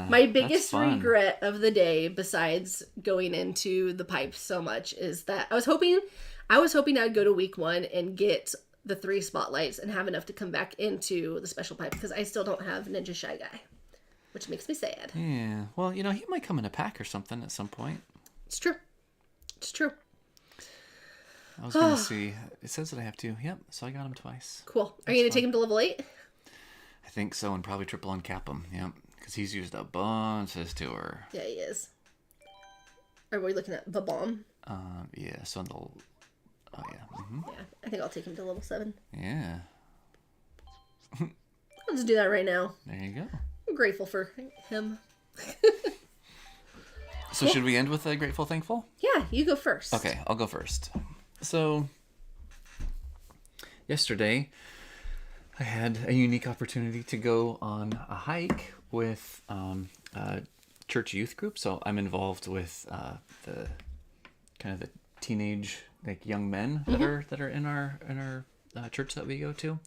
My biggest
fun.
regret of the day, besides going into the pipe so much, is that I was hoping I'd go to week 1 and get the 3 spotlights and have enough to come back into the special pipe because I still don't have Ninja Shy Guy, which makes me sad.
Yeah. Well, he might come in a pack or something at some point.
It's true. It's true.
I was going to see. It says that I have to. Yep. So I got him twice.
Cool. Are you going to take him to level 8?
I think so, and probably triple uncap him. Yep. Because he's used a bunch this tour.
Yeah, he is. Are we looking at the bomb?
Yeah. So oh yeah. Mm-hmm.
Yeah. I think I'll take him to level 7.
Yeah.
I'll just do that right now.
There you go.
I'm grateful for him.
So should we end with a grateful, thankful?
Yeah, you go first.
Okay, I'll go first. So yesterday, I had a unique opportunity to go on a hike with a church youth group. So I'm involved with the kind of the teenage young men that are in our church that we go to.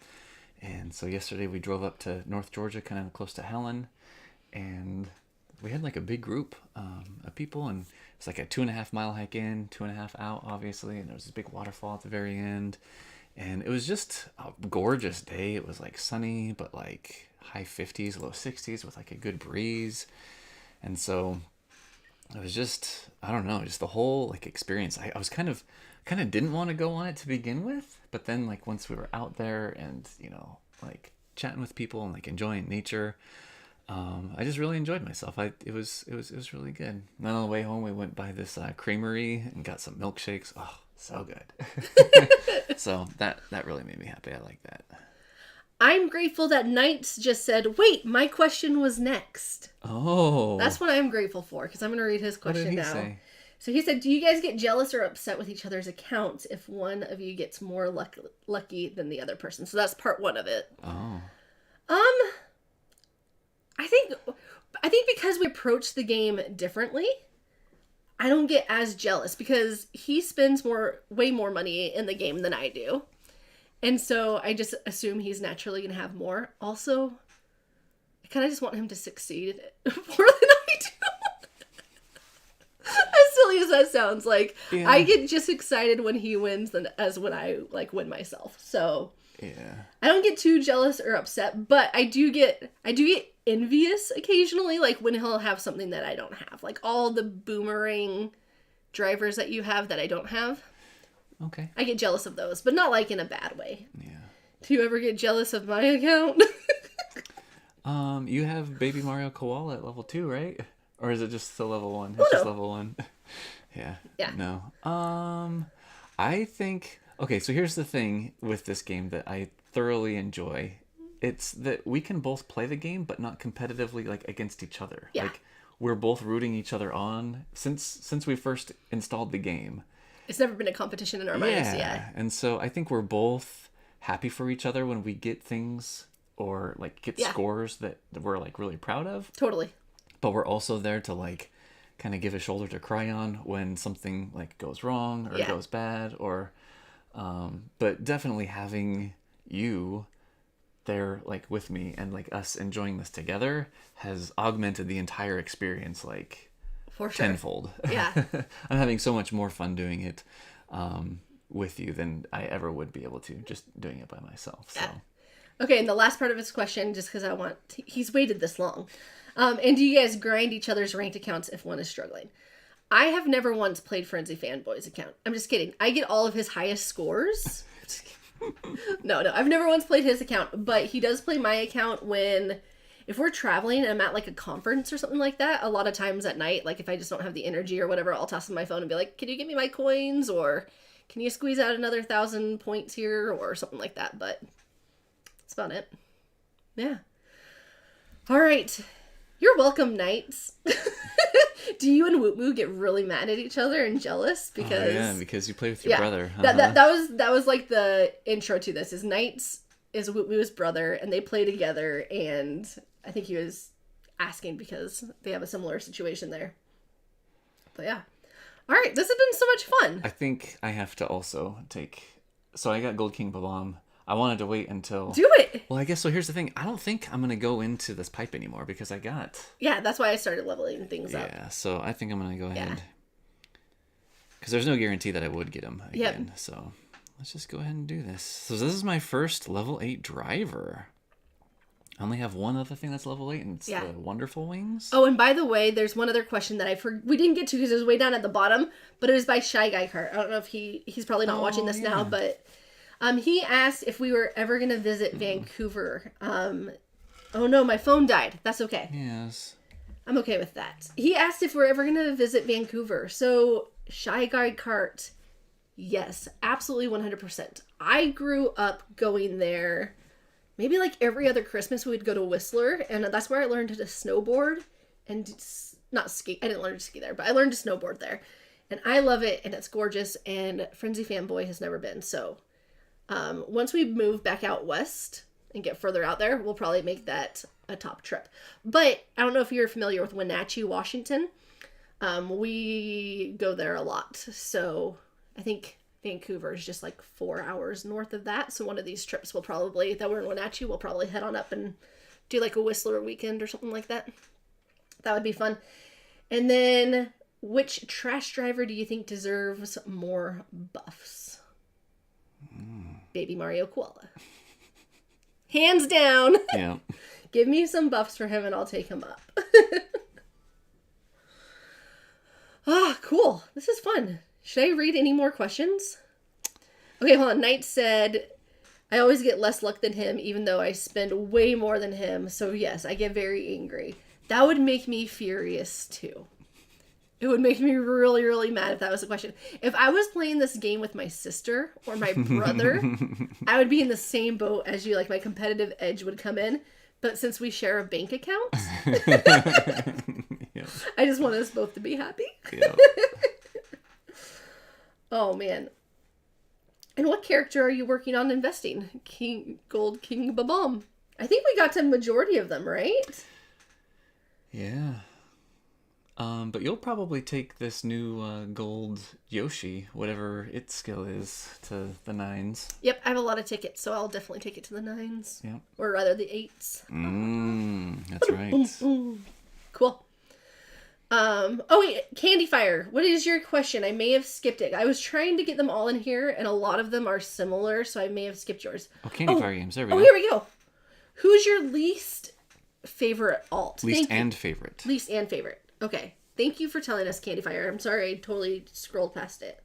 And so yesterday we drove up to North Georgia, kind of close to Helen, and we had a big group of people, and it's like a 2.5 mile hike in, 2.5 out, obviously, and there was this big waterfall at the very end, and it was just a gorgeous day. It was sunny, but high 50s, low 60s with a good breeze, and so it was just, I don't know, just the whole experience. I was kind of didn't want to go on it to begin with, but then once we were out there and chatting with people and enjoying nature, I just really enjoyed myself. It was really good. And then on the way home, we went by this creamery and got some milkshakes. Oh, so good. So that really made me happy. I like that.
I'm grateful that Knights just said, wait, my question was next.
Oh.
That's what I'm grateful for, because I'm going to read his question
what did he
now.
Say?
So he said, do you guys get jealous or upset with each other's accounts if one of you gets more lucky than the other person? So that's part 1 of it.
Oh.
I think because we approach the game differently, I don't get as jealous because he spends way more money in the game than I do. And so I just assume he's naturally going to have more. Also, I kind of just want him to succeed more than I do. As silly as that sounds,
Yeah.
I get just excited when he wins as when I win myself. So
Yeah.
I don't get too jealous or upset, but I do get envious occasionally, when he'll have something that I don't have, all the boomerang drivers that you have that I don't have.
Okay.
I get jealous of those, but not in a bad way.
Yeah.
Do you ever get jealous of my account?
You have Baby Mario Koala at level 2, right? Or is it just the level 1? It's
Oh,
just
no.
level 1. Yeah.
Yeah.
No. I think, okay, so here's the thing with this game that I thoroughly enjoy. It's that we can both play the game, but not competitively against each other.
Yeah.
we're both rooting each other on since we first installed the game.
It's never been a competition in our minds. Yeah.
And so I think we're both happy for each other when we get things or like get scores that we're like really proud of.
Totally.
But we're also there to like kind of give a shoulder to cry on when something like goes wrong or goes bad or but definitely having you there like with me and like us enjoying this together has augmented the entire experience like
for sure.
tenfold.
Yeah.
I'm having so much more fun doing it with you than I ever would be able to just doing it by myself. So
okay, and the last part of his question, just because he's waited this long. And do you guys grind each other's ranked accounts if one is struggling? I have never once played Frenzy Fanboy's account. I'm just kidding. I get all of his highest scores. No, I've never once played his account, but he does play my account if we're traveling and I'm at like a conference or something like that. A lot of times at night, like if I just don't have the energy or whatever, I'll toss him my phone and be like, can you give me my coins? Or can you squeeze out another 1,000 points here? Or something like that. But that's about it. Yeah. All right. You're welcome, Knights. Do you and Woot Moo get really mad at each other and jealous? Because
because you play with your brother.
That was like the intro to this. Is Knights is Woot Moo's brother, and they play together. And I think he was asking because they have a similar situation there. But yeah, all right. This has been so much fun.
I think I have to also take. So I got Gold King Babam. I wanted to wait until...
Do it!
Well, I guess, so here's the thing. I don't think I'm going to go into this pipe anymore because I got...
Yeah, that's why I started leveling things up.
Yeah, so I think I'm going to go ahead. Because there's no guarantee that I would get him again. Yep. So let's just go ahead and do this. So this is my first level 8 driver. I only have one other thing that's level 8, and it's the Wonderful Wings.
Oh, and by the way, there's one other question that we didn't get to because it was way down at the bottom, but it was by Shy Guy Kart. I don't know if he's probably not watching this now, but... he asked if we were ever going to visit Vancouver. Oh no, my phone died. That's okay.
Yes.
I'm okay with that. He asked if we're ever going to visit Vancouver. So, Shy Guy Kart, yes, absolutely 100%. I grew up going there. Maybe like every other Christmas we'd go to Whistler, and that's where I learned to snowboard and not ski. I didn't learn to ski there, but I learned to snowboard there. And I love it, and it's gorgeous, and Frenzy Fanboy has never been, so... once we move back out west and get further out there, we'll probably make that a top trip. But I don't know if you're familiar with Wenatchee, Washington. We go there a lot. So I think Vancouver is just like 4 hours north of that. So one of these trips that we're in Wenatchee, we'll probably head on up and do like a Whistler weekend or something like that. That would be fun. And then which trash driver do you think deserves more buffs? Baby Mario Koala. Hands down.
Yeah.
Give me some buffs for him and I'll take him up. Cool. This is fun. Should I read any more questions? Okay, hold on. Knight said, I always get less luck than him, even though I spend way more than him. So yes, I get very angry. That would make me furious too. It would make me really, really mad if that was the question. If I was playing this game with my sister or my brother, I would be in the same boat as you. Like, my competitive edge would come in. But since we share a bank account, I just want us both to be happy. Oh, man. And what character are you working on investing? Gold King Babam. I think we got to majority of them, right?
Yeah. But you'll probably take this new gold Yoshi, whatever its skill is, to the 9s.
Yep, I have a lot of tickets, so I'll definitely take it to the 9s.
Yep.
Or rather, the 8s.
That's right.
Cool. Oh wait, Candy Fire. What is your question? I may have skipped it. I was trying to get them all in here, and a lot of them are similar, so I may have skipped yours.
Oh, Candy Fire games. There we go.
Here we go. Who's your least favorite alt?
Least and favorite.
Least and favorite. Okay. Thank you for telling us, Candy Fire. I'm sorry I totally scrolled past it.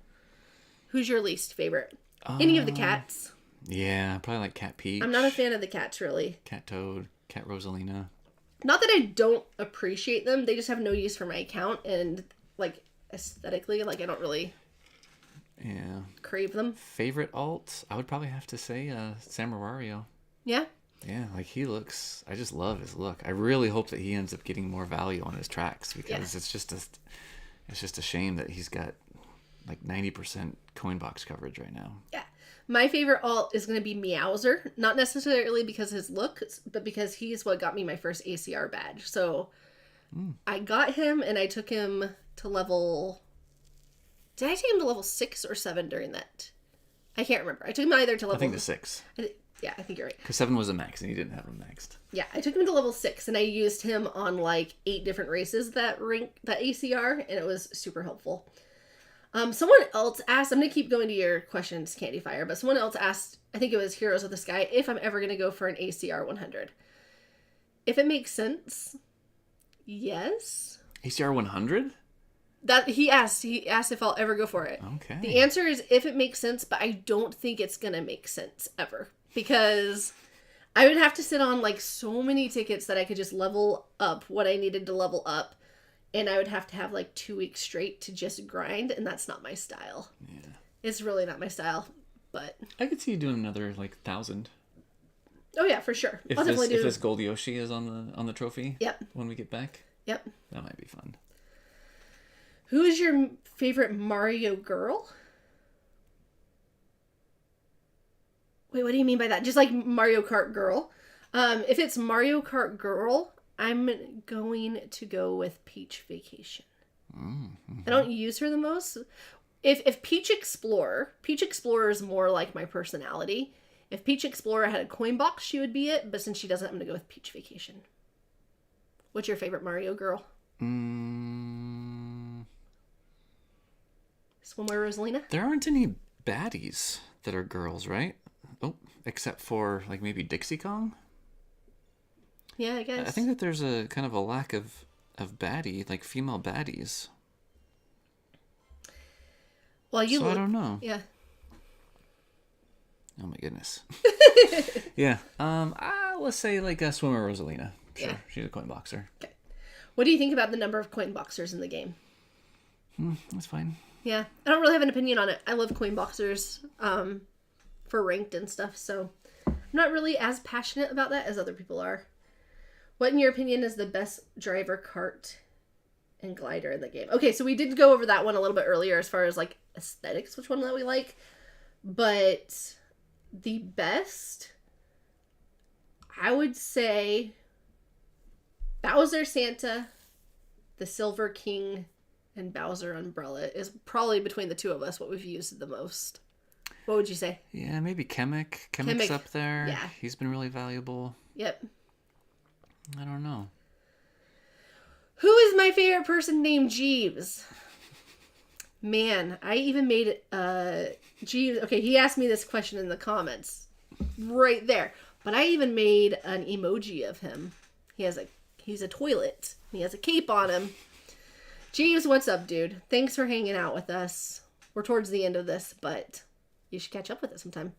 Who's your least favorite? Any of the cats?
Yeah, probably like Cat Peach.
I'm not a fan of the cats, really.
Cat Toad, Cat Rosalina.
Not that I don't appreciate them. They just have no use for my account. And, like, aesthetically, like, I don't really crave them.
Favorite alt? I would probably have to say Samurario.
Yeah?
Yeah, like he looks. I just love his look. I really hope that he ends up getting more value on his tracks because it's just a shame that he's got like 90% coin box coverage right now.
Yeah. My favorite alt is going to be Meowser. Not necessarily because of his look, but because he's what got me my first ACR badge. So I got him and I took him to level... Did I take him to level 6 or 7 during that? I can't remember. I took him either to level...
I think the 6.
Yeah, I think you're right.
Because 7 was a max and he didn't have him maxed.
Yeah, I took him to level 6 and I used him on like 8 different races that ACR, and it was super helpful. Someone else asked, I'm going to keep going to your questions, Candy Fire, but someone else asked, I think it was Heroes of the Sky, if I'm ever going to go for an ACR 100. If it makes sense, yes.
ACR 100?
That he asked if I'll ever go for it.
Okay.
The answer is if it makes sense, but I don't think it's going to make sense ever. Because I would have to sit on like so many tickets that I could just level up what I needed to level up. And I would have to have like 2 weeks straight to just grind, and that's not my style. Yeah. It's really not my style, but...
I could see you doing another like 1,000.
Oh yeah, for sure.
If this gold Yoshi is on the trophy.
Yep.
When we get back.
Yep.
That might be fun.
Who is your favorite Mario girl? Wait, what do you mean by that? Just like Mario Kart girl. If it's Mario Kart girl, I'm going to go with Peach Vacation. Mm-hmm. I don't use her the most. If Peach Explorer is more like my personality. If Peach Explorer had a coin box, she would be it. But since she doesn't, I'm going to go with Peach Vacation. What's your favorite Mario girl? Swimwear Rosalina?
There aren't any baddies that are girls, right? Oh, except for like maybe Dixie Kong?
Yeah, I guess.
I think that there's a kind of a lack of baddie, like female baddies.
Well,
I don't know.
Yeah.
Oh my goodness. Yeah. Let's say like a Swimmer Rosalina. Sure. Yeah. She's a coin boxer.
Okay. What do you think about the number of coin boxers in the game?
That's fine.
Yeah. I don't really have an opinion on it. I love coin boxers for ranked and stuff, so I'm not really as passionate about that as other people are. What, in your opinion, is the best driver, kart, and glider in the game? Okay, so we did go over that one a little bit earlier as far as, like, aesthetics, which one that we like. But the best, I would say Bowser Santa, the Silver King, and Bowser Umbrella is probably between the two of us what we've used the most. What would you say?
Yeah, maybe Chemic's up there.
Yeah.
He's been really valuable.
Yep.
I don't know.
Who is my favorite person named Jeeves? Man, I even made it, Jeeves. Okay, he asked me this question in the comments. Right there. But I even made an emoji of him. He's a toilet. He has a cape on him. Jeeves, what's up, dude? Thanks for hanging out with us. We're towards the end of this, but you should catch up with us sometime.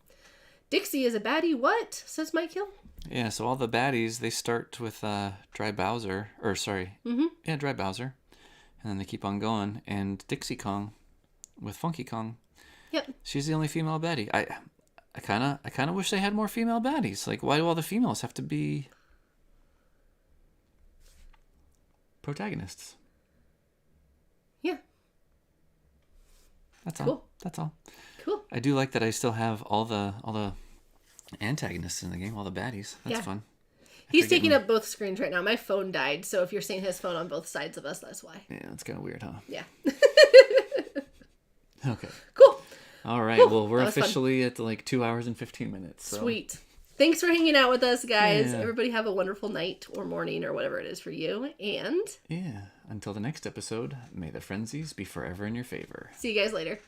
Dixie is a baddie, what? Says Mike Hill.
Yeah, so all the baddies, they start with Dry Bowser. Yeah, Dry Bowser. And then they keep on going. And Dixie Kong with Funky Kong.
Yep.
She's the only female baddie. I kind of wish they had more female baddies. Like, why do all the females have to be protagonists?
Yeah.
That's all.
Cool.
That's all.
Cool.
I do like that I still have all the antagonists in the game, all the baddies. That's fun.
He's taking up both screens right now. My phone died, so if you're seeing his phone on both sides of us, that's why.
Yeah, that's kind of weird, huh?
Yeah.
Okay.
Cool.
All right. Well, we're officially at like 2 hours and 15 minutes. So.
Sweet. Thanks for hanging out with us, guys.
Yeah.
Everybody have a wonderful night or morning or whatever it is for you. And
yeah, until the next episode, may the frenzies be forever in your favor.
See you guys later.